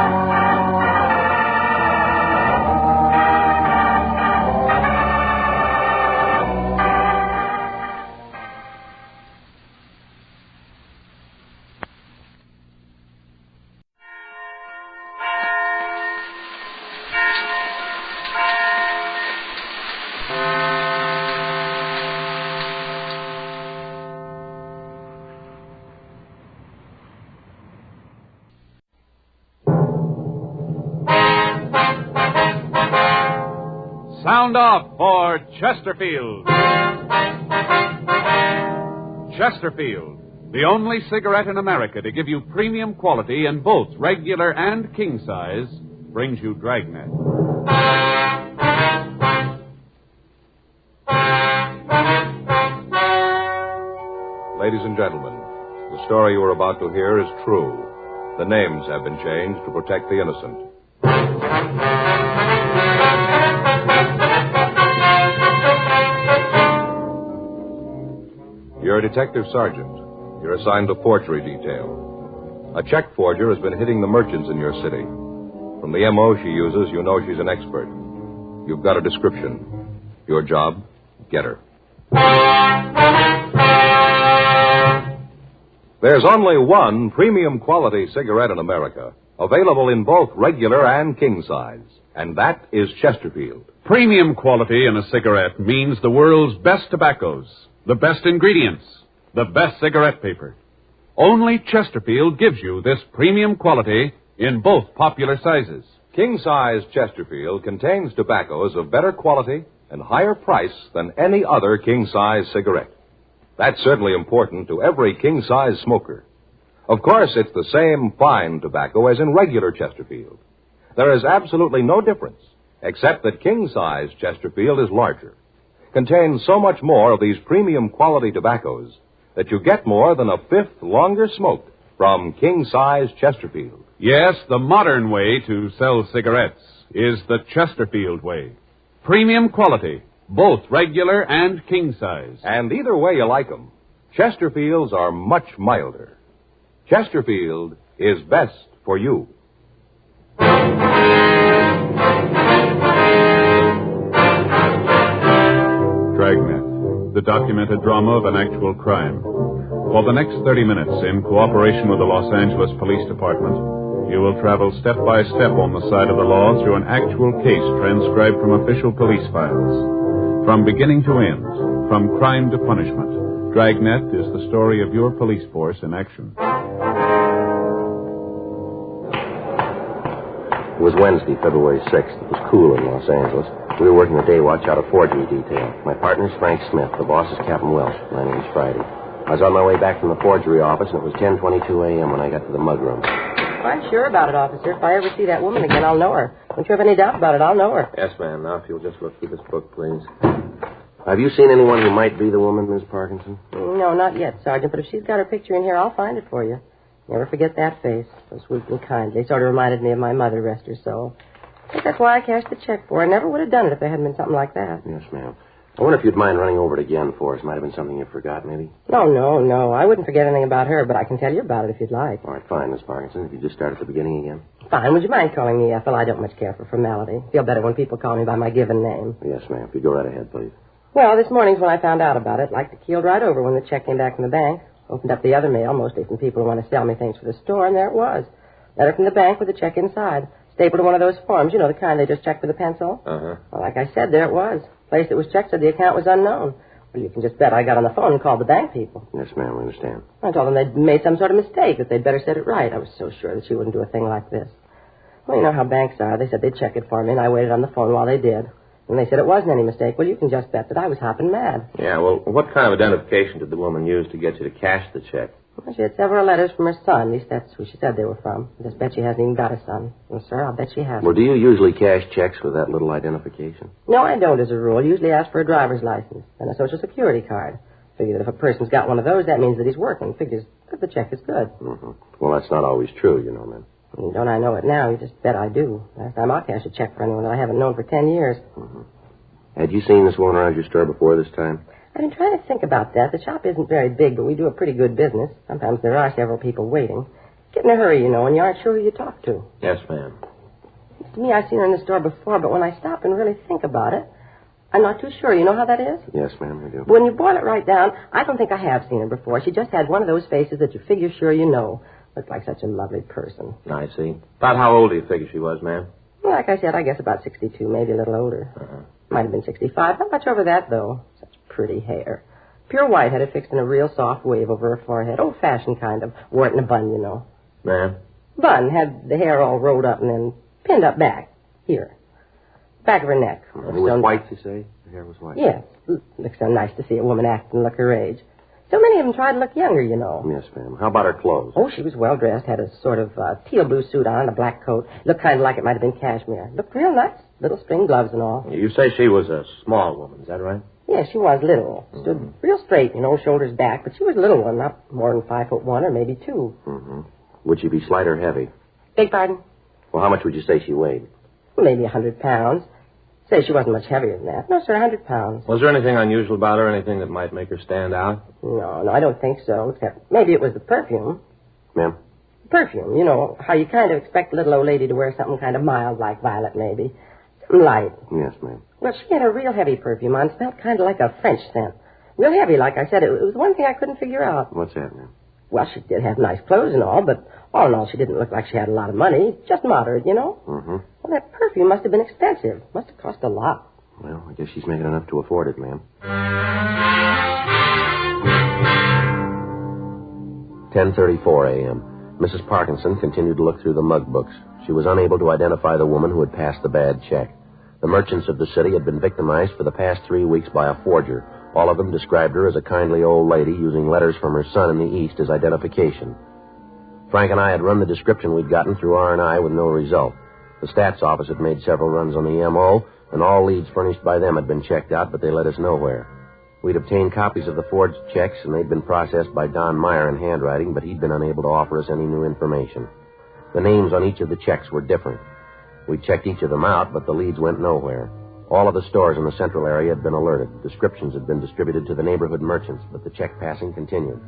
Sound off for Chesterfield. Chesterfield, the only cigarette in America to give you premium quality in both regular and king size, brings you Dragnet. Ladies and gentlemen, the story you are about to hear is true. The names have been changed to protect the innocent. You're a detective sergeant. You're assigned to forgery detail. A check forger has been hitting the merchants in your city. From the M.O. she uses, you know she's an expert. You've got a description. Your job, get her. There's only one premium quality cigarette in America, available in both regular and king size, and that is Chesterfield. Premium quality in a cigarette means the world's best tobaccos, the best ingredients, the best cigarette paper. Only Chesterfield gives you this premium quality in both popular sizes. King-size Chesterfield contains tobaccos of better quality and higher price than any other king-size cigarette. That's certainly important to every king-size smoker. Of course, it's the same fine tobacco as in regular Chesterfield. There is absolutely no difference, except that king-size Chesterfield is larger, contains so much more of these premium quality tobaccos that you get more than a fifth longer smoke from king-size Chesterfield. Yes, the modern way to sell cigarettes is the Chesterfield way. Premium quality, both regular and king size. And either way you like them, Chesterfields are much milder. Chesterfield is best for you. Dragnet, the documented drama of an actual crime. For the next 30 minutes, in cooperation with the Los Angeles Police Department, you will travel step by step on the side of the law through an actual case transcribed from official police files. From beginning to end, from crime to punishment, Dragnet is the story of your police force in action. It was Wednesday, February 6th. It was cool in Los Angeles. We were working the day watch out of forgery detail. My partner's Frank Smith. The boss is Captain Welch. My name's Friday. I was on my way back from the forgery office, and it was 10:22 a.m. when I got to the mug room. I'm sure about it, officer. If I ever see that woman again, I'll know her. Don't you have any doubt about it, I'll know her. Yes, ma'am. Now, if you'll just look through this book, please. Have you seen anyone who might be the woman, Miss Parkinson? No, not yet, Sergeant, but if she's got her picture in here, I'll find it for you. Never forget that face. So sweet and kindly. Sort of reminded me of my mother, rest her soul. I think that's why I cashed the check for her. I never would have done it if there hadn't been something like that. Yes, ma'am. I wonder if you'd mind running over it again for us. Might have been something you forgot, maybe? No. I wouldn't forget anything about her, but I can tell you about it if you'd like. All right, fine, Miss Parkinson. If you just start at the beginning again. Fine. Would you mind calling me Ethel? I don't much care for formality. Feel better when people call me by my given name. Yes, ma'am. If you go right ahead, please. Well, this morning's when I found out about it. Like to keeled right over when the check came back from the bank. Opened up the other mail, mostly from people who want to sell me things for the store, and there it was. Letter from the bank with the check inside. Stapled to one of those forms, you know, the kind they just check with a pencil. Uh-huh. Well, like I said, there it was. Place that was checked said the account was unknown. Well, you can just bet I got on the phone and called the bank people. Yes, ma'am, I understand. I told them they'd made some sort of mistake, that they'd better set it right. I was so sure that she wouldn't do a thing like this. Well, you know how banks are. They said they'd check it for me, and I waited on the phone while they did. And they said it wasn't any mistake. Well, you can just bet that I was hopping mad. Yeah, well, what kind of identification did the woman use to get you to cash the check? Well, she had several letters from her son. At least that's who she said they were from. I just bet she hasn't even got a son. Well, sir, I'll bet she hasn't. Well, do you usually cash checks with that little identification? No, I don't, as a rule. Usually ask for a driver's license and a Social Security card. Figure that if a person's got one of those, that means that he's working. Figures that the check is good. Mm-hmm. Well, that's not always true, you know, man. Well, don't I know it now? You just bet I do. Last time I'll cash a check for anyone that I haven't known for 10 years. Mm-hmm. Had you seen this woman around your store before this time? I've been trying to think about that. The shop isn't very big, but we do a pretty good business. Sometimes there are several people waiting. Get in a hurry, you know, and you aren't sure who you talk to. Yes, ma'am. To me, I've seen her in the store before, but when I stop and really think about it, I'm not too sure. You know how that is? Yes, ma'am, I do. When you boil it right down, I don't think I have seen her before. She just had one of those faces that you figure sure you know. Looked like such a lovely person. I see. About how old do you figure she was, ma'am? Well, like I said, I guess about 62, maybe a little older. Uh-huh. Might have been 65. Not much over that, though. Such pretty hair. Pure white, had it fixed in a real soft wave over her forehead. Old-fashioned kind of. Wore it in a bun, you know. Ma'am? Bun. Had the hair all rolled up and then pinned up back. Here. Back of her neck. It was white, you say? The hair was white? Yes. Looks so nice to see a woman act and look her age. So many of them try to look younger, you know. Yes, ma'am. How about her clothes? Oh, she was well-dressed. Had a sort of teal blue suit on, a black coat. Looked kind of like it might have been cashmere. Looked real nice. Little string gloves and all. You say she was a small woman, is that right? Yes, she was little. Stood real straight, you know, shoulders back. But she was a little one, not more than 5'1" or maybe 2. Mm-hmm. Would she be slight or heavy? Beg pardon? Well, how much would you say she weighed? Maybe 100 pounds. Say she wasn't much heavier than that. No, sir, 100 pounds. Was there anything unusual about her, anything that might make her stand out? No, I don't think so, except maybe it was the perfume. Ma'am? Perfume, you know, how you kind of expect a little old lady to wear something kind of mild like violet, maybe. Something light. Yes, ma'am. Well, she had a real heavy perfume on. Smelled kind of like a French scent. Real heavy, like I said. It was one thing I couldn't figure out. What's that, ma'am? Well, she did have nice clothes and all, but all in all, she didn't look like she had a lot of money. Just moderate, you know? Mm-hmm. Well, that perfume must have been expensive. Must have cost a lot. Well, I guess she's making enough to afford it, ma'am. 10:34 a.m. Mrs. Parkinson continued to look through the mug books. She was unable to identify the woman who had passed the bad check. The merchants of the city had been victimized for the past 3 weeks by a forger. All of them described her as a kindly old lady using letters from her son in the East as identification. Frank and I had run the description we'd gotten through R&I with no result. The stats office had made several runs on the M.O., and all leads furnished by them had been checked out, but they led us nowhere. We'd obtained copies of the forged checks, and they'd been processed by Don Meyer in handwriting, but he'd been unable to offer us any new information. The names on each of the checks were different. We checked each of them out, but the leads went nowhere. All of the stores in the central area had been alerted. Descriptions had been distributed to the neighborhood merchants, but the check passing continued.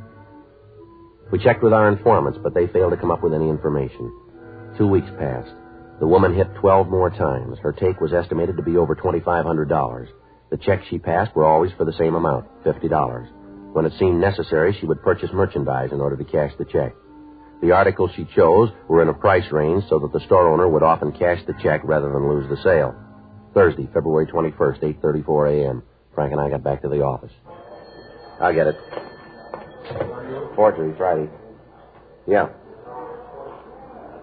We checked with our informants, but they failed to come up with any information. 2 weeks passed. The woman hit 12 more times. Her take was estimated to be over $2,500. The checks she passed were always for the same amount, $50. When it seemed necessary, she would purchase merchandise in order to cash the check. The articles she chose were in a price range so that the store owner would often cash the check rather than lose the sale. Thursday, February 21st, 8:34 a.m. Frank and I got back to the office. I'll get it. Forgery, Friday. Yeah.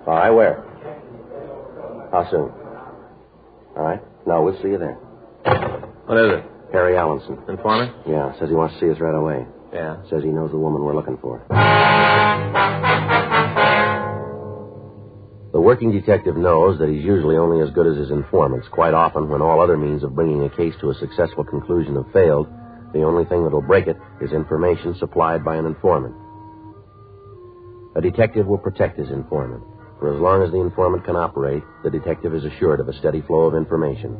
All right, where? How soon? All right. No, we'll see you there. What is it? Harry Allenson. Informant? Yeah, says he wants to see us right away. Yeah. Says he knows the woman we're looking for. The working detective knows that he's usually only as good as his informants. Quite often, when all other means of bringing a case to a successful conclusion have failed, the only thing that'll break it is information supplied by an informant. A detective will protect his informant. For as long as the informant can operate, the detective is assured of a steady flow of information.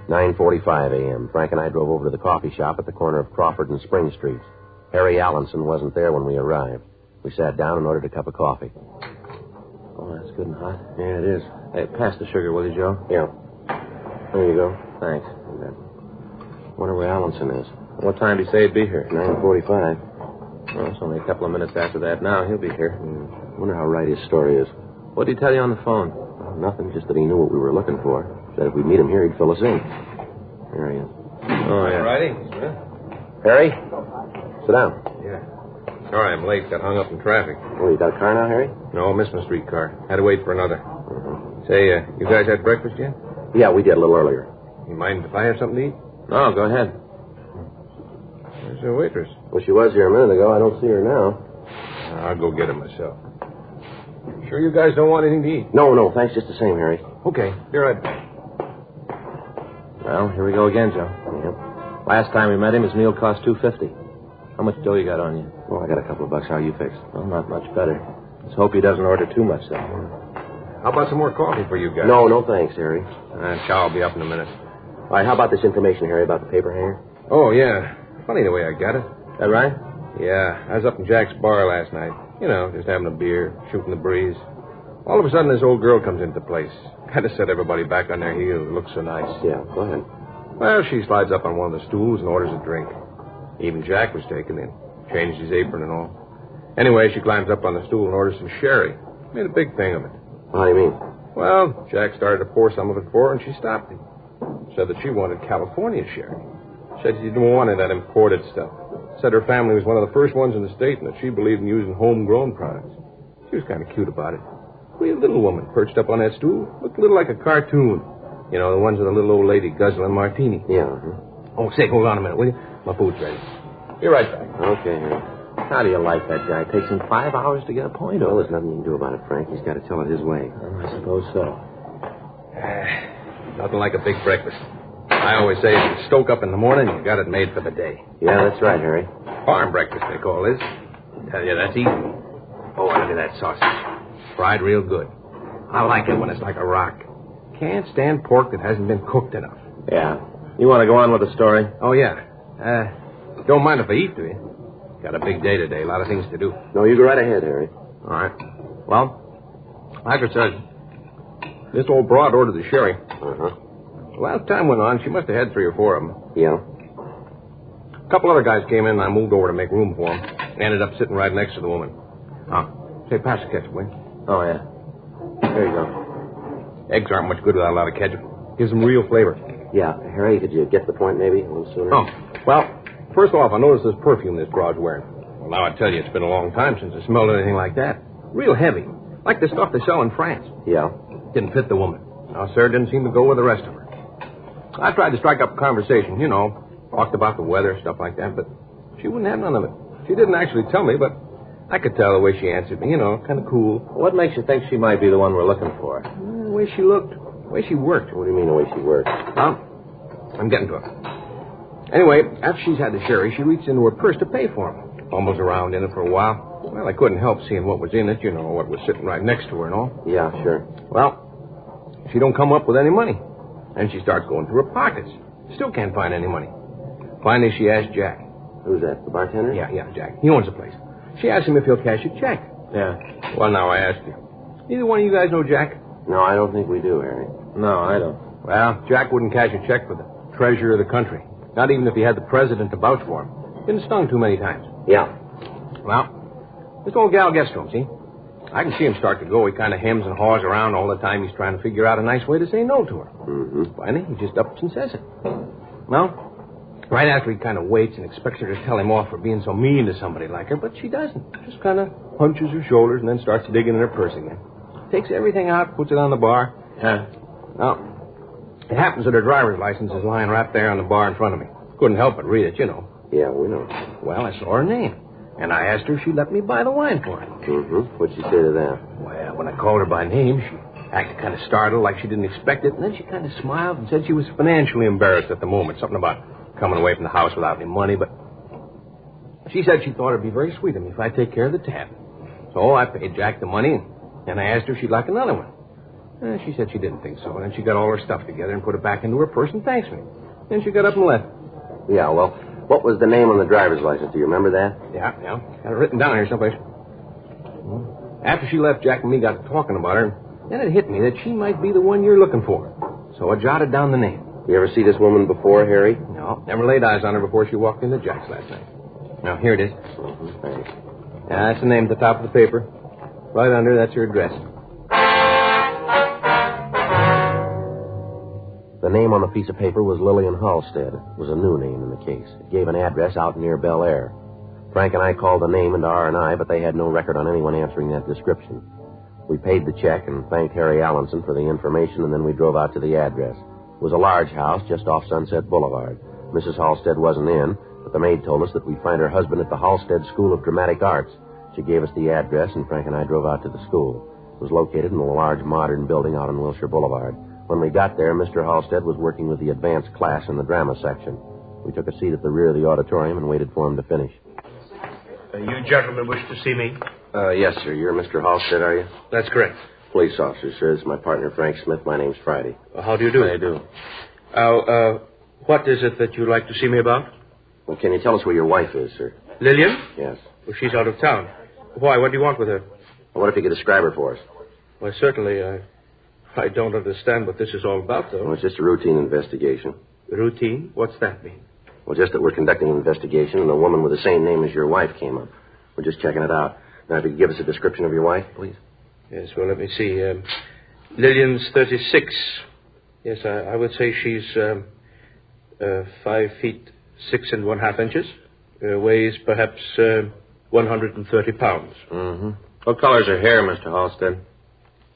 9:45 a.m., Frank and I drove over to the coffee shop at the corner of Crawford and Spring Streets. Harry Allenson wasn't there when we arrived. We sat down and ordered a cup of coffee. Oh, that's good and hot. Yeah, it is. Hey, pass the sugar, will you, Joe? Yeah. There you go. Thanks. Wonder where Allenson is. What time did he say he'd be here? 9:45. Well, it's only a couple of minutes after that now. He'll be here. Wonder how right his story is. What did he tell you on the phone? Well, nothing, just that he knew what we were looking for. Said if we'd meet him here, he'd fill us in. There he is. Oh, yeah. Righty. Harry? Sit down. Yeah. Sorry, I'm late. Got hung up in traffic. Oh, you got a car now, Harry? No, missed my streetcar. Had to wait for another. Say, you guys had breakfast yet? Yeah, we did a little earlier. You mind if I have something to eat? No, go ahead. Where's the waitress? Well, she was here a minute ago. I don't see her now. I'll go get her myself. Sure you guys don't want anything to eat? No, thanks just the same, Harry. Okay, be right back. Well, here we go again, Joe. Yep. Last time we met him, his meal cost $2.50. How much dough you got on you? Well, I got a couple of bucks. How are you fixed? Well, not much better. Let's hope he doesn't order too much, though. How about some more coffee for you guys? No, thanks, Harry. Chow will be up in a minute. All right, how about this information, Harry, about the paper hanger? Oh, yeah. Funny the way I got it. That right? Yeah, I was up in Jack's bar last night. You know, just having a beer, shooting the breeze. All of a sudden, this old girl comes into place. Kind of set everybody back on their heels. It looks so nice. Yeah, go ahead. Well, she slides up on one of the stools and orders a drink. Even Jack was taken in. Changed his apron and all. Anyway, she climbs up on the stool and orders some sherry. Made a big thing of it. How do you mean? Well, Jack started to pour some of it for her, and she stopped him. Said that she wanted California sherry. Said she didn't want any of that imported stuff. Said her family was one of the first ones in the state and that she believed in using homegrown products. She was kind of cute about it. Real little woman perched up on that stool. Looked a little like a cartoon. You know, the ones with the little old lady guzzling martini. Yeah. Oh, say, hold on a minute, will you? My food's ready. Be right back. Okay, Harry. How do you like that guy? It takes him 5 hours to get a point Well, over. there's nothing you can do about it, Frank. He's got to tell it his way. Well, I suppose so. Nothing like a big breakfast. I always say if you stoke up in the morning, you got it made for the day. Yeah, that's right, Harry. Farm breakfast, they call this. Tell you, that's easy. Oh, look at that sausage. Fried real good. I like it when it's like a rock. Can't stand pork that hasn't been cooked enough. Yeah. You want to go on with the story? Oh, yeah. Don't mind if I eat, do you? Got a big day today. A lot of things to do. No, you go right ahead, Harry. All right. Well, like I said, this old broad ordered the sherry. Uh-huh. Well, as time went on, she must have had 3 or 4 of them. Yeah. A couple other guys came in, and I moved over to make room for them. Ended up sitting right next to the woman. Say, pass the ketchup, will you? Oh, yeah. Here you go. Eggs aren't much good without a lot of ketchup. Gives them real flavor. Yeah. Harry, could you get to the point maybe a little sooner? Oh, well, first off, I noticed this perfume this broad's wearing. Well, now I tell you, it's been a long time since I smelled anything like that. Real heavy. Like the stuff they sell in France. Yeah. Didn't fit the woman. No, sir, didn't seem to go with the rest of her. I tried to strike up a conversation, you know, talked about the weather, stuff like that, but she wouldn't have none of it. She didn't actually tell me, but I could tell the way she answered me, you know, kind of cool. What makes you think she might be the one we're looking for? The way she looked, the way she worked. What do you mean the way she worked? Well, I'm getting to it. Anyway, after she's had the sherry, she reached into her purse to pay for them. Fumbles around in it for a while. Well, I couldn't help seeing what was in it, you know, what was sitting right next to her and all. Yeah, sure. Well, she don't come up with any money. And she starts going through her pockets. Still can't find any money. Finally, she asked Jack. Who's that, the bartender? Yeah, Jack. He owns the place. She asked him if he'll cash a check. Yeah. Well, now I ask you. Neither one of you guys know Jack? No, I don't think we do, Harry. No, I don't. Well, Jack wouldn't cash a check for the treasurer of the country. Not even if he had the president to vouch for him. Been stung too many times. Yeah. Well, this old gal gets to him, see? I can see him start to go. He kind of hems and haws around all the time. He's trying to figure out a nice way to say no to her. Mm-hmm. Finally, he just ups and says it. Well, right after he kind of waits and expects her to tell him off for being so mean to somebody like her, but she doesn't. Just kind of hunches her shoulders and then starts digging in her purse again. Takes everything out, puts it on the bar. Yeah. Now, it happens that her driver's license is lying right there on the bar in front of me. Couldn't help but read it, you know. Yeah, we know. Well, I saw her name. And I asked her if she'd let me buy the wine for her. Mm-hmm. What'd she say to that? Well, when I called her by name, she acted kind of startled, like she didn't expect it, and then she kind of smiled and said she was financially embarrassed at the moment. Something about coming away from the house without any money, but she said she thought it'd be very sweet of me if I'd take care of the tab. So I paid Jack the money, and I asked her if she'd like another one. She said she didn't think so, and then she got all her stuff together and put it back into her purse and thanked me. Then she got up and left. Yeah, well, what was the name on the driver's license? Do you remember that? Yeah. Got it written down here someplace. After she left, Jack and me got to talking about her, and then it hit me that she might be the one you're looking for. So I jotted down the name. You ever see this woman before, Harry? No, never laid eyes on her before she walked into Jack's last night. Now, here it is. Mm-hmm. Thanks. Yeah, that's the name at the top of the paper. Right under, that's her address. The name on the piece of paper was Lillian Halstead. It was a new name in the case. It gave an address out near Bel Air. Frank and I called the name into R&I, but they had no record on anyone answering that description. We paid the check and thanked Harry Allenson for the information, and then we drove out to the address. It was a large house just off Sunset Boulevard. Mrs. Halstead wasn't in, but the maid told us that we'd find her husband at the Halstead School of Dramatic Arts. She gave us the address, and Frank and I drove out to the school. It was located in a large modern building out on Wilshire Boulevard. When we got there, Mr. Halstead was working with the advanced class in the drama section. We took a seat at the rear of the auditorium and waited for him to finish. You gentlemen wish to see me? Yes, sir. You're Mr. Halstead, are you? That's correct. Police officer, sir. This is my partner, Frank Smith. My name's Friday. How do you do? I do. What is it that you'd like to see me about? Well, can you tell us where your wife is, sir? Lillian? Yes. Well, she's out of town. Why? What do you want with her? Well, what if you could describe her for us? Well, certainly. I don't understand what this is all about, though. Well, it's just a routine investigation. Routine? What's that mean? Well, just that we're conducting an investigation, and a woman with the same name as your wife came up. We're just checking it out. Now, if you could give us a description of your wife, please. Yes, well, let me see. Lillian's 36. Yes, I would say she's 5 feet 6 1/2 inches. Weighs perhaps 130 pounds. Mm-hmm. What color's her hair, Mr. Halstead?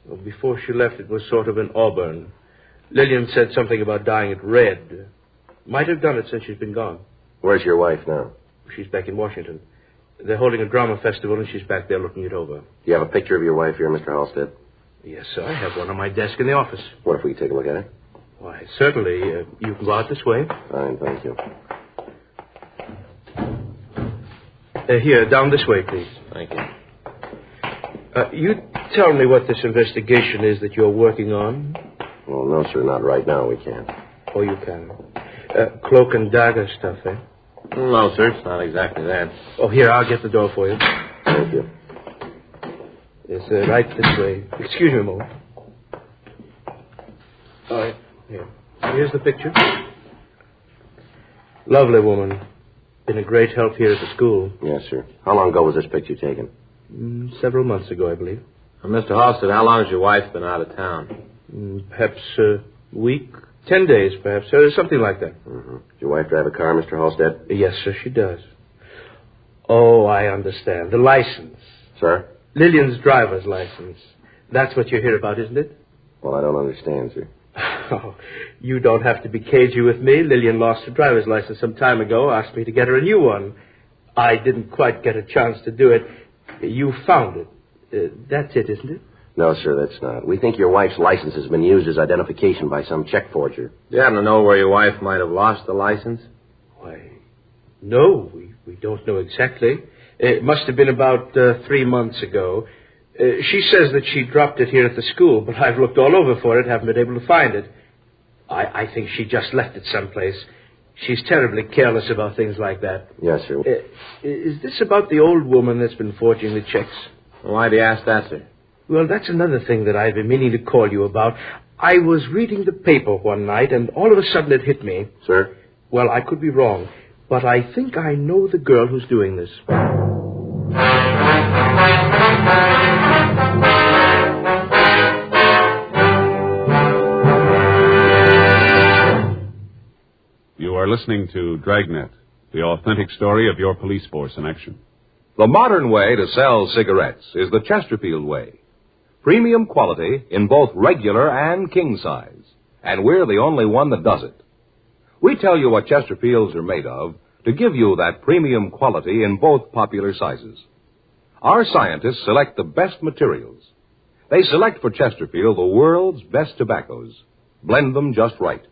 Well, before she left, it was sort of an auburn. Lillian said something about dyeing it red. Might have done it since she's been gone. Where's your wife now? She's back in Washington. They're holding a drama festival, and she's back there looking it over. Do you have a picture of your wife here, Mr. Halstead? Yes, sir. I have one on my desk in the office. What if we take a look at it? Why, certainly. You can go out this way. Fine, thank you. Here, down this way, please. Thank you. You tell me what this investigation is that you're working on. Well, no, sir, not right now. We can't. Oh, you can. Cloak and dagger stuff, eh? No, sir, it's not exactly that. Oh, here, I'll get the door for you. Thank you. Yes, right this way. Excuse me a moment. All right, here. Here's the picture. Lovely woman. Been a great help here at the school. Yes, sir. How long ago was this picture taken? Several months ago, I believe. Mr. Halstead, how long has your wife been out of town? Perhaps a week, 10 days, perhaps. Something like that. Mm-hmm. Does your wife drive a car, Mr. Halstead? Yes, sir, she does. Oh, I understand. The license. Sir? Lillian's driver's license. That's what you're here about, isn't it? Well, I don't understand, sir. Oh, you don't have to be cagey with me. Lillian lost her driver's license some time ago, asked me to get her a new one. I didn't quite get a chance to do it. You found it. That's it, isn't it? No, sir, that's not. We think your wife's license has been used as identification by some check forger. Do you happen to know where your wife might have lost the license? Why, no, we don't know exactly. It must have been about 3 months ago. She says that she dropped it here at the school, but I've looked all over for it, haven't been able to find it. I think she just left it someplace. She's terribly careless about things like that. Yes, sir. Is this about the old woman that's been forging the checks? Why do you ask that, sir? Well, that's another thing that I've been meaning to call you about. I was reading the paper one night, and all of a sudden it hit me. Sir? Well, I could be wrong, but I think I know the girl who's doing this. You are listening to Dragnet, the authentic story of your police force in action. The modern way to sell cigarettes is the Chesterfield way. Premium quality in both regular and king size. And we're the only one that does it. We tell you what Chesterfields are made of to give you that premium quality in both popular sizes. Our scientists select the best materials. They select for Chesterfield the world's best tobaccos, blend them just right.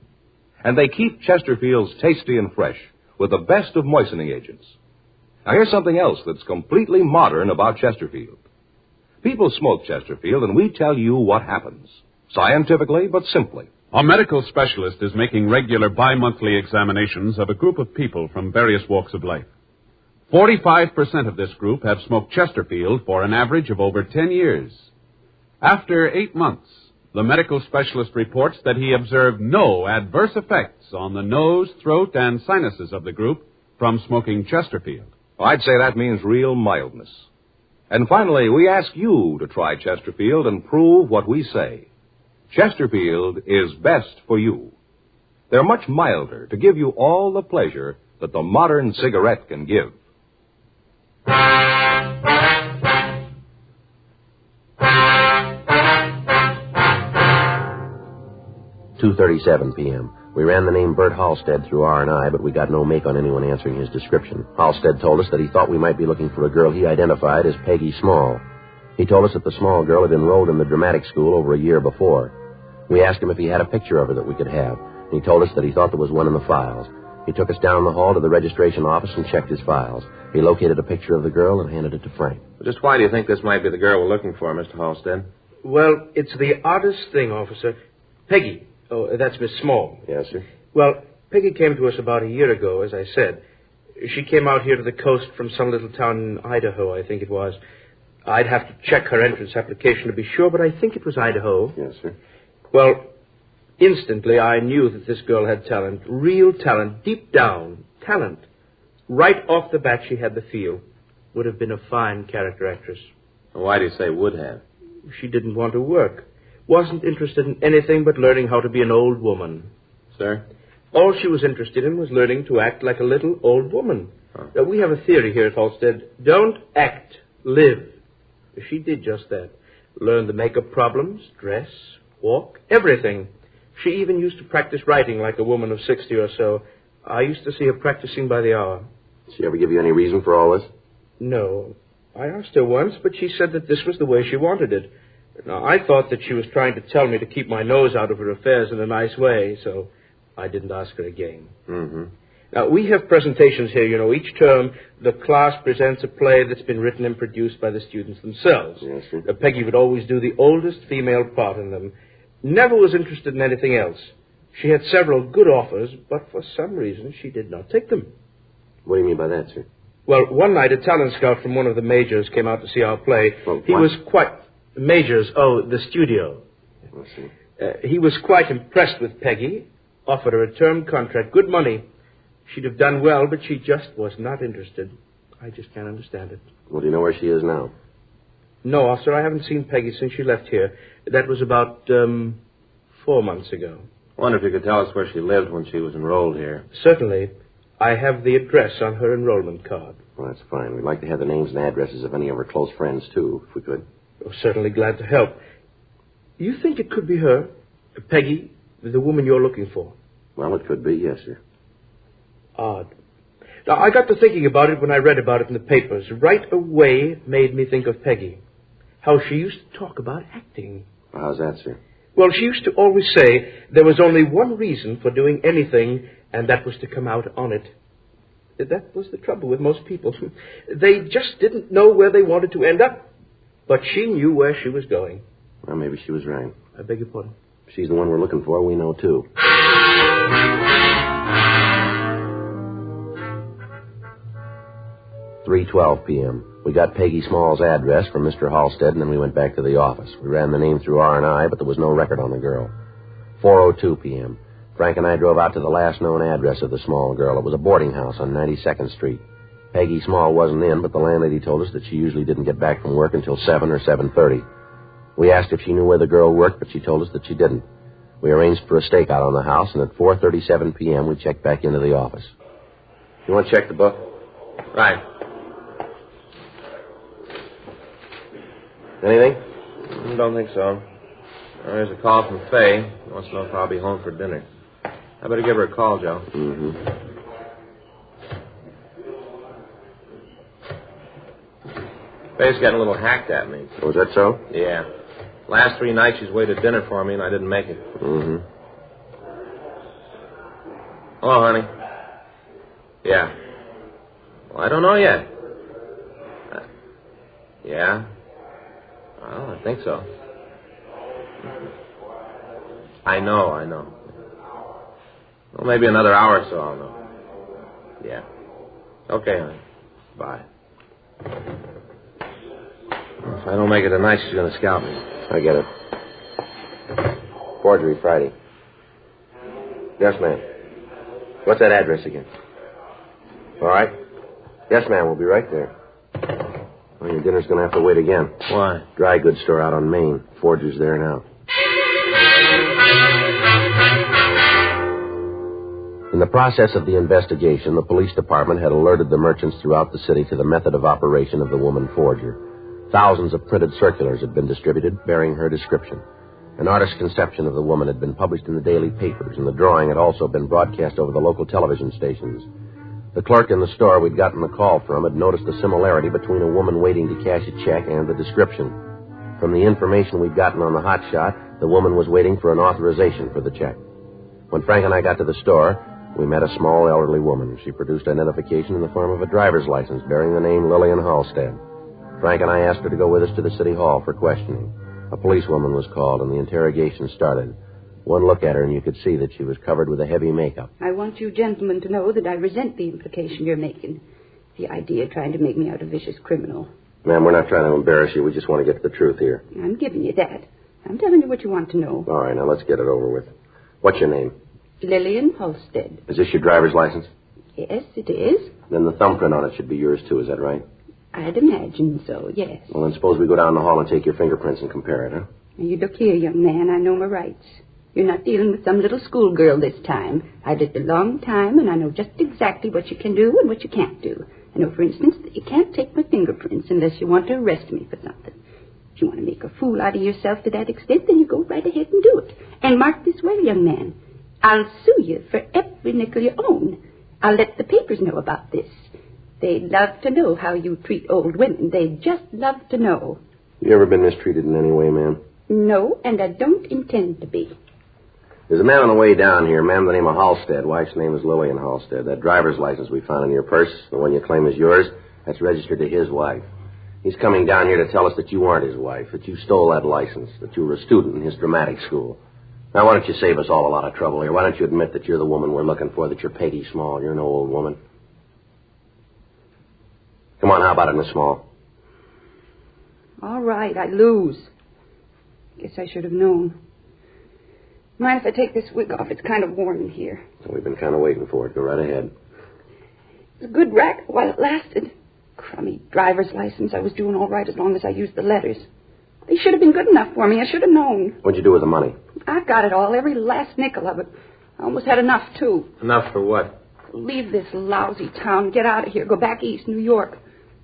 And they keep Chesterfields tasty and fresh with the best of moistening agents. Now, here's something else that's completely modern about Chesterfield. People smoke Chesterfield, and we tell you what happens. Scientifically, but simply. A medical specialist is making regular bi-monthly examinations of a group of people from various walks of life. 45% of this group have smoked Chesterfield for an average of over 10 years. After 8 months, the medical specialist reports that he observed no adverse effects on the nose, throat, and sinuses of the group from smoking Chesterfield. I'd say that means real mildness. And finally, we ask you to try Chesterfield and prove what we say. Chesterfield is best for you. They're much milder to give you all the pleasure that the modern cigarette can give. 2:37 p.m. We ran the name Bert Halstead through R&I, but we got no make on anyone answering his description. Halstead told us that he thought we might be looking for a girl he identified as Peggy Small. He told us that the Small girl had enrolled in the dramatic school over a year before. We asked him if he had a picture of her that we could have, and he told us that he thought there was one in the files. He took us down the hall to the registration office and checked his files. He located a picture of the girl and handed it to Frank. Just why do you think this might be the girl we're looking for, Mr. Halstead? Well, it's the oddest thing, officer. Peggy. Oh, that's Miss Small. Yes, sir. Well, Peggy came to us about a year ago, as I said. She came out here to the coast from some little town in Idaho, I think it was. I'd have to check her entrance application to be sure, but I think it was Idaho. Yes, sir. Well, instantly I knew that this girl had talent, real talent, deep down, talent. Right off the bat she had the feel. Would have been a fine character actress. Why do you say would have? She didn't want to work. Wasn't interested in anything but learning how to be an old woman. Sir? All she was interested in was learning to act like a little old woman. Now, we have a theory here at Halstead. Don't act, live. She did just that. Learned the makeup problems, dress, walk, everything. She even used to practice writing like a woman of 60 or so. I used to see her practicing by the hour. Did she ever give you any reason for all this? No. I asked her once, but she said that this was the way she wanted it. Now, I thought that she was trying to tell me to keep my nose out of her affairs in a nice way, so I didn't ask her again. Mm-hmm. Now, we have presentations here, you know. Each term, the class presents a play that's been written and produced by the students themselves. Yes, sir. Peggy would always do the oldest female part in them. Never was interested in anything else. She had several good offers, but for some reason she did not take them. What do you mean by that, sir? Well, one night a talent scout from one of the majors came out to see our play. Well, he what? was quite... Majors, the studio. I see. He was quite impressed with Peggy, offered her a term contract, good money. She'd have done well, but she just was not interested. I just can't understand it. Well, do you know where she is now? No, officer, I haven't seen Peggy since she left here. That was about 4 months ago. I wonder if you could tell us where she lived when she was enrolled here. Certainly. I have the address on her enrollment card. Well, that's fine. We'd like to have the names and addresses of any of her close friends, too, if we could. Oh, certainly glad to help. You think it could be her, Peggy, the woman you're looking for? Well, it could be, yes, sir. Odd. Now, I got to thinking about it when I read about it in the papers. Right away, it made me think of Peggy. How she used to talk about acting. How's that, sir? Well, she used to always say there was only one reason for doing anything, and that was to come out on it. That was the trouble with most people. They just didn't know where they wanted to end up. But she knew where she was going. Well, maybe she was right. I beg your pardon? If she's the one we're looking for, we know, too. 3:12 p.m. We got Peggy Small's address from Mr. Halstead, and then we went back to the office. We ran the name through R&I, but there was no record on the girl. 4:02 p.m. Frank and I drove out to the last known address of the Small girl. It was a boarding house on 92nd Street. Peggy Small wasn't in, but the landlady told us that she usually didn't get back from work until 7 or 7:30. We asked if she knew where the girl worked, but she told us that she didn't. We arranged for a stakeout on the house, and at 4:37 p.m. we checked back into the office. You want to check the book? Right. Anything? Don't think so. There's a call from Faye. She wants to know if I'll be home for dinner. I better give her a call, Joe. Mm-hmm. Faye's getting a little hacked at me. Oh, is that so? Yeah. Last 3 nights she's waited dinner for me and I didn't make it. Mm-hmm. Hello, honey. Yeah. Well, I don't know yet. Yeah? Well, I think so. I know. Well, maybe another hour or so I'll know. Yeah. Okay, honey. Bye. If I don't make it tonight, she's going to scout me. I get it. Forgery Friday. Yes, ma'am. What's that address again? All right. Yes, ma'am. We'll be right there. Well, your dinner's going to have to wait again. Why? Dry goods store out on Main. Forger's there now. In the process of the investigation, the police department had alerted the merchants throughout the city to the method of operation of the woman forger. Thousands of printed circulars had been distributed bearing her description. An artist's conception of the woman had been published in the daily papers, and the drawing had also been broadcast over the local television stations. The clerk in the store we'd gotten the call from had noticed a similarity between a woman waiting to cash a check and the description. From the information we'd gotten on the hotshot, the woman was waiting for an authorization for the check. When Frank and I got to the store, we met a small elderly woman. She produced identification in the form of a driver's license bearing the name Lillian Halstead. Frank and I asked her to go with us to the city hall for questioning. A policewoman was called, and the interrogation started. One look at her, and you could see that she was covered with a heavy makeup. I want you gentlemen to know that I resent the implication you're making. The idea of trying to make me out a vicious criminal. Ma'am, we're not trying to embarrass you. We just want to get to the truth here. I'm giving you that. I'm telling you what you want to know. All right, now let's get it over with. What's your name? Lillian Halstead. Is this your driver's license? Yes, it is. Then the thumbprint on it should be yours, too. Is that right? I'd imagine so, yes. Well, then suppose we go down the hall and take your fingerprints and compare it, huh? Now, you look here, young man. I know my rights. You're not dealing with some little schoolgirl this time. I did it a long time, and I know just exactly what you can do and what you can't do. I know, for instance, that you can't take my fingerprints unless you want to arrest me for something. If you want to make a fool out of yourself to that extent, then you go right ahead and do it. And mark this way, young man. I'll sue you for every nickel you own. I'll let the papers know about this. They'd love to know how you treat old women. They'd just love to know. You ever been mistreated in any way, ma'am? No, and I don't intend to be. There's a man on the way down here, ma'am, the name of Halstead. Wife's name is Lillian Halstead. That driver's license we found in your purse, the one you claim is yours, that's registered to his wife. He's coming down here to tell us that you aren't his wife, that you stole that license, that you were a student in his dramatic school. Now, why don't you save us all a lot of trouble here? Why don't you admit that you're the woman we're looking for, that you're Peggy Small, you're no old woman? Come on, how about it, Miss Small? All right, I lose. Guess I should have known. Mind if I take this wig off? It's kind of warm in here. We've been kind of waiting for it. Go right ahead. It was a good racket while it lasted. Crummy driver's license. I was doing all right as long as I used the letters. They should have been good enough for me. I should have known. What'd you do with the money? I got it all, every last nickel of it. I almost had enough, too. Enough for what? Leave this lousy town, get out of here, go back east, New York.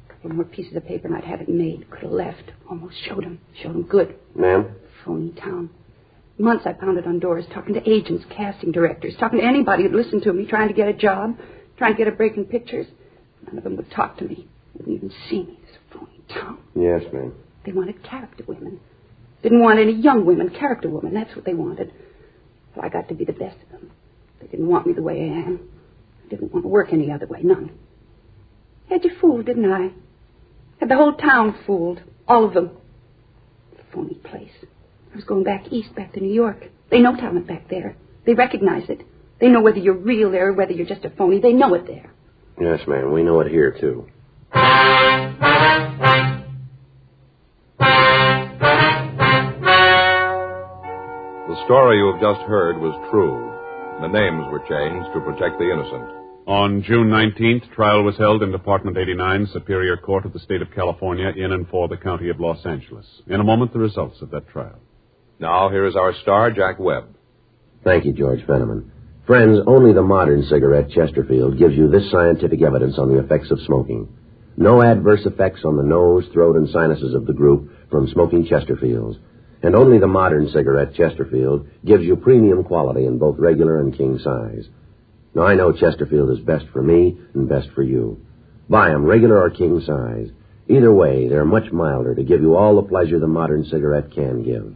A couple more pieces of paper and I'd have it made. Could have left. Almost showed him good. Ma'am? Phony town. Months I pounded on doors, talking to agents, casting directors, talking to anybody who'd listen to me, trying to get a job, trying to get a break in pictures. None of them would talk to me. Wouldn't even see me. This phony town. Yes, ma'am. They wanted character women. Didn't want any young women, character women. That's what they wanted. Well, I got to be the best of them. They didn't want me the way I am. I didn't want to work any other way, none. Had you fooled, didn't I? Had the whole town fooled. All of them. Phony place. I was going back east, back to New York. They know talent back there. They recognize it. They know whether you're real there or whether you're just a phony. They know it there. Yes, ma'am. We know it here, too. The story you have just heard was true. The names were changed to protect the innocent. On June 19th, trial was held in Department 89, Superior Court of the State of California, in and for the County of Los Angeles. In a moment, the results of that trial. Now, here is our star, Jack Webb. Thank you, George Fenneman. Friends, only the modern cigarette, Chesterfield, gives you this scientific evidence on the effects of smoking. No adverse effects on the nose, throat, and sinuses of the group from smoking Chesterfields. And only the modern cigarette, Chesterfield, gives you premium quality in both regular and king size. Now, I know Chesterfield is best for me and best for you. Buy them, regular or king size. Either way, they're much milder to give you all the pleasure the modern cigarette can give.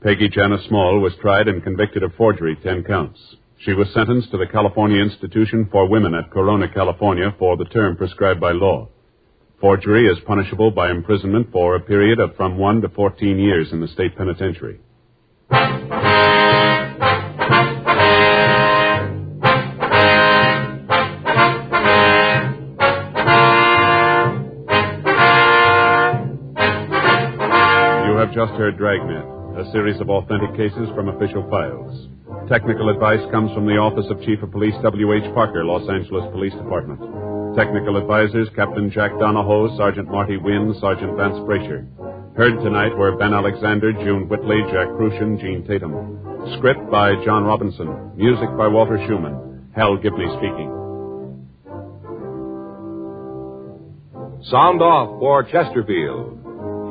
Peggy Janice Small was tried and convicted of forgery, 10 counts. She was sentenced to the California Institution for Women at Corona, California, for the term prescribed by law. Forgery is punishable by imprisonment for a period of from 1 to 14 years in the state penitentiary. You have just heard Dragnet, a series of authentic cases from official files. Technical advice comes from the Office of Chief of Police W.H. Parker, Los Angeles Police Department. Technical advisors, Captain Jack Donahoe, Sergeant Marty Wynn, Sergeant Vance Brasher. Heard tonight were Ben Alexander, June Whitley, Jack Crucian, Gene Tatum. Script by John Robinson. Music by Walter Schumann. Hal Gibney speaking. Sound off for Chesterfield.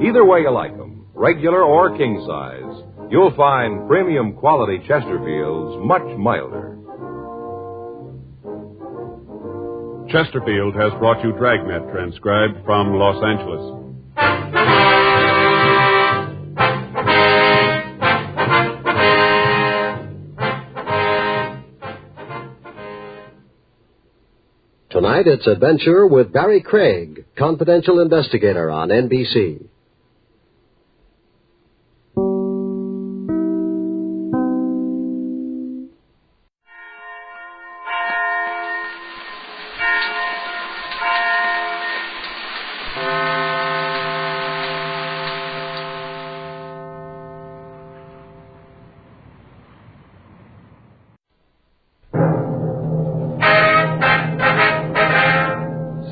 Either way you like them, regular or king size, you'll find premium quality Chesterfields much milder. Chesterfield has brought you Dragnet, transcribed from Los Angeles. Tonight, it's Adventure with Barry Craig, confidential investigator on NBC.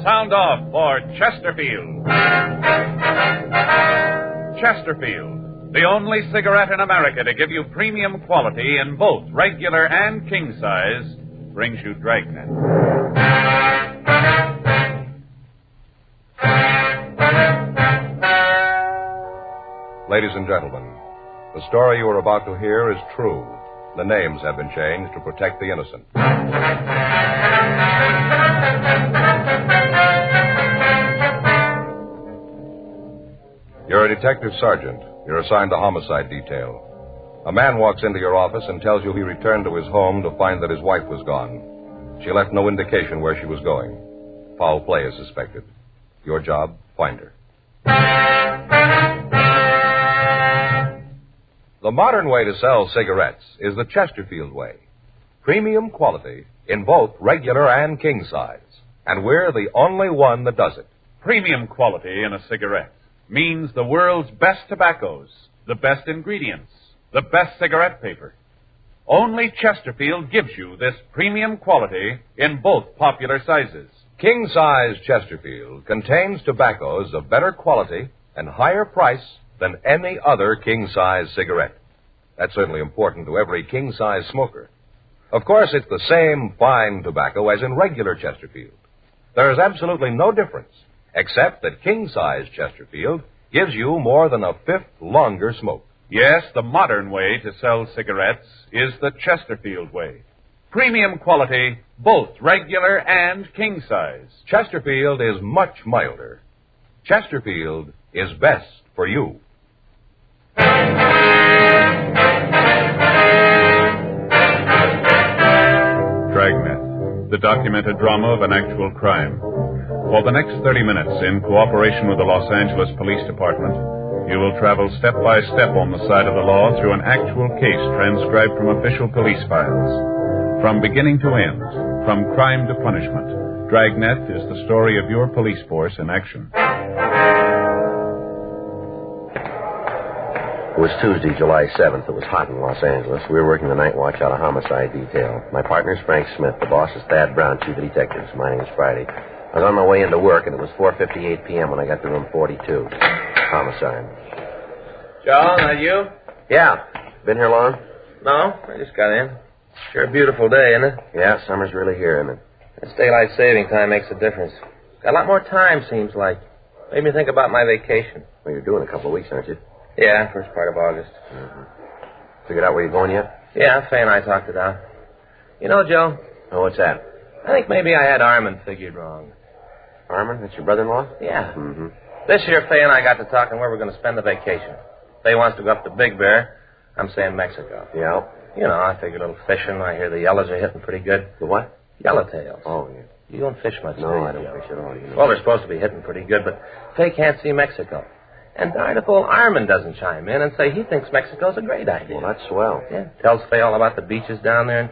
Sound off for Chesterfield. Chesterfield, the only cigarette in America to give you premium quality in both regular and king size, brings you Dragnet. Ladies and gentlemen, the story you are about to hear is true. The names have been changed to protect the innocent. You're a detective sergeant. You're assigned to homicide detail. A man walks into your office and tells you he returned to his home to find that his wife was gone. She left no indication where she was going. Foul play is suspected. Your job, find her. The modern way to sell cigarettes is the Chesterfield way. Premium quality in both regular and king size. And we're the only one that does it. Premium quality in a cigarette means the world's best tobaccos, the best ingredients, the best cigarette paper. Only Chesterfield gives you this premium quality in both popular sizes. King-size Chesterfield contains tobaccos of better quality and higher price than any other king-size cigarette. That's certainly important to every king-size smoker. Of course, it's the same fine tobacco as in regular Chesterfield. There is absolutely no difference, except that king-size Chesterfield gives you more than a fifth longer smoke. Yes, the modern way to sell cigarettes is the Chesterfield way. Premium quality, both regular and king size. Chesterfield is much milder. Chesterfield is best for you. Dragnet, the documented drama of an actual crime. For the next 30 minutes, in cooperation with the Los Angeles Police Department, you will travel step by step on the side of the law through an actual case transcribed from official police files. From beginning to end, from crime to punishment, Dragnet is the story of your police force in action. It was Tuesday, July 7th. It was hot in Los Angeles. We were working the night watch out of homicide detail. My partner's Frank Smith. The boss is Thad Brown, chief of detectives. My name is Friday. I was on my way into work, and it was 4:58 p.m. when I got to room 42. Homicide. Joe, that you? Yeah. Been here long? No, I just got in. Sure a beautiful day, isn't it? Yeah, summer's really here, isn't it? This daylight saving time makes a difference. Got a lot more time, seems like. Made me think about my vacation. Well, you're doing a couple of weeks, aren't you? Yeah, first part of August. Mm-hmm. Figured out where you're going yet? Yeah, Fay and I talked it out. You know, Joe. Oh, what's that? I think maybe I had Armand figured wrong. Armand? That's your brother-in-law? Yeah. Mm-hmm. This year, Fay and I got to talking where we're going to spend the vacation. Fay wants to go up to Big Bear. I'm saying Mexico. Yeah? You know, I figured a little fishing. I hear the yellows are hitting pretty good. The what? Yellowtails. Oh, yeah. You don't fish much, No, do you, I don't Joe? fish at all. You know. Well, they're supposed to be hitting pretty good, but Fay can't see Mexico. And darn if old Armand doesn't chime in and say he thinks Mexico's a great idea. Well, that's swell. Yeah. Tells Fay all about the beaches down there and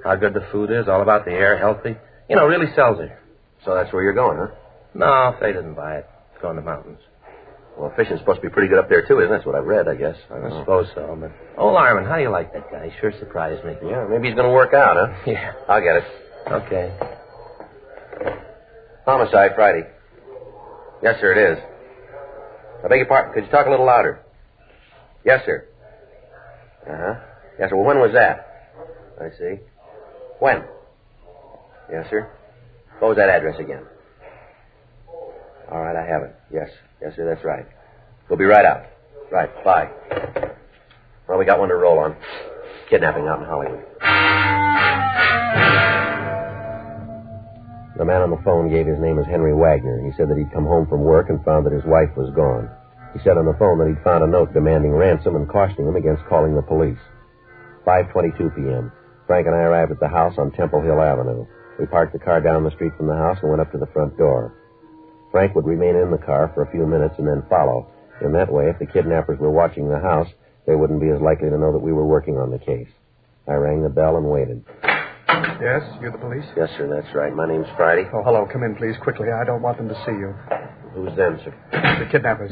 how good the food is, all about the air, healthy. You know, really sells her. So that's where you're going, huh? No, Fay didn't buy it. It's going to the mountains. Well, fishing's supposed to be pretty good up there, too, isn't it? That's what I've read, I guess. I suppose so, but... Old Armand, how do you like that guy? He sure surprised me. Yeah, maybe he's going to work out, huh? Yeah. I'll get it. Okay. Homicide, Friday. Yes, sir, it is. I beg your pardon. Could you talk a little louder? Yes, sir. Uh-huh. Yes, sir. Well, when was that? I see. When? Yes, sir. What was that address again? All right, I have it. Yes. Yes, sir, that's right. We'll be right out. Right, bye. Well, we got one to roll on. Kidnapping out in Hollywood. The man on the phone gave his name as Henry Wagner. He said that he'd come home from work and found that his wife was gone. He said on the phone that he'd found a note demanding ransom and cautioning him against calling the police. 5:22 p.m. Frank and I arrived at the house on Temple Hill Avenue. We parked the car down the street from the house and went up to the front door. Frank would remain in the car for a few minutes and then follow. In that way, if the kidnappers were watching the house, they wouldn't be as likely to know that we were working on the case. I rang the bell and waited. Yes, you're the police? Yes, sir, that's right. My name's Friday. Oh, hello. Come in, please, quickly. I don't want them to see you. Who's them, sir? The kidnappers.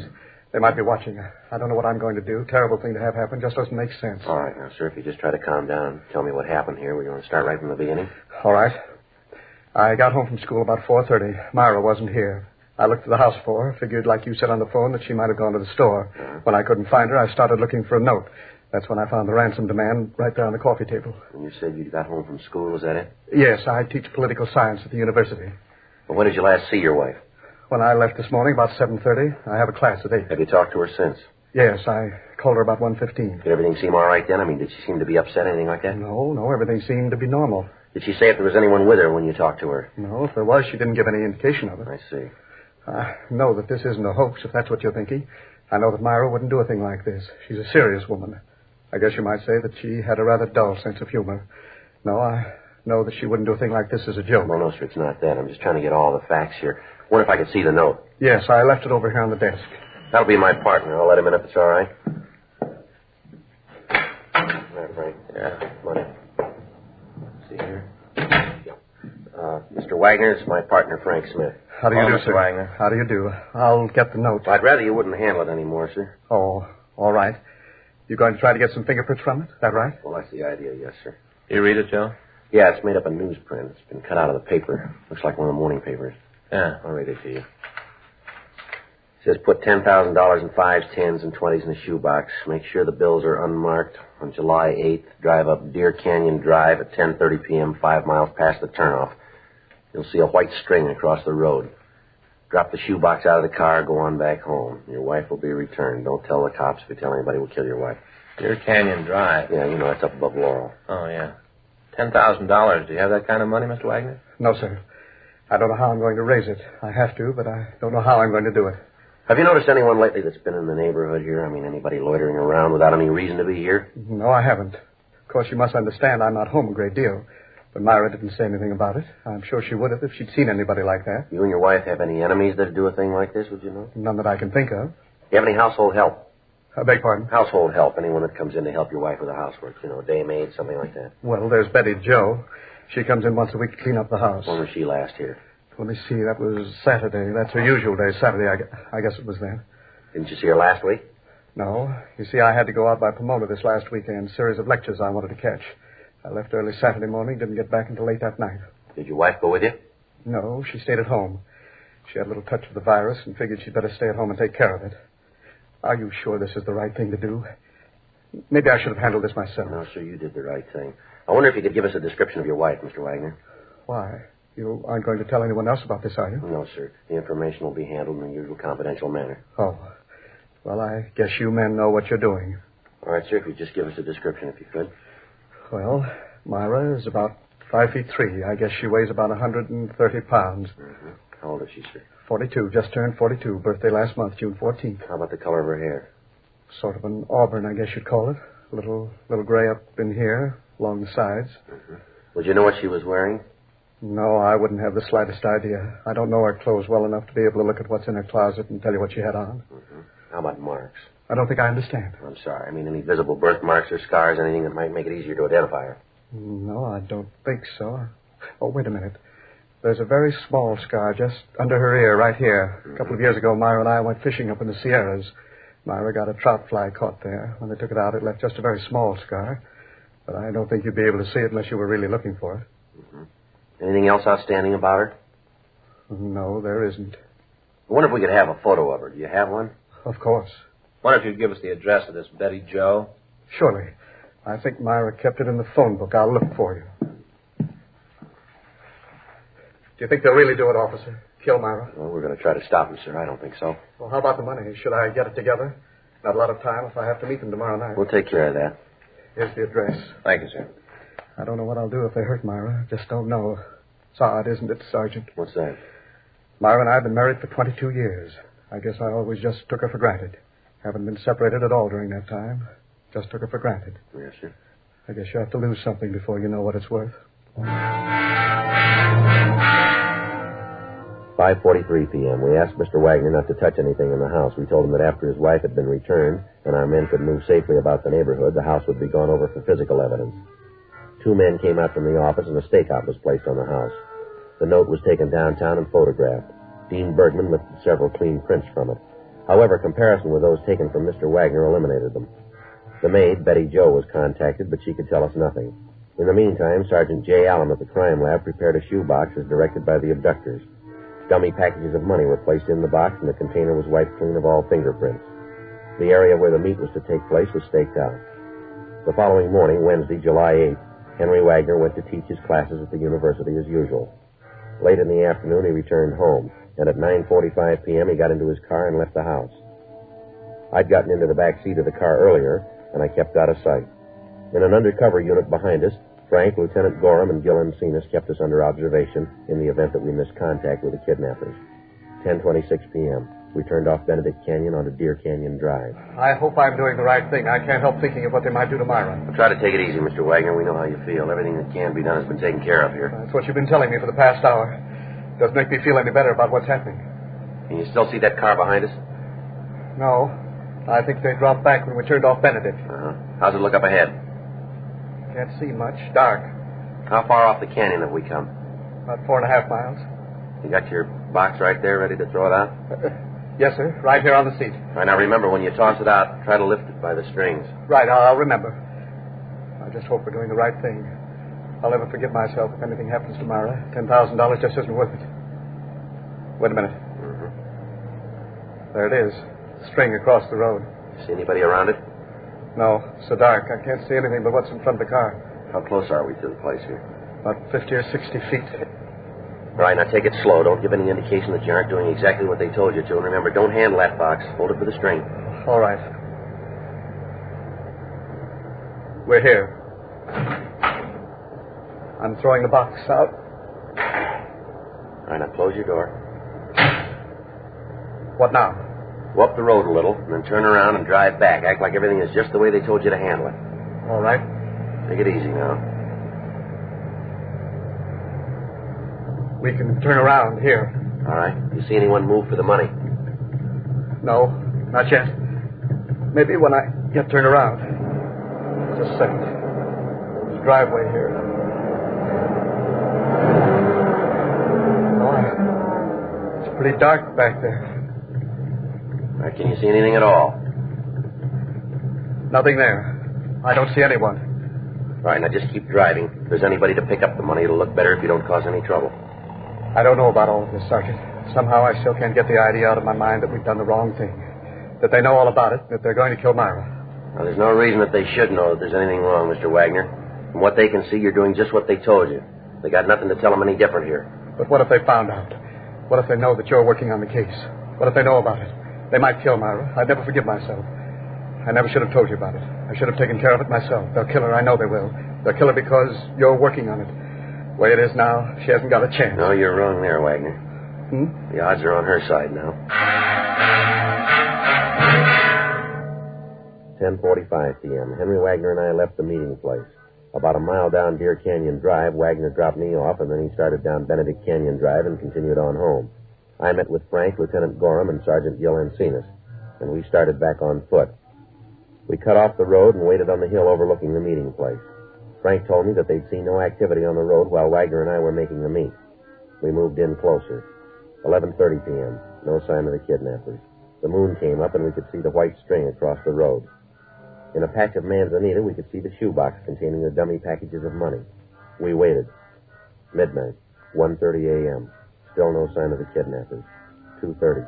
They might be watching. I don't know what I'm going to do. Terrible thing to have happen. Just doesn't make sense. All right, now, sir, if you just try to calm down, tell me what happened here. We're going to start right from the beginning. All right. I got home from school about 4:30. Myra wasn't here. I looked at the house for her, figured, like you said on the phone, that she might have gone to the store. When I couldn't find her, I started looking for a note. That's when I found the ransom demand right there on the coffee table. And you said you got home from school, was that it? Yes, I teach political science at the university. Well, when did you last see your wife? When I left this morning, about 7:30. I have a class at 8. Have you talked to her since? Yes, I called her about 1:15. Did everything seem all right then? I mean, did she seem to be upset, anything like that? No, everything seemed to be normal. Did she say if there was anyone with her when you talked to her? No, if there was, she didn't give any indication of it. I see. I know that this isn't a hoax, if that's what you're thinking. I know that Myra wouldn't do a thing like this. She's a serious woman. I guess you might say that she had a rather dull sense of humor. No, I know that she wouldn't do a thing like this as a joke. Well, no, sir, it's not that. I'm just trying to get all the facts here. Wonder if I could see the note. Yes, I left it over here on the desk. That'll be my partner. I'll let him in if it's all right. All right, Frank. Yeah, money. See here. Mr. Wagner, it's my partner, Frank Smith. How do you do, Mr. sir? Wagner. How do you do? I'll get the note. I'd rather you wouldn't handle it anymore, sir. Oh, all right. You going to try to get some fingerprints from it? Is that right? Well, that's the idea, yes, sir. You read it, Joe? Yeah, it's made up of newsprint. It's been cut out of the paper. Looks like one of the morning papers. Yeah. I'll read it to you. It says put $10,000 in 5s, 10s, and 20s in a shoebox. Make sure the bills are unmarked. On July 8th, drive up Deer Canyon Drive at 10:30 p.m., 5 miles past the turnoff. You'll see a white string across the road. Drop the shoebox out of the car, go on back home. Your wife will be returned. Don't tell the cops. If you tell anybody, we'll kill your wife. Deer Canyon Drive. Yeah, you know, it's up above Laurel. Oh, yeah. $10,000. Do you have that kind of money, Mr. Wagner? No, sir. I don't know how I'm going to raise it. I have to, but I don't know how I'm going to do it. Have you noticed anyone lately that's been in the neighborhood here? I mean, anybody loitering around without any reason to be here? No, I haven't. Of course, you must understand I'm not home a great deal. But Myra didn't say anything about it. I'm sure she would have if she'd seen anybody like that. You and your wife have any enemies that do a thing like this, would you know? None that I can think of. You have any household help? I beg pardon? Household help. Anyone that comes in to help your wife with the housework. You know, day maid, something like that. Well, there's Betty Jo. She comes in once a week to clean up the house. When was she last here? Let me see. That was Saturday. That's her usual day, Saturday. I guess it was then. Didn't you see her last week? No. You see, I had to go out by Pomona this last weekend. Series of lectures I wanted to catch. I left early Saturday morning, didn't get back until late that night. Did your wife go with you? No, she stayed at home. She had a little touch of the virus and figured she'd better stay at home and take care of it. Are you sure this is the right thing to do? Maybe I should have handled this myself. No, sir, you did the right thing. I wonder if you could give us a description of your wife, Mr. Wagner. Why? You aren't going to tell anyone else about this, are you? No, sir. The information will be handled in the usual confidential manner. Oh. Well, I guess you men know what you're doing. All right, sir, if you'd just give us a description, if you could. Well, Myra is about 5'3". I guess she weighs about 130 pounds. Mm-hmm. How old is she, sir? 42. Just turned 42. Birthday last month, June 14th. How about the color of her hair? Sort of an auburn, I guess you'd call it. A little gray up in here, along the sides. Mm-hmm. Would you know what she was wearing? No, I wouldn't have the slightest idea. I don't know her clothes well enough to be able to look at what's in her closet and tell you what she had on. Mm-hmm. How about marks? I don't think I understand. I'm sorry. I mean, any visible birthmarks or scars, anything that might make it easier to identify her. No, I don't think so. Oh, wait a minute. There's a very small scar just under her ear right here. A couple of years ago, Myra and I went fishing up in the Sierras. Myra got a trout fly caught there. When they took it out, it left just a very small scar. But I don't think you'd be able to see it unless you were really looking for it. Mm-hmm. Anything else outstanding about her? No, there isn't. I wonder if we could have a photo of her. Do you have one? Of course. Wonder if you'd give us the address of this Betty Jo? Surely. I think Myra kept it in the phone book. I'll look for you. Do you think they'll really do it, officer? kill Myra? Well, we're going to try to stop him, sir. I don't think so. Well, how about the money? Should I get it together? Not a lot of time if I have to meet them tomorrow night. We'll take care of that. Here's the address. Thank you, sir. I don't know what I'll do if they hurt Myra. Just don't know. It's odd, isn't it, Sergeant? What's that? Myra and I have been married for 22 years. I guess I always just took her for granted. Haven't been separated at all during that time. Just took her for granted. Yes, sir. I guess you have to lose something before you know what it's worth. 5:43 p.m. We asked Mr. Wagner not to touch anything in the house. We told him that after his wife had been returned and our men could move safely about the neighborhood, the house would be gone over for physical evidence. 2 men came out from the office and a stakeout was placed on the house. The note was taken downtown and photographed. Dean Bergman lifted several clean prints from it. However, comparison with those taken from Mr. Wagner eliminated them. The maid, Betty Jo, was contacted, but she could tell us nothing. In the meantime, Sergeant J. Allen at the crime lab prepared a shoebox as directed by the abductors. Dummy packages of money were placed in the box, and the container was wiped clean of all fingerprints. The area where the meet was to take place was staked out. The following morning, Wednesday, July 8th, Henry Wagner went to teach his classes at the university as usual. Late in the afternoon, he returned home, and at 9:45 p.m., he got into his car and left the house. I'd gotten into the back seat of the car earlier, and I kept out of sight. In an undercover unit behind us, Frank, Lieutenant Gorham, and Gil Encinas kept us under observation in the event that we missed contact with the kidnappers. 10:26 p.m. We turned off Benedict Canyon onto Deer Canyon Drive. I hope I'm doing the right thing. I can't help thinking of what they might do to Myra. Well, try to take it easy, Mr. Wagner. We know how you feel. Everything that can be done has been taken care of here. That's what you've been telling me for the past hour. Doesn't make me feel any better about what's happening. Can you still see that car behind us? No. I think they dropped back when we turned off Benedict. Uh-huh. How's it look up ahead? Can't see much. Dark. How far off the canyon have we come? About 4.5 miles. You got your box right there ready to throw it out? Yes, sir. Right here on the seat. All right, now remember, when you toss it out, try to lift it by the strings. Right, I'll remember. I just hope we're doing the right thing. I'll never forgive myself if anything happens to Myra. $10,000 just isn't worth it. Wait a minute. Mm-hmm. There it is. String across the road. See anybody around it? No, so dark. I can't see anything but what's in front of the car. How close are we to the place here? About 50 or 60 feet. All right, now take it slow. Don't give any indication that you aren't doing exactly what they told you to. And remember, don't handle that box. Hold it with a string. All right. We're here. I'm throwing the box out. All right, now close your door. What now? Go up the road a little, and then turn around and drive back. Act like everything is just the way they told you to handle it. All right. Take it easy now. We can turn around here. All right. You see anyone move for the money? No, not yet. Maybe when I get turned around. Just a second. There's a driveway here. Oh, it's pretty dark back there. All right, can you see anything at all? Nothing there. I don't see anyone. All right, now just keep driving. If there's anybody to pick up the money, it'll look better if you don't cause any trouble. I don't know about all of this, Sergeant. Somehow I still can't get the idea out of my mind that we've done the wrong thing. That they know all about it, that they're going to kill Myra. Now, there's no reason that they should know that there's anything wrong, Mr. Wagner. From what they can see, you're doing just what they told you. They got nothing to tell them any different here. But what if they found out? What if they know that you're working on the case? What if they know about it? They might kill Myra. I'd never forgive myself. I never should have told you about it. I should have taken care of it myself. They'll kill her. I know they will. They'll kill her because you're working on it. The way it is now, she hasn't got a chance. No, you're wrong there, Wagner. The odds are on her side now. 10:45 p.m. Henry Wagner and I left the meeting place. About a mile down Deer Canyon Drive, Wagner dropped me off, and then he started down Benedict Canyon Drive and continued on home. I met with Frank, Lieutenant Gorham, and Sergeant Gil Encinas, and we started back on foot. We cut off the road and waited on the hill overlooking the meeting place. Frank told me that they'd seen no activity on the road while Wagner and I were making the meet. We moved in closer. 11:30 p.m. No sign of the kidnappers. The moon came up and we could see the white string across the road. In a patch of manzanita, we could see the shoebox containing the dummy packages of money. We waited. Midnight. 1:30 a.m. Still no sign of the kidnappers. 2:30.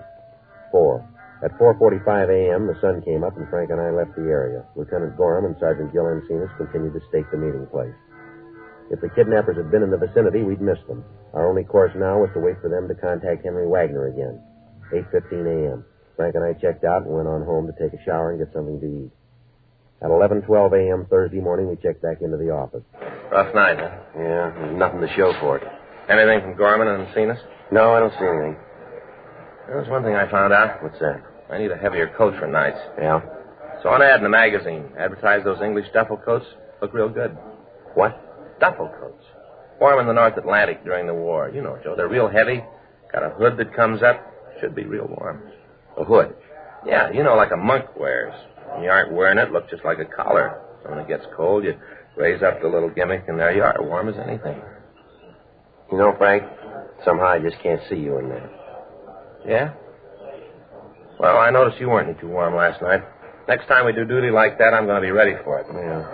4. At 4:45 a.m., the sun came up and Frank and I left the area. Lieutenant Gorham and Sergeant Gil Encinas continued to stake the meeting place. If the kidnappers had been in the vicinity, we'd missed them. Our only course now was to wait for them to contact Henry Wagner again. 8:15 a.m. Frank and I checked out and went on home to take a shower and get something to eat. At 11:12 a.m. Thursday morning, we checked back into the office. Rough night, huh? Yeah, there's nothing to show for it. Anything from Gorman and Cenas? No, I don't see anything. There's one thing I found out. What's that? I need a heavier coat for nights. Yeah? Saw an ad in the magazine. Advertised those English duffel coats. Look real good. What? Duffel coats. Wore 'em in the North Atlantic during the war. You know, Joe, they're real heavy. Got a hood that comes up. Should be real warm. A hood? Yeah, you know, like a monk wears. When you aren't wearing it, look just like a collar. So when it gets cold, you raise up the little gimmick, and there you are, warm as anything. You know, Frank, somehow I just can't see you in there. Yeah? Well, I noticed you weren't any too warm last night. Next time we do duty like that, I'm going to be ready for it. Yeah.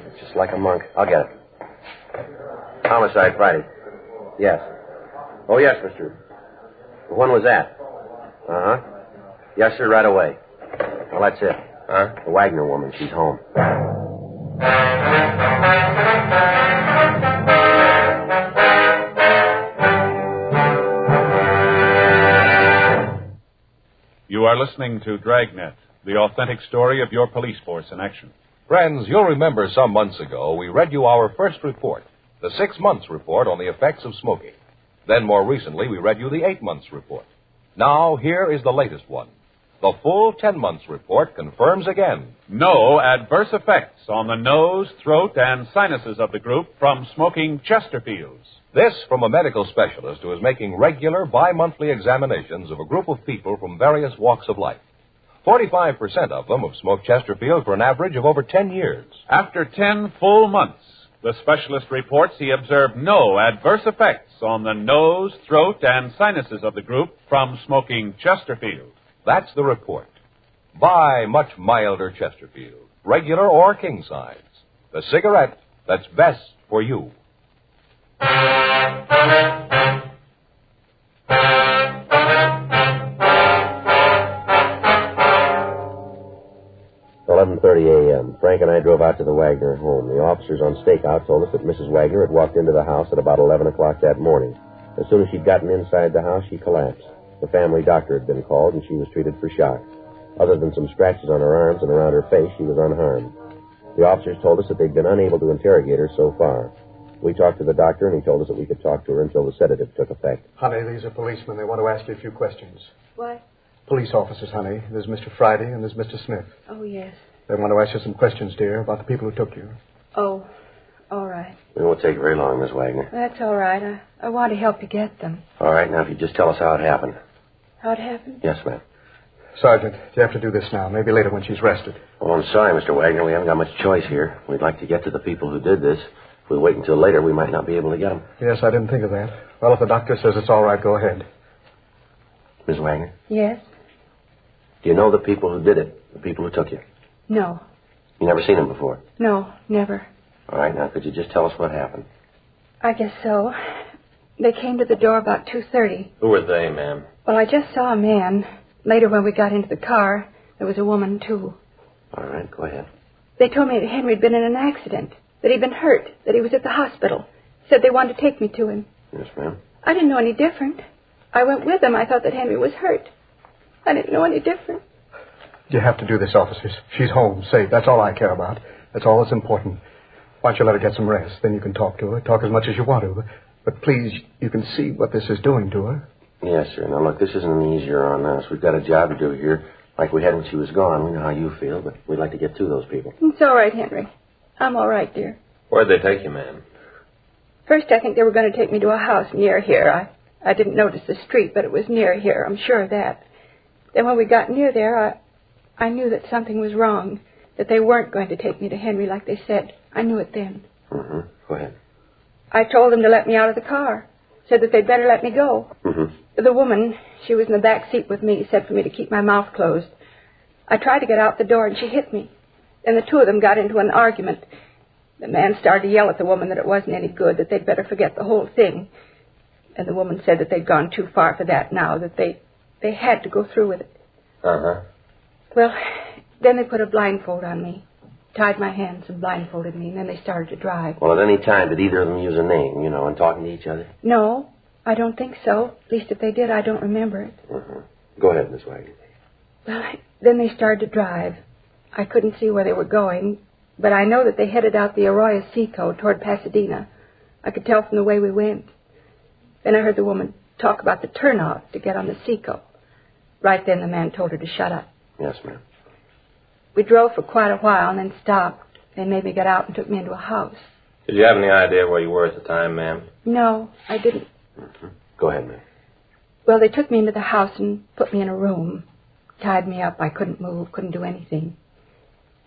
It's just like a monk. I'll get it. Homicide Friday. Yes. Oh, yes, mister. When was that? Uh-huh. Yes, sir, right away. Well, that's it. Huh? The Wagner woman, she's home. You are listening to Dragnet, the authentic story of your police force in action. Friends, you'll remember some months ago we read you our first report, the 6 months report on the effects of smoking. Then more recently we read you the 8 months report. Now here is the latest one. The full 10 months report confirms again no adverse effects on the nose, throat, and sinuses of the group from smoking Chesterfields. This from a medical specialist who is making regular bi-monthly examinations of a group of people from various walks of life. 45% of them have smoked Chesterfield for an average of over 10 years. After 10 full months, the specialist reports he observed no adverse effects on the nose, throat, and sinuses of the group from smoking Chesterfield. That's the report. Buy much milder Chesterfield, regular or king size. The cigarette that's best for you. 11:30 a.m. Frank and I drove out to the Wagner home. The officers on stakeout told us that Mrs. Wagner had walked into the house at about 11 o'clock that morning. As soon as she'd gotten inside the house, she collapsed. The family doctor had been called, and she was treated for shock. Other than some scratches on her arms and around her face, she was unharmed. The officers told us that they'd been unable to interrogate her so far. We talked to the doctor, and he told us that we could talk to her until the sedative took effect. Honey, these are policemen. They want to ask you a few questions. What? Police officers, honey. There's Mr. Friday and there's Mr. Smith. Oh, yes. They want to ask you some questions, dear, about the people who took you. Oh, all right. It won't take very long, Miss Wagner. That's all right. I want to help you get them. All right, now if you just tell us how it happened. How it happened? Yes, ma'am. Sergeant, you have to do this now. Maybe later when she's rested. Oh, I'm sorry, Mr. Wagner. We haven't got much choice here. We'd like to get to the people who did this. If we wait until later, we might not be able to get them. Yes, I didn't think of that. Well, if the doctor says it's all right, go ahead. Miss Wagner? Yes? Do you know the people who did it? The people who took you? No. You never seen them before? No, never. All right, now, could you just tell us what happened? I guess so. They came to the door about 2:30. Who were they, ma'am? Well, I just saw a man. Later, when we got into the car, there was a woman, too. All right, go ahead. They told me that Henry had been in an accident, that he'd been hurt, that he was at the hospital. Said they wanted to take me to him. Yes, ma'am. I didn't know any different. I went with them. I thought that Henry was hurt. I didn't know any different. You have to do this, officers. She's home, safe. That's all I care about. That's all that's important. Why don't you let her get some rest? Then you can talk to her. Talk as much as you want to. But please, you can see what this is doing to her. Yes, sir. Now, look, this isn't any easier on us. We've got a job to do here, like we had when she was gone. We know how you feel, but we'd like to get to those people. It's all right, Henry. I'm all right, dear. Where'd they take you, ma'am? First, I think they were going to take me to a house near here. I didn't notice the street, but it was near here. I'm sure of that. Then when we got near there, I knew that something was wrong, that they weren't going to take me to Henry like they said. I knew it then. Mm-hmm. Go ahead. I told them to let me out of the car, said that they'd better let me go. Mm-hmm. The woman, she was in the back seat with me, said for me to keep my mouth closed. I tried to get out the door, and she hit me. Then the two of them got into an argument. The man started to yell at the woman that it wasn't any good, that they'd better forget the whole thing. And the woman said that they'd gone too far for that now, that they had to go through with it. Uh-huh. Well, then they put a blindfold on me. tied my hands and blindfolded me, and then they started to drive. Well, at any time, did either of them use a name, in talking to each other? No, I don't think so. At least if they did, I don't remember it. Uh-huh. Go ahead, Miss Wagner. Well, then they started to drive. I couldn't see where they were going, but I know that they headed out the Arroyo Seco toward Pasadena. I could tell from the way we went. Then I heard the woman talk about the turnoff to get on the Seco. Right then the man told her to shut up. Yes, ma'am. We drove for quite a while and then stopped. They made me get out and took me into a house. Did you have any idea where you were at the time, ma'am? No, I didn't. Mm-hmm. Go ahead, ma'am. Well, they took me into the house and put me in a room. Tied me up. I couldn't move, couldn't do anything.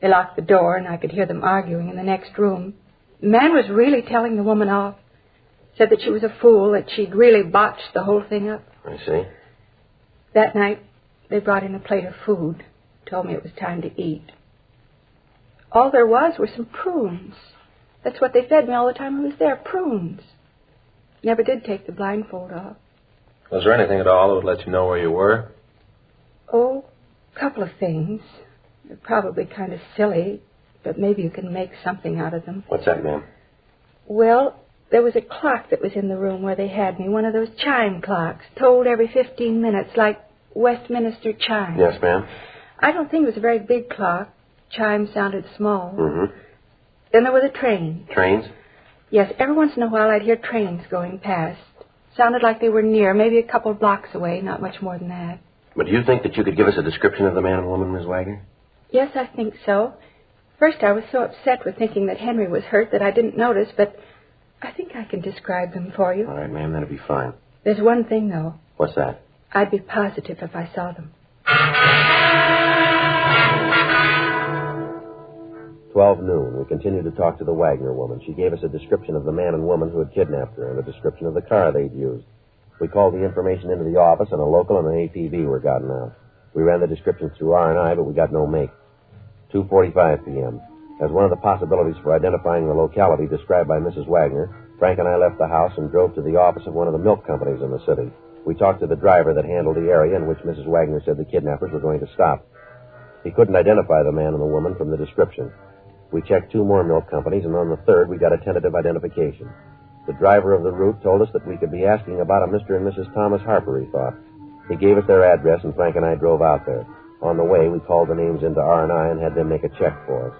They locked the door and I could hear them arguing in the next room. The man was really telling the woman off. Said that she was a fool, that she'd really botched the whole thing up. I see. That night, they brought in a plate of food. Told me it was time to eat. All there was were some prunes. That's what they fed me all the time I was there, prunes. Never did take the blindfold off. Was there anything at all that would let you know where you were? Oh, a couple of things. They're probably kind of silly, but maybe you can make something out of them. What's that, ma'am? Well, there was a clock that was in the room where they had me, one of those chime clocks, tolled every 15 minutes, like Westminster chimes. Yes, ma'am. I don't think it was a very big clock. Chimes sounded small. Mm-hmm. Then there was a train. Trains? Yes, every once in a while I'd hear trains going past. Sounded like they were near, maybe a couple of blocks away, not much more than that. But do you think that you could give us a description of the man and woman, Miss Wagner? Yes, I think so. First I was so upset with thinking that Henry was hurt that I didn't notice, but I think I can describe them for you. All right, ma'am, that'll be fine. There's one thing, though. What's that? I'd be positive if I saw them. 12 noon, we continued to talk to the Wagner woman. She gave us a description of the man and woman who had kidnapped her and a description of the car they'd used. We called the information into the office, and a local and an ATV were gotten out. We ran the descriptions through R&I, but we got no make. 2:45 p.m. As one of the possibilities for identifying the locality described by Mrs. Wagner, Frank and I left the house and drove to the office of one of the milk companies in the city. We talked to the driver that handled the area in which Mrs. Wagner said the kidnappers were going to stop. He couldn't identify the man and the woman from the description. We checked 2 more milk companies, and on the 3rd, we got a tentative identification. The driver of the route told us that we could be asking about a Mr. and Mrs. Thomas Harper, he thought. He gave us their address, and Frank and I drove out there. On the way, we called the names into R&I and had them make a check for us.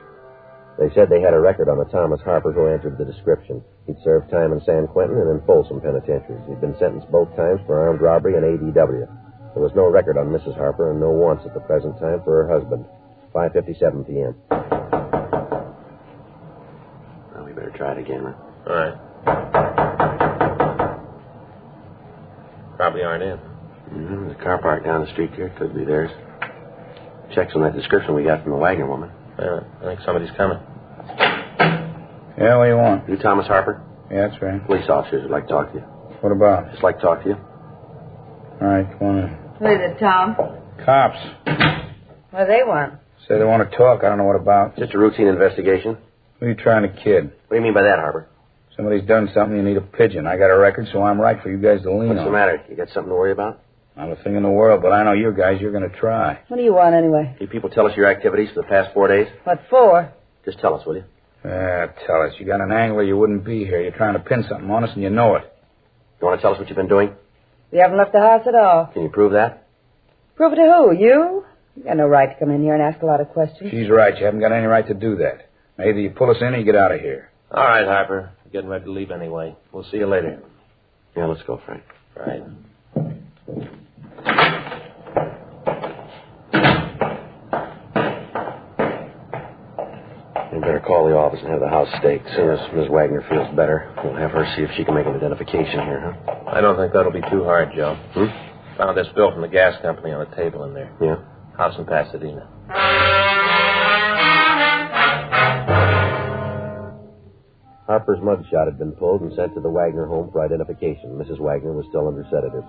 They said they had a record on the Thomas Harper who answered the description. He'd served time in San Quentin and in Folsom penitentiaries. He'd been sentenced both times for armed robbery and ADW. There was no record on Mrs. Harper and no wants at the present time for her husband. 5:57 p.m. Well, we better try it again, huh? All right. Probably aren't in. Mm-hmm. There's a car parked down the street here. Could be theirs. Checks on that description we got from the Wagner woman. I think somebody's coming. Yeah, what do you want? You Thomas Harper? Yeah, that's right. Police officers would like to talk to you. What about? Just like to talk to you. All right, come on in. What is it, Tom? Cops. What do they want? Say they want to talk. I don't know what about. Just a routine investigation. Who are you trying to kid? What do you mean by that, Harper? Somebody's done something, you need a pigeon. I got a record, so I'm right for you guys to lean on. What's the matter? You got something to worry about? Not a thing in the world, but I know you guys, you're going to try. What do you want, anyway? You people tell us your activities for the past 4 days? What for? Just tell us, will you? Tell us. You got an angle or you wouldn't be here. You're trying to pin something on us, and you know it. You want to tell us what you've been doing? We haven't left the house at all. Can you prove that? Prove it to who? You? You got no right to come in here and ask a lot of questions. She's right. You haven't got any right to do that. Now, either you pull us in or you get out of here. All right, Harper. We're getting ready to leave anyway. We'll see you later. Yeah, let's go, Frank. Right. You better call the office and have the house staked. As soon as Ms. Wagner feels better, we'll have her see if she can make an identification here, huh? I don't think that'll be too hard, Joe. Found this bill from the gas company on the table in there. Yeah? House in Pasadena. Harper's mugshot had been pulled and sent to the Wagner home for identification. Mrs. Wagner was still under sedatives.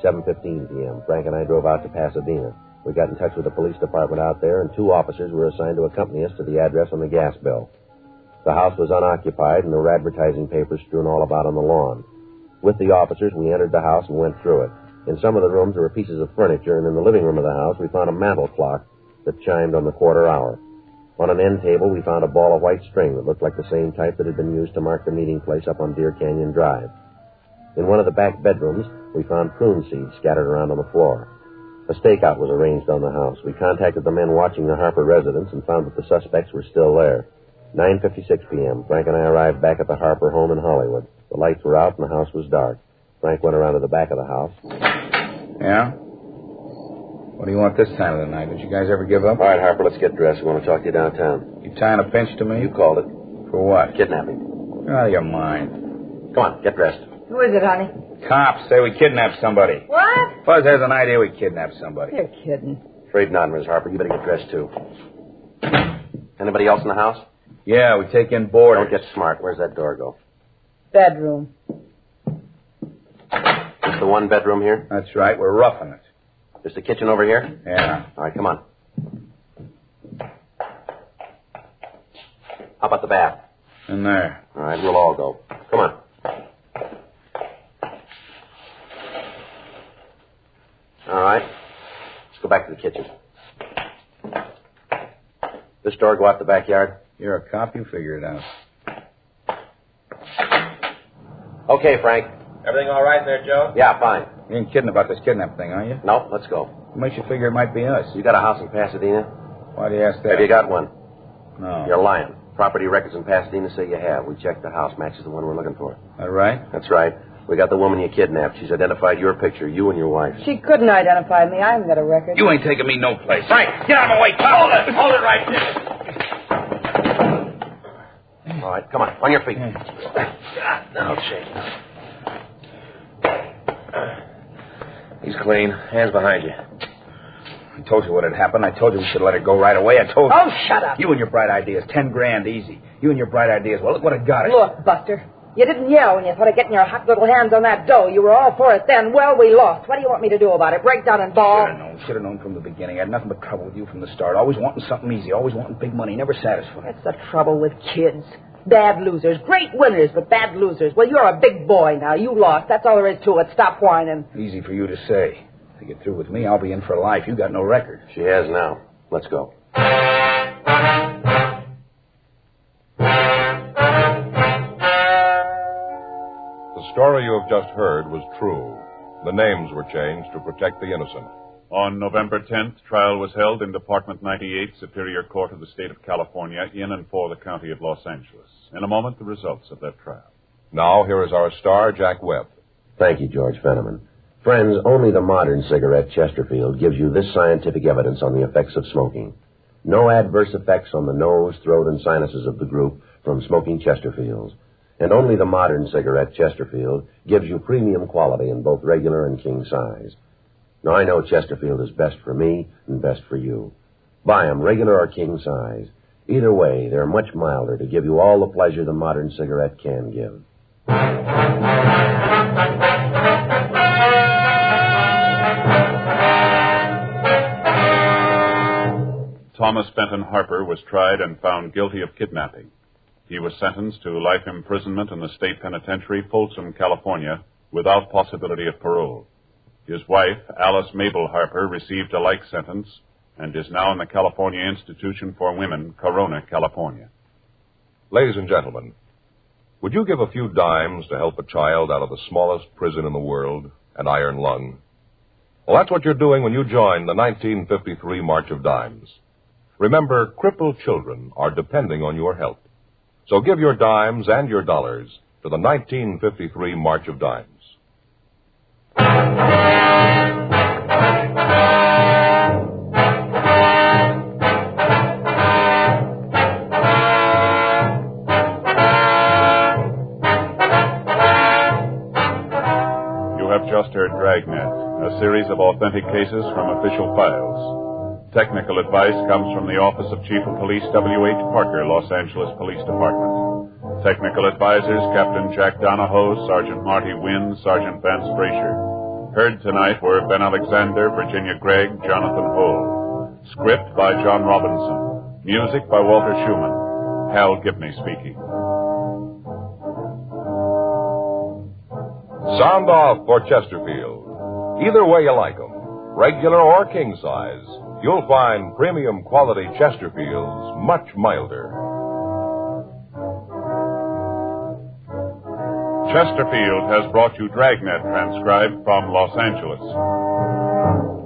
7:15 p.m. Frank and I drove out to Pasadena. We got in touch with the police department out there, and 2 officers were assigned to accompany us to the address on the gas bill. The house was unoccupied, and there were advertising papers strewn all about on the lawn. With the officers, we entered the house and went through it. In some of the rooms, there were pieces of furniture, and in the living room of the house, we found a mantel clock that chimed on the quarter hour. On an end table, we found a ball of white string that looked like the same type that had been used to mark the meeting place up on Deer Canyon Drive. In one of the back bedrooms, we found prune seeds scattered around on the floor. A stakeout was arranged on the house. We contacted the men watching the Harper residence and found that the suspects were still there. 9:56 p.m., Frank and I arrived back at the Harper home in Hollywood. The lights were out and the house was dark. Frank went around to the back of the house. Yeah? What do you want this time of the night? Did you guys ever give up? All right, Harper, let's get dressed. We want to talk to you downtown. You tying a pinch to me? You called it. For what? Kidnapping. You're out of your mind. Come on, get dressed. Who is it, honey? Cops say we kidnapped somebody. What? Fuzz has an idea we kidnapped somebody. You're kidding. Afraid not, Miss Harper. You better get dressed, too. Anybody else in the house? Yeah, we take in boarders. Don't get smart. Where's that door go? Bedroom. Just the one bedroom here? That's right. We're roughing it. Just the kitchen over here? Yeah. All right, come on. How about the bath? In there. All right, we'll all go. Come on. All right. Let's go back to the kitchen. This door go out the backyard? You're a cop. You figure it out. Okay, Frank. Everything all right there, Joe? Yeah, fine. You ain't kidding about this kidnap thing, are you? No, let's go. What makes you figure it might be us? You got a house in Pasadena? Why do you ask that? Have you got one? No. You're lying. Property records in Pasadena say you have. We checked the house. Matches the one we're looking for. That right? That's right. We got the woman you kidnapped. She's identified your picture, you and your wife. She couldn't identify me. I haven't got a record. You ain't taking me no place. Frank, get out of my way. Hold it. Hold it right there. All right, come on. On your feet. Now shake. He's clean. Hands behind you. I told you what had happened. I told you we should let it go right away. I told you. Oh, shut up. You and your bright ideas. 10 grand easy. You and your bright ideas. Well, look what I got. Look, Buster. You didn't yell when you thought of getting your hot little hands on that dough. You were all for it then. Well, we lost. What do you want me to do about it? Break down and bawl? Should have known from the beginning. I had nothing but trouble with you from the start. Always wanting something easy. Always wanting big money. Never satisfied. That's the trouble with kids. Bad losers. Great winners, but bad losers. Well, you're a big boy now. You lost. That's all there is to it. Stop whining. Easy for you to say. To get through with me, I'll be in for life. You got no record. She has now. Let's go. The story you have just heard was true. The names were changed to protect the innocent. On November 10th, trial was held in Department 98, Superior Court of the State of California, in and for the County of Los Angeles. In a moment, the results of that trial. Now, here is our star, Jack Webb. Thank you, George Fenneman. Friends, only the modern cigarette Chesterfield gives you this scientific evidence on the effects of smoking. No adverse effects on the nose, throat, and sinuses of the group from smoking Chesterfields. And only the modern cigarette Chesterfield gives you premium quality in both regular and king size. Now, I know Chesterfield is best for me and best for you. Buy 'em, regular or king size. Either way, they're much milder to give you all the pleasure the modern cigarette can give. Thomas Benton Harper was tried and found guilty of kidnapping. He was sentenced to life imprisonment in the state penitentiary, Folsom, California, without possibility of parole. His wife, Alice Mabel Harper, received a like sentence and is now in the California Institution for Women, Corona, California. Ladies and gentlemen, would you give a few dimes to help a child out of the smallest prison in the world, an iron lung? Well, that's what you're doing when you join the 1953 March of Dimes. Remember, crippled children are depending on your help. So give your dimes and your dollars to the 1953 March of Dimes. You have just heard Dragnet, a series of authentic cases from official files. Technical advice comes from the Office of Chief of Police W.H. Parker, Los Angeles Police Department. Technical advisors, Captain Jack Donahoe, Sergeant Marty Wynn, Sergeant Vance Frazier. Heard tonight were Ben Alexander, Virginia Gregg, Jonathan Hull. Script by John Robinson. Music by Walter Schumann. Hal Gibney speaking. Sound off for Chesterfield. Either way you like 'em, regular or king size, you'll find premium quality Chesterfields much milder. Chesterfield has brought you Dragnet, transcribed from Los Angeles.